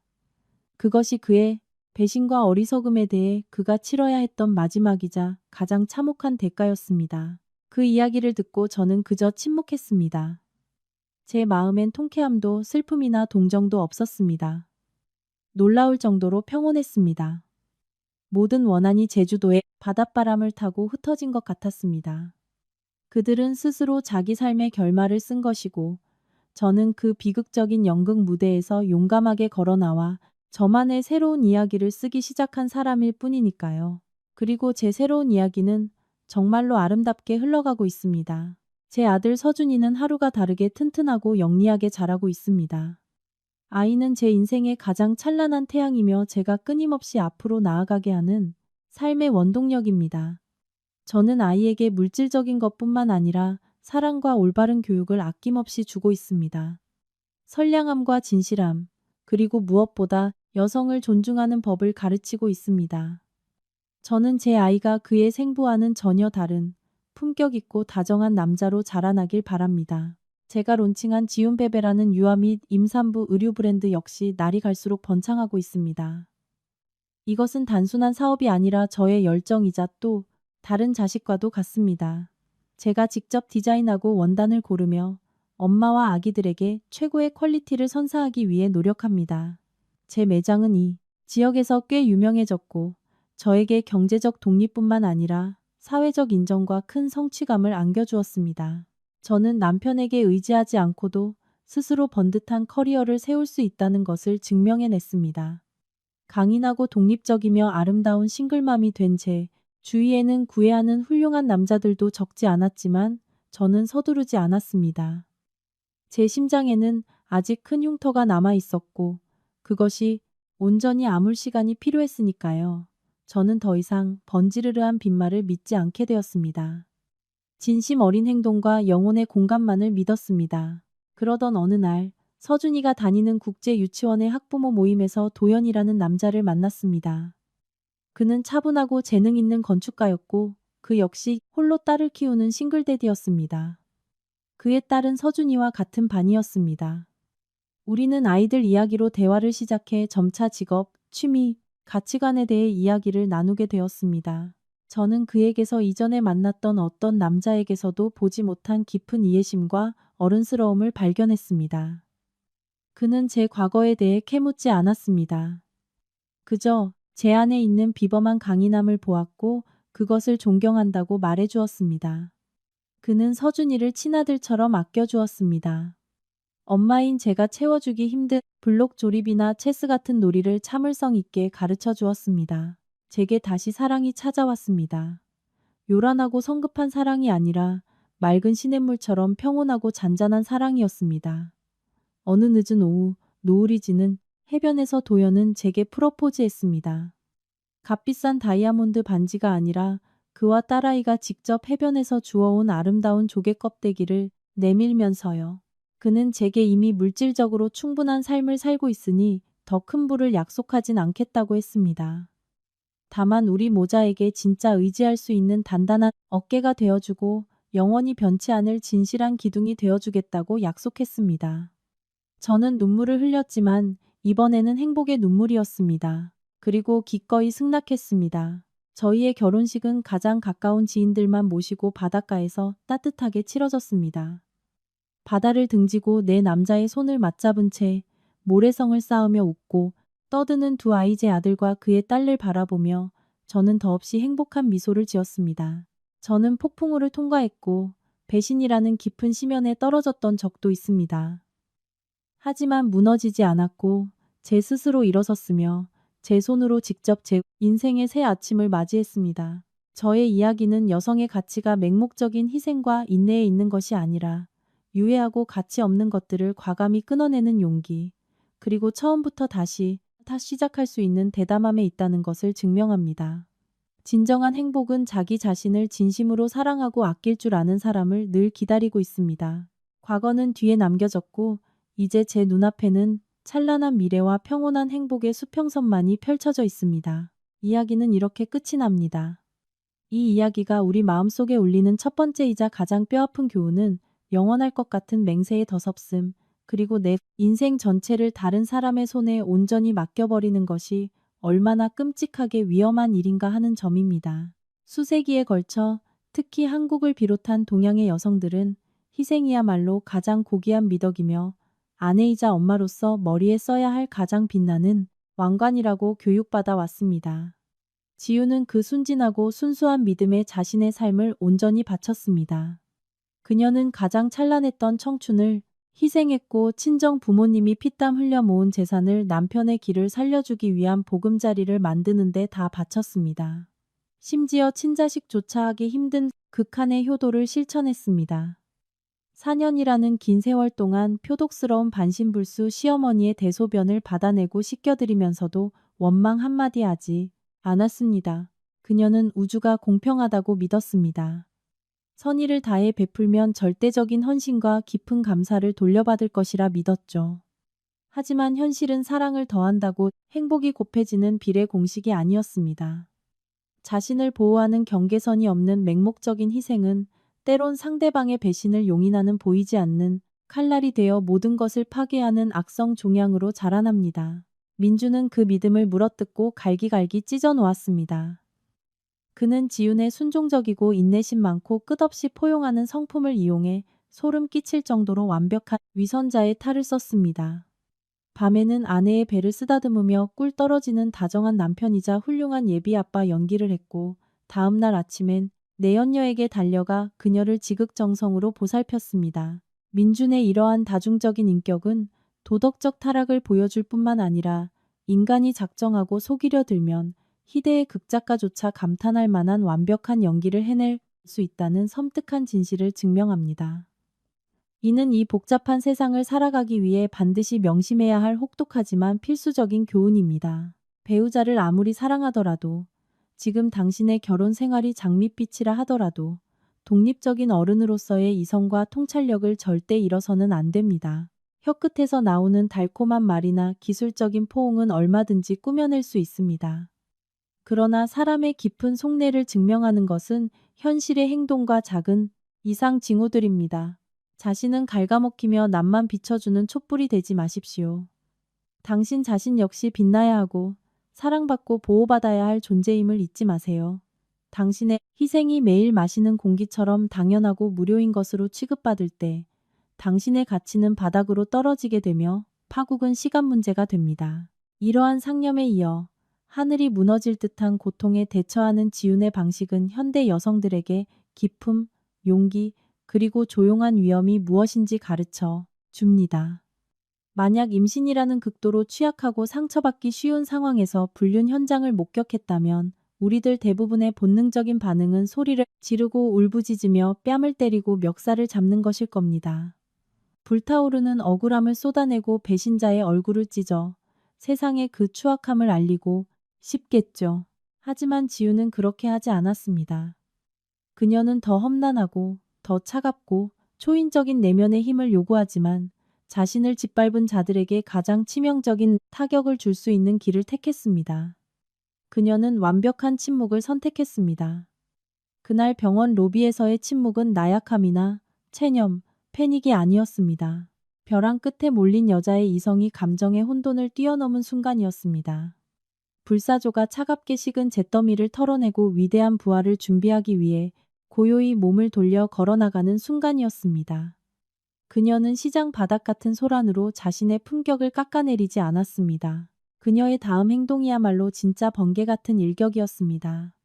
[SPEAKER 1] 그것이 그의 배신과 어리석음에 대해 그가 치러야 했던 마지막이자 가장 참혹한 대가였습니다. 그 이야기를 듣고 저는 그저 침묵했습니다. 제 마음엔 통쾌함도 슬픔이나 동정도 없었습니다. 놀라울 정도로 평온했습니다. 모든 원한이 제주도의 바닷바람을 타고 흩어진 것 같았습니다. 그들은 스스로 자기 삶의 결말을 쓴 것이고 저는 그 비극적인 연극 무대에서 용감하게 걸어나와 저만의 새로운 이야기를 쓰기 시작한 사람일 뿐이니까요. 그리고 제 새로운 이야기는 정말로 아름답게 흘러가고 있습니다. 제 아들 서준이는 하루가 다르게 튼튼하고 영리하게 자라고 있습니다. 아이는 제 인생의 가장 찬란한 태양이며 제가 끊임없이 앞으로 나아가게 하는 삶의 원동력입니다. 저는 아이에게 물질적인 것뿐만 아니라 사랑과 올바른 교육을 아낌없이 주고 있습니다. 선량함과 진실함, 그리고 무엇보다 여성을 존중하는 법을 가르치고 있습니다. 저는 제 아이가 그의 생부와는 전혀 다른 품격 있고 다정한 남자로 자라나길 바랍니다. 제가 론칭한 지윤베베라는 유아 및 임산부 의류 브랜드 역시 날이 갈수록 번창하고 있습니다. 이것은 단순한 사업이 아니라 저의 열정이자 또 다른 자식과도 같습니다. 제가 직접 디자인하고 원단을 고르며 엄마와 아기들에게 최고의 퀄리티를 선사하기 위해 노력합니다. 제 매장은 이 지역에서 꽤 유명해졌고 저에게 경제적 독립뿐만 아니라 사회적 인정과 큰 성취감을 안겨주었습니다. 저는 남편에게 의지하지 않고도 스스로 번듯한 커리어를 세울 수 있다는 것을 증명해냈습니다. 강인하고 독립적이며 아름다운 싱글맘이 된 제 주위에는 구애하는 훌륭한 남자들도 적지 않았지만 저는 서두르지 않았습니다. 제 심장에는 아직 큰 흉터가 남아 있었고 그것이 온전히 아물 시간이 필요했으니까요. 저는 더 이상 번지르르한 빈말을 믿지 않게 되었습니다. 진심 어린 행동과 영혼의 공감만을 믿었습니다. 그러던 어느 날 서준이가 다니는 국제 유치원의 학부모 모임에서 도연이라는 남자를 만났습니다. 그는 차분하고 재능 있는 건축가였고 그 역시 홀로 딸을 키우는 싱글데디였습니다. 그의 딸은 서준이와 같은 반이었습니다. 우리는 아이들 이야기로 대화를 시작해 점차 직업, 취미, 가치관에 대해 이야기를 나누게 되었습니다. 저는 그에게서 이전에 만났던 어떤 남자에게서도 보지 못한 깊은 이해심과 어른스러움을 발견했습니다. 그는 제 과거에 대해 캐묻지 않았습니다. 그저 제 안에 있는 비범한 강인함을 보았고 그것을 존경한다고 말해주었습니다. 그는 서준이를 친아들처럼 아껴주었습니다. 엄마인 제가 채워주기 힘든 블록 조립이나 체스 같은 놀이를 참을성 있게 가르쳐 주었습니다. 제게 다시 사랑이 찾아왔습니다. 요란하고 성급한 사랑이 아니라 맑은 시냇물처럼 평온하고 잔잔한 사랑이었습니다. 어느 늦은 오후 노을이 지는 해변에서 도연은 제게 프로포즈했습니다. 값비싼 다이아몬드 반지가 아니라 그와 딸아이가 직접 해변에서 주워온 아름다운 조개 껍데기를 내밀면서요. 그는 제게 이미 물질적으로 충분한 삶을 살고 있으니 더 큰 부를 약속하진 않겠다고 했습니다. 다만 우리 모자에게 진짜 의지할 수 있는 단단한 어깨가 되어주고 영원히 변치 않을 진실한 기둥이 되어주겠다고 약속했습니다. 저는 눈물을 흘렸지만 이번에는 행복의 눈물이었습니다. 그리고 기꺼이 승낙했습니다. 저희의 결혼식은 가장 가까운 지인들만 모시고 바닷가에서 따뜻하게 치러졌습니다. 바다를 등지고 내 남자의 손을 맞잡은 채 모래성을 쌓으며 웃고 떠드는 두 아이제 아들과 그의 딸을 바라보며 저는 더없이 행복한 미소를 지었습니다. 저는 폭풍우를 통과했고 배신이라는 깊은 심연에 떨어졌던 적도 있습니다. 하지만 무너지지 않았고 제 스스로 일어섰으며 제 손으로 직접 제 인생의 새 아침을 맞이했습니다. 저의 이야기는 여성의 가치가 맹목적인 희생과 인내에 있는 것이 아니라 유해하고 가치 없는 것들을 과감히 끊어내는 용기, 그리고 처음부터 다시 시작할 수 있는 대담함에 있다는 것을 증명합니다. 진정한 행복은 자기 자신을 진심으로 사랑하고 아낄 줄 아는 사람을 늘 기다리고 있습니다. 과거는 뒤에 남겨졌고 이제 제 눈앞에는 찬란한 미래와 평온한 행복의 수평선만이 펼쳐져 있습니다. 이야기는 이렇게 끝이 납니다. 이 이야기가 우리 마음속에 울리는 첫 번째이자 가장 뼈아픈 교훈은 영원할 것 같은 맹세의 더섭음, 그리고 내 인생 전체를 다른 사람의 손에 온전히 맡겨버리는 것이 얼마나 끔찍하게 위험한 일인가 하는 점입니다. 수세기에 걸쳐 특히 한국을 비롯한 동양의 여성들은 희생이야말로 가장 고귀한 미덕이며 아내이자 엄마로서 머리에 써야 할 가장 빛나는 왕관이라고 교육받아 왔습니다. 지우는 그 순진하고 순수한 믿음에 자신의 삶을 온전히 바쳤습니다. 그녀는 가장 찬란했던 청춘을 희생했고 친정 부모님이 피땀 흘려 모은 재산을 남편의 길을 살려주기 위한 보금자리를 만드는 데 다 바쳤습니다. 심지어 친자식조차 하기 힘든 극한의 효도를 실천했습니다. 4년이라는 긴 세월 동안 표독스러운 반신불수 시어머니의 대소변을 받아내고 씻겨드리면서도 원망 한마디 하지 않았습니다. 그녀는 우주가 공평하다고 믿었습니다. 선의를 다해 베풀면 절대적인 헌신과 깊은 감사를 돌려받을 것이라 믿었죠. 하지만 현실은 사랑을 더한다고 행복이 곱해지는 비례 공식이 아니었습니다. 자신을 보호하는 경계선이 없는 맹목적인 희생은 때론 상대방의 배신을 용인하는 보이지 않는 칼날이 되어 모든 것을 파괴하는 악성 종양으로 자라납니다. 민주는 그 믿음을 물어뜯고 갈기갈기 찢어 놓았습니다. 그는 지윤의 순종적이고 인내심 많고 끝없이 포용하는 성품을 이용해 소름 끼칠 정도로 완벽한 위선자의 탈을 썼습니다. 밤에는 아내의 배를 쓰다듬으며 꿀 떨어지는 다정한 남편이자 훌륭한 예비 아빠 연기를 했고 다음 날 아침엔 내연녀에게 달려가 그녀를 지극정성으로 보살폈습니다. 민준의 이러한 다중적인 인격은 도덕적 타락을 보여줄 뿐만 아니라 인간이 작정하고 속이려 들면 희대의 극작가조차 감탄할 만한 완벽한 연기를 해낼 수 있다는 섬뜩한 진실을 증명합니다. 이는 이 복잡한 세상을 살아가기 위해 반드시 명심해야 할 혹독하지만 필수적인 교훈입니다. 배우자를 아무리 사랑하더라도, 지금 당신의 결혼 생활이 장밋빛이라 하더라도 독립적인 어른으로서의 이성과 통찰력을 절대 잃어서는 안 됩니다. 혀끝에서 나오는 달콤한 말이나 기술적인 포옹은 얼마든지 꾸며낼 수 있습니다. 그러나 사람의 깊은 속내를 증명하는 것은 현실의 행동과 작은 이상 징후들입니다. 자신은 갉아먹히며 남만 비춰주는 촛불이 되지 마십시오. 당신 자신 역시 빛나야 하고 사랑받고 보호받아야 할 존재임을 잊지 마세요. 당신의 희생이 매일 마시는 공기처럼 당연하고 무료인 것으로 취급받을 때 당신의 가치는 바닥으로 떨어지게 되며 파국은 시간 문제가 됩니다. 이러한 상념에 이어 하늘이 무너질 듯한 고통에 대처하는 지윤의 방식은 현대 여성들에게 기품, 용기, 그리고 조용한 위험이 무엇인지 가르쳐 줍니다. 만약 임신이라는 극도로 취약하고 상처받기 쉬운 상황에서 불륜 현장을 목격했다면 우리들 대부분의 본능적인 반응은 소리를 지르고 울부짖으며 뺨을 때리고 멱살을 잡는 것일 겁니다. 불타오르는 억울함을 쏟아내고 배신자의 얼굴을 찢어 세상에 그 추악함을 알리고 싶겠죠. 하지만 지윤은 그렇게 하지 않았습니다. 그녀는 더 험난하고 더 차갑고 초인적인 내면의 힘을 요구하지만 자신을 짓밟은 자들에게 가장 치명적인 타격을 줄 수 있는 길을 택했습니다. 그녀는 완벽한 침묵을 선택했습니다. 그날 병원 로비에서의 침묵은 나약함이나 체념, 패닉이 아니었습니다. 벼랑 끝에 몰린 여자의 이성이 감정의 혼돈을 뛰어넘은 순간이었습니다. 불사조가 차갑게 식은 잿더미를 털어내고 위대한 부활을 준비하기 위해 고요히 몸을 돌려 걸어나가는 순간이었습니다. 그녀는 시장 바닥 같은 소란으로 자신의 품격을 깎아내리지 않았습니다. 그녀의 다음 행동이야말로 진짜 번개 같은 일격이었습니다.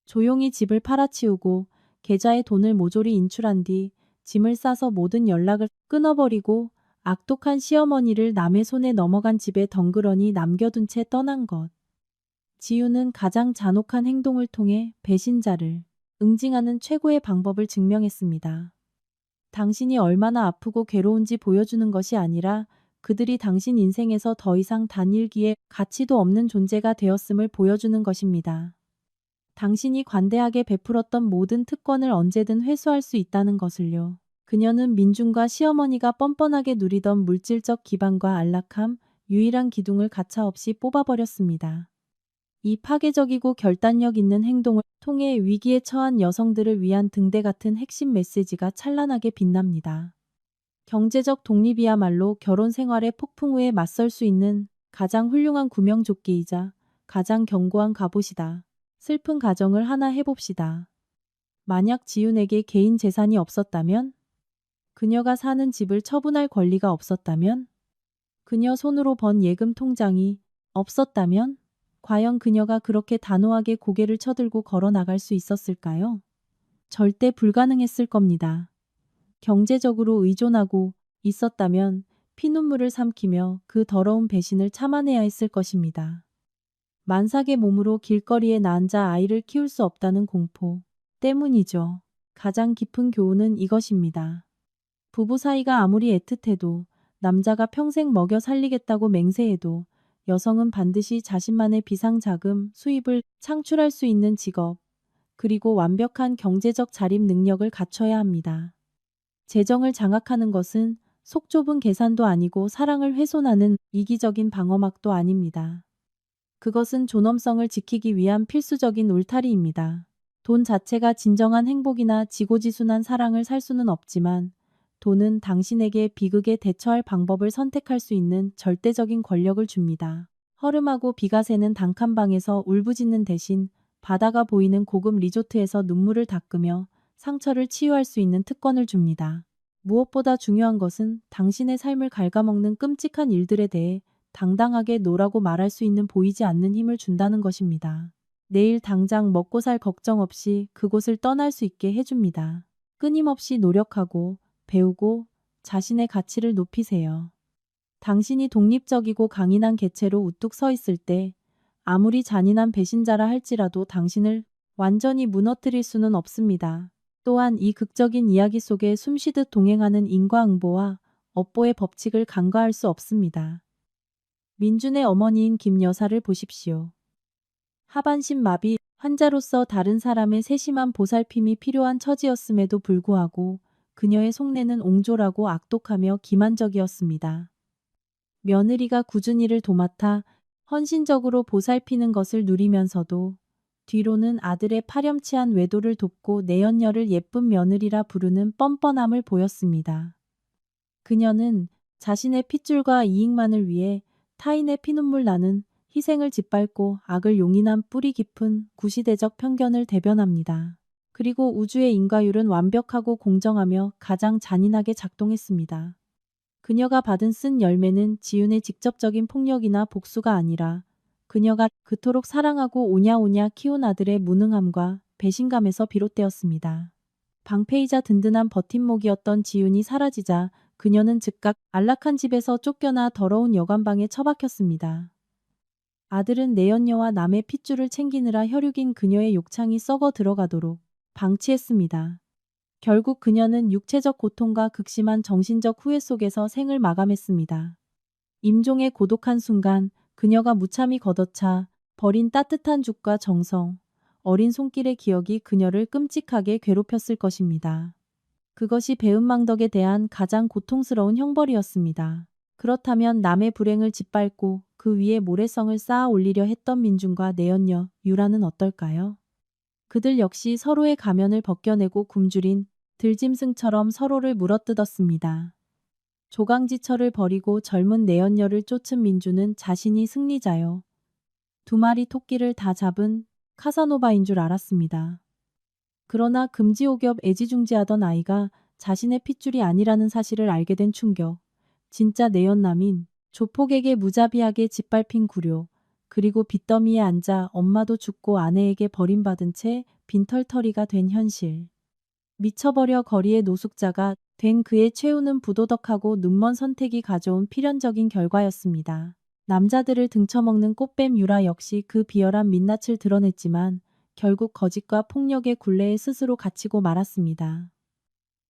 [SPEAKER 1] 조용히 집을 팔아치우고 계좌에 돈을 모조리 인출한 뒤 짐을 싸서 모든 연락을 끊어버리고 악독한 시어머니를 남의 손에 넘어간 집에 덩그러니 남겨둔 채 떠난 것. 지우는 가장 잔혹한 행동을 통해 배신자를 응징하는 최고의 방법을 증명했습니다. 당신이 얼마나 아프고 괴로운지 보여주는 것이 아니라 그들이 당신 인생에서 더 이상 단일기에 가치도 없는 존재가 되었음을 보여주는 것입니다. 당신이 관대하게 베풀었던 모든 특권을 언제든 회수할 수 있다는 것을요. 그녀는 민중과 시어머니가 뻔뻔하게 누리던 물질적 기반과 안락함, 유일한 기둥을 가차없이 뽑아버렸습니다. 이 파괴적이고 결단력 있는 행동을 통해 위기에 처한 여성들을 위한 등대 같은 핵심 메시지가 찬란하게 빛납니다. 경제적 독립이야말로 결혼 생활의 폭풍 후에 맞설 수 있는 가장 훌륭한 구명조끼이자 가장 견고한 갑옷이다. 슬픈 가정을 하나 해봅시다. 만약 지윤에게 개인 재산이 없었다면? 그녀가 사는 집을 처분할 권리가 없었다면? 그녀 손으로 번 예금 통장이 없었다면? 과연 그녀가 그렇게 단호하게 고개를 쳐들고 걸어 나갈 수 있었을까요? 절대 불가능했을 겁니다. 경제적으로 의존하고 있었다면 피눈물을 삼키며 그 더러운 배신을 참아내야 했을 것입니다. 만삭의 몸으로 길거리에 나앉아 아이를 키울 수 없다는 공포 때문이죠. 가장 깊은 교훈은 이것입니다. 부부 사이가 아무리 애틋해도 남자가 평생 먹여 살리겠다고 맹세해도 여성은 반드시 자신만의 비상자금, 수입을 창출할 수 있는 직업, 그리고 완벽한 경제적 자립 능력을 갖춰야 합니다. 재정을 장악하는 것은 속 좁은 계산도 아니고 사랑을 훼손하는 이기적인 방어막도 아닙니다. 그것은 존엄성을 지키기 위한 필수적인 울타리입니다. 돈 자체가 진정한 행복이나 지고지순한 사랑을 살 수는 없지만 돈은 당신에게 비극에 대처할 방법을 선택할 수 있는 절대적인 권력을 줍니다. 허름하고 비가 새는 단칸방에서 울부짖는 대신 바다가 보이는 고급 리조트에서 눈물을 닦으며 상처를 치유할 수 있는 특권을 줍니다. 무엇보다 중요한 것은 당신의 삶을 갉아먹는 끔찍한 일들에 대해 당당하게 노라고 말할 수 있는 보이지 않는 힘을 준다는 것입니다. 내일 당장 먹고 살 걱정 없이 그곳을 떠날 수 있게 해줍니다. 끊임없이 노력하고 배우고 자신의 가치를 높이세요. 당신이 독립적이고 강인한 개체로 우뚝 서 있을 때 아무리 잔인한 배신자라 할지라도 당신을 완전히 무너뜨릴 수는 없습니다. 또한 이 극적인 이야기 속에 숨쉬듯 동행하는 인과응보와 업보의 법칙을 간과할 수 없습니다. 민준의 어머니인 김 여사를 보십시오. 하반신 마비 환자로서 다른 사람의 세심한 보살핌이 필요한 처지였음에도 불구하고 그녀의 속내는 옹졸하고 악독하며 기만적이었습니다. 며느리가 꾸준히를 도맡아 헌신적으로 보살피는 것을 누리면서도 뒤로는 아들의 파렴치한 외도를 돕고 내연녀를 예쁜 며느리라 부르는 뻔뻔함을 보였습니다. 그녀는 자신의 핏줄과 이익만을 위해 타인의 피눈물 나는 희생을 짓밟고 악을 용인한 뿌리 깊은 구시대적 편견을 대변합니다. 그리고 우주의 인과율은 완벽하고 공정하며 가장 잔인하게 작동했습니다. 그녀가 받은 쓴 열매는 지윤의 직접적인 폭력이나 복수가 아니라 그녀가 그토록 사랑하고 오냐오냐 키운 아들의 무능함과 배신감에서 비롯되었습니다. 방패이자 든든한 버팀목이었던 지윤이 사라지자 그녀는 즉각 안락한 집에서 쫓겨나 더러운 여관방에 처박혔습니다. 아들은 내연녀와 남의 핏줄을 챙기느라 혈육인 그녀의 욕창이 썩어 들어가도록 방치했습니다. 결국 그녀는 육체적 고통과 극심한 정신적 후회 속에서 생을 마감했습니다. 임종의 고독한 순간 그녀가 무참히 걷어차 버린 따뜻한 죽과 정성, 어린 손길의 기억이 그녀를 끔찍하게 괴롭혔을 것입니다. 그것이 배은망덕에 대한 가장 고통스러운 형벌이었습니다. 그렇다면 남의 불행을 짓밟고 그 위에 모래성을 쌓아 올리려 했던 민중과 내연녀, 유라는 어떨까요? 그들 역시 서로의 가면을 벗겨내고 굶주린 들짐승처럼 서로를 물어뜯었습니다. 조강지철을 버리고 젊은 내연녀를 쫓은 민주는 자신이 승리자요. 두 마리 토끼를 다 잡은 카사노바인 줄 알았습니다. 그러나 금지옥엽 애지중지하던 아이가 자신의 핏줄이 아니라는 사실을 알게 된 충격. 진짜 내연남인 조폭에게 무자비하게 짓밟힌 구려. 그리고 빚더미에 앉아 엄마도 죽고 아내에게 버림받은 채 빈털터리가 된 현실. 미쳐버려 거리의 노숙자가 된 그의 최후는 부도덕하고 눈먼 선택이 가져온 필연적인 결과였습니다. 남자들을 등쳐먹는 꽃뱀 유라 역시 그 비열한 민낯을 드러냈지만 결국 거짓과 폭력의 굴레에 스스로 갇히고 말았습니다.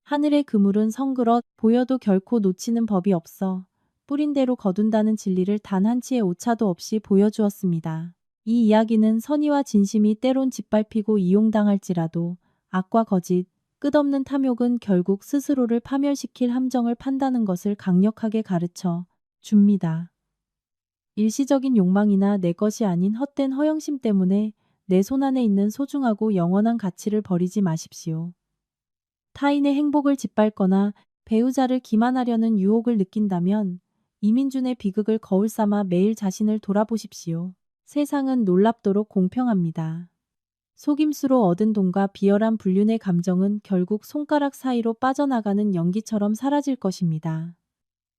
[SPEAKER 1] 하늘의 그물은 성그릇 보여도 결코 놓치는 법이 없어 뿌린 대로 거둔다는 진리를 단 한치의 오차도 없이 보여주었습니다. 이 이야기는 선의와 진심이 때론 짓밟히고 이용당할지라도 악과 거짓, 끝없는 탐욕은 결국 스스로를 파멸시킬 함정을 판다는 것을 강력하게 가르쳐 줍니다. 일시적인 욕망이나 내 것이 아닌 헛된 허영심 때문에 내 손안에 있는 소중하고 영원한 가치를 버리지 마십시오. 타인의 행복을 짓밟거나 배우자를 기만하려는 유혹을 느낀다면 이민준의 비극을 거울 삼아 매일 자신을 돌아보십시오. 세상은 놀랍도록 공평합니다. 속임수로 얻은 돈과 비열한 불륜의 감정은 결국 손가락 사이로 빠져나가는 연기처럼 사라질 것입니다.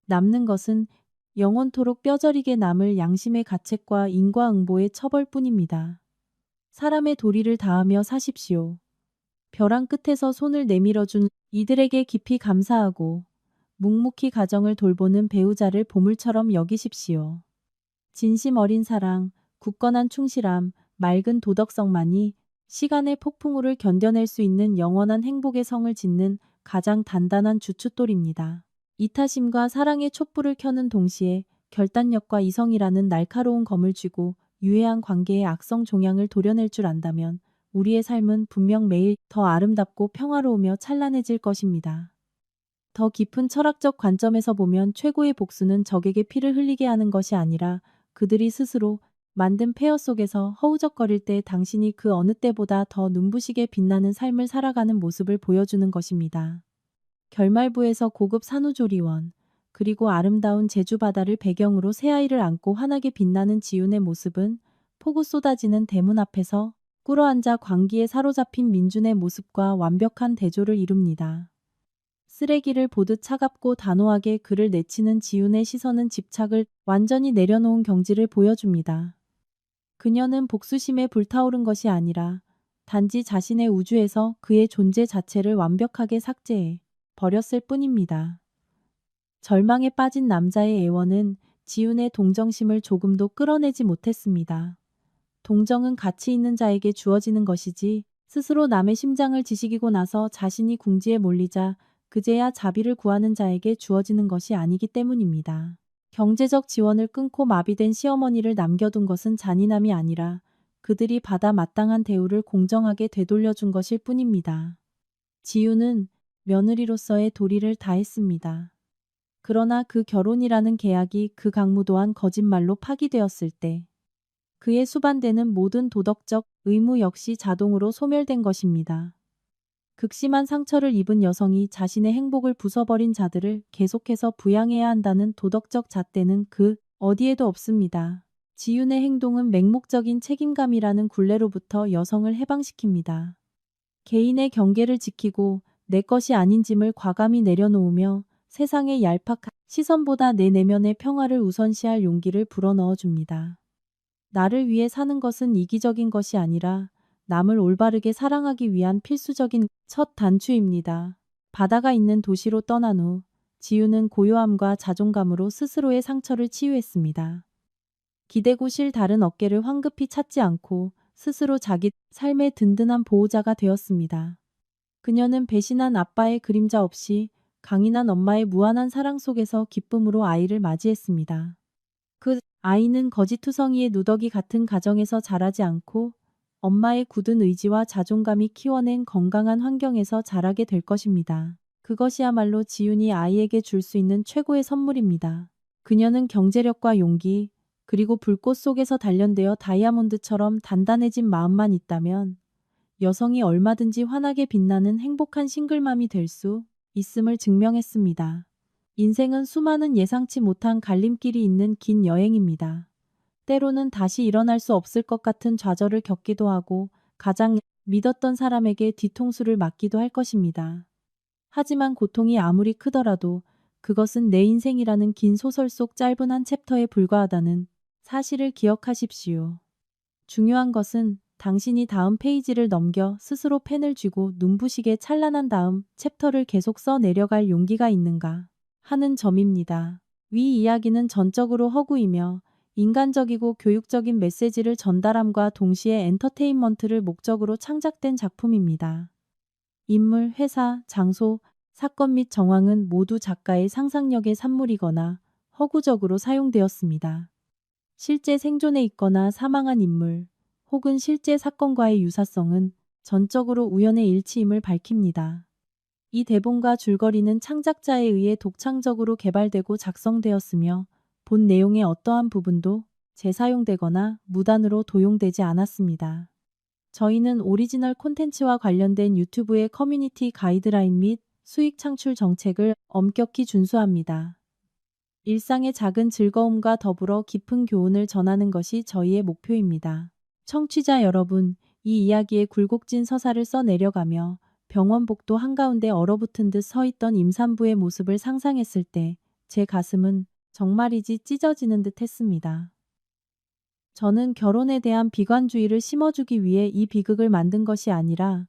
[SPEAKER 1] 남는 것은 영원토록 뼈저리게 남을 양심의 가책과 인과응보의 처벌뿐입니다. 사람의 도리를 다하며 사십시오. 벼랑 끝에서 손을 내밀어준 이들에게 깊이 감사하고 묵묵히 가정을 돌보는 배우자를 보물처럼 여기십시오. 진심 어린 사랑, 굳건한 충실함, 맑은 도덕성만이 시간의 폭풍우를 견뎌낼 수 있는 영원한 행복의 성을 짓는 가장 단단한 주춧돌입니다. 이타심과 사랑의 촛불을 켜는 동시에 결단력과 이성이라는 날카로운 검을 쥐고 유해한 관계의 악성 종양을 도려낼 줄 안다면 우리의 삶은 분명 매일 더 아름답고 평화로우며 찬란해질 것입니다. 더 깊은 철학적 관점에서 보면 최고의 복수는 적에게 피를 흘리게 하는 것이 아니라 그들이 스스로 만든 폐허 속에서 허우적거릴 때 당신이 그 어느 때보다 더 눈부시게 빛나는 삶을 살아가는 모습을 보여주는 것입니다. 결말부에서 고급 산후조리원, 그리고 아름다운 제주 바다를 배경으로 새아이를 안고 환하게 빛나는 지윤의 모습은 폭우 쏟아지는 대문 앞에서 꿇어앉아 광기에 사로잡힌 민준의 모습과 완벽한 대조를 이룹니다. 쓰레기를 보듯 차갑고 단호하게 그를 내치는 지윤의 시선은 집착을 완전히 내려놓은 경지를 보여줍니다. 그녀는 복수심에 불타오른 것이 아니라 단지 자신의 우주에서 그의 존재 자체를 완벽하게 삭제해 버렸을 뿐입니다. 절망에 빠진 남자의 애원은 지윤의 동정심을 조금도 끌어내지 못했습니다. 동정은 가치 있는 자에게 주어지는 것이지 스스로 남의 심장을 지식이고 나서 자신이 궁지에 몰리자 그제야 자비를 구하는 자에게 주어지는 것이 아니기 때문입니다. 경제적 지원을 끊고 마비된 시어머니를 남겨둔 것은 잔인함이 아니라 그들이 받아 마땅한 대우를 공정하게 되돌려준 것일 뿐입니다. 지윤은 며느리로서의 도리를 다했습니다. 그러나 그 결혼이라는 계약이 그 강무 또한 거짓말로 파기되었을 때 그의 수반되는 모든 도덕적 의무 역시 자동으로 소멸된 것입니다. 극심한 상처를 입은 여성이 자신의 행복을 부숴버린 자들을 계속해서 부양해야 한다는 도덕적 잣대는 그 어디에도 없습니다. 지윤의 행동은 맹목적인 책임감이라는 굴레로부터 여성을 해방시킵니다. 개인의 경계를 지키고 내 것이 아닌 짐을 과감히 내려놓으며 세상의 얄팍한 시선보다 내 내면의 평화를 우선시할 용기를 불어넣어 줍니다. 나를 위해 사는 것은 이기적인 것이 아니라 남을 올바르게 사랑하기 위한 필수적인 첫 단추입니다. 바다가 있는 도시로 떠난 후 지윤은 고요함과 자존감으로 스스로의 상처를 치유했습니다. 기대고 실 다른 어깨를 황급히 찾지 않고 스스로 자기 삶의 든든한 보호자가 되었습니다. 그녀는 배신한 아빠의 그림자 없이 강인한 엄마의 무한한 사랑 속에서 기쁨으로 아이를 맞이했습니다. 그 아이는 거짓투성이의 누더기 같은 가정에서 자라지 않고 엄마의 굳은 의지와 자존감이 키워낸 건강한 환경에서 자라게 될 것입니다. 그것이야말로 지윤이 아이에게 줄 수 있는 최고의 선물입니다. 그녀는 경제력과 용기, 그리고 불꽃 속에서 단련되어 다이아몬드처럼 단단해진 마음만 있다면 여성이 얼마든지 환하게 빛나는 행복한 싱글맘이 될 수 있음을 증명했습니다. 인생은 수많은 예상치 못한 갈림길이 있는 긴 여행입니다. 때로는 다시 일어날 수 없을 것 같은 좌절을 겪기도 하고 가장 믿었던 사람에게 뒤통수를 맞기도 할 것입니다. 하지만 고통이 아무리 크더라도 그것은 내 인생이라는 긴 소설 속 짧은 한 챕터에 불과하다는 사실을 기억하십시오. 중요한 것은 당신이 다음 페이지를 넘겨 스스로 펜을 쥐고 눈부시게 찬란한 다음 챕터를 계속 써 내려갈 용기가 있는가 하는 점입니다. 위 이야기는 전적으로 허구이며 인간적이고 교육적인 메시지를 전달함과 동시에 엔터테인먼트를 목적으로 창작된 작품입니다. 인물, 회사, 장소, 사건 및 정황은 모두 작가의 상상력의 산물이거나 허구적으로 사용되었습니다. 실제 생존에 있거나 사망한 인물, 혹은 실제 사건과의 유사성은 전적으로 우연의 일치임을 밝힙니다. 이 대본과 줄거리는 창작자에 의해 독창적으로 개발되고 작성되었으며 본 내용의 어떠한 부분도 재사용되거나 무단으로 도용되지 않았습니다. 저희는 오리지널 콘텐츠와 관련된 유튜브의 커뮤니티 가이드라인 및 수익 창출 정책을 엄격히 준수합니다. 일상의 작은 즐거움과 더불어 깊은 교훈을 전하는 것이 저희의 목표입니다. 청취자 여러분, 이 이야기의 굴곡진 서사를 써 내려가며 병원 복도 한가운데 얼어붙은 듯 서 있던 임산부의 모습을 상상했을 때 제 가슴은 정말이지 찢어지는 듯 했습니다. 저는 결혼에 대한 비관주의를 심어주기 위해 이 비극을 만든 것이 아니라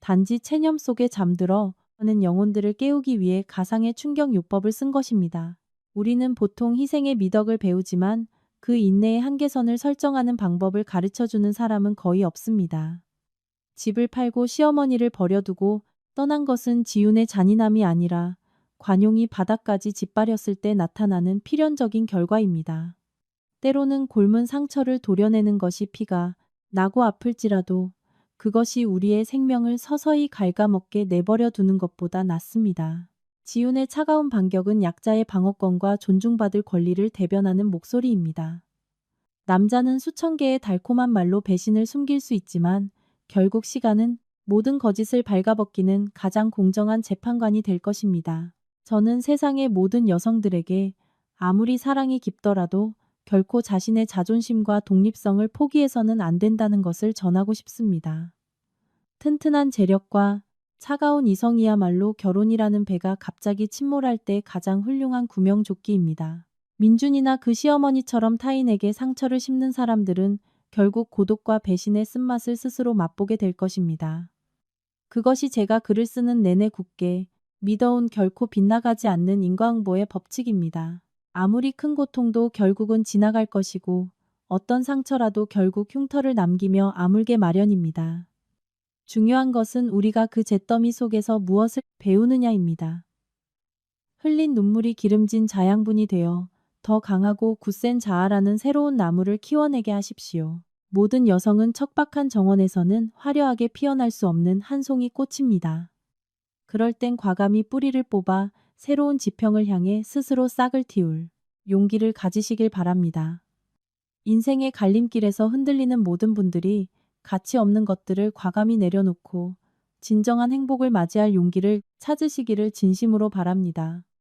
[SPEAKER 1] 단지 체념 속에 잠들어 하는 영혼들을 깨우기 위해 가상의 충격요법을 쓴 것입니다. 우리는 보통 희생의 미덕을 배우지만 그 인내의 한계선을 설정하는 방법을 가르쳐주는 사람은 거의 없습니다. 집을 팔고 시어머니를 버려두고 떠난 것은 지훈의 잔인함이 아니라 관용이 바닥까지 짓밟혔을 때 나타나는 필연적인 결과입니다. 때로는 곪은 상처를 도려내는 것이 피가 나고 아플지라도 그것이 우리의 생명을 서서히 갉아먹게 내버려 두는 것보다 낫습니다. 지훈의 차가운 반격은 약자의 방어권과 존중받을 권리를 대변하는 목소리입니다. 남자는 수천 개의 달콤한 말로 배신을 숨길 수 있지만 결국 시간은 모든 거짓을 발가벗기는 가장 공정한 재판관이 될 것입니다. 저는 세상의 모든 여성들에게 아무리 사랑이 깊더라도 결코 자신의 자존심과 독립성을 포기해서는 안 된다는 것을 전하고 싶습니다. 튼튼한 재력과 차가운 이성이야말로 결혼이라는 배가 갑자기 침몰할 때 가장 훌륭한 구명조끼입니다. 민준이나 그 시어머니처럼 타인에게 상처를 심는 사람들은 결국 고독과 배신의 쓴맛을 스스로 맛보게 될 것입니다. 그것이 제가 글을 쓰는 내내 굳게 믿어온 결코 빗나가지 않는 인과응보의 법칙입니다. 아무리 큰 고통도 결국은 지나갈 것이고 어떤 상처라도 결국 흉터를 남기며 아물게 마련입니다. 중요한 것은 우리가 그 잿더미 속에서 무엇을 배우느냐입니다. 흘린 눈물이 기름진 자양분이 되어 더 강하고 굳센 자아라는 새로운 나무를 키워내게 하십시오. 모든 여성은 척박한 정원에서는 화려하게 피어날 수 없는 한 송이 꽃입니다. 그럴 땐 과감히 뿌리를 뽑아 새로운 지평을 향해 스스로 싹을 틔울 용기를 가지시길 바랍니다. 인생의 갈림길에서 흔들리는 모든 분들이 가치 없는 것들을 과감히 내려놓고 진정한 행복을 맞이할 용기를 찾으시기를 진심으로 바랍니다.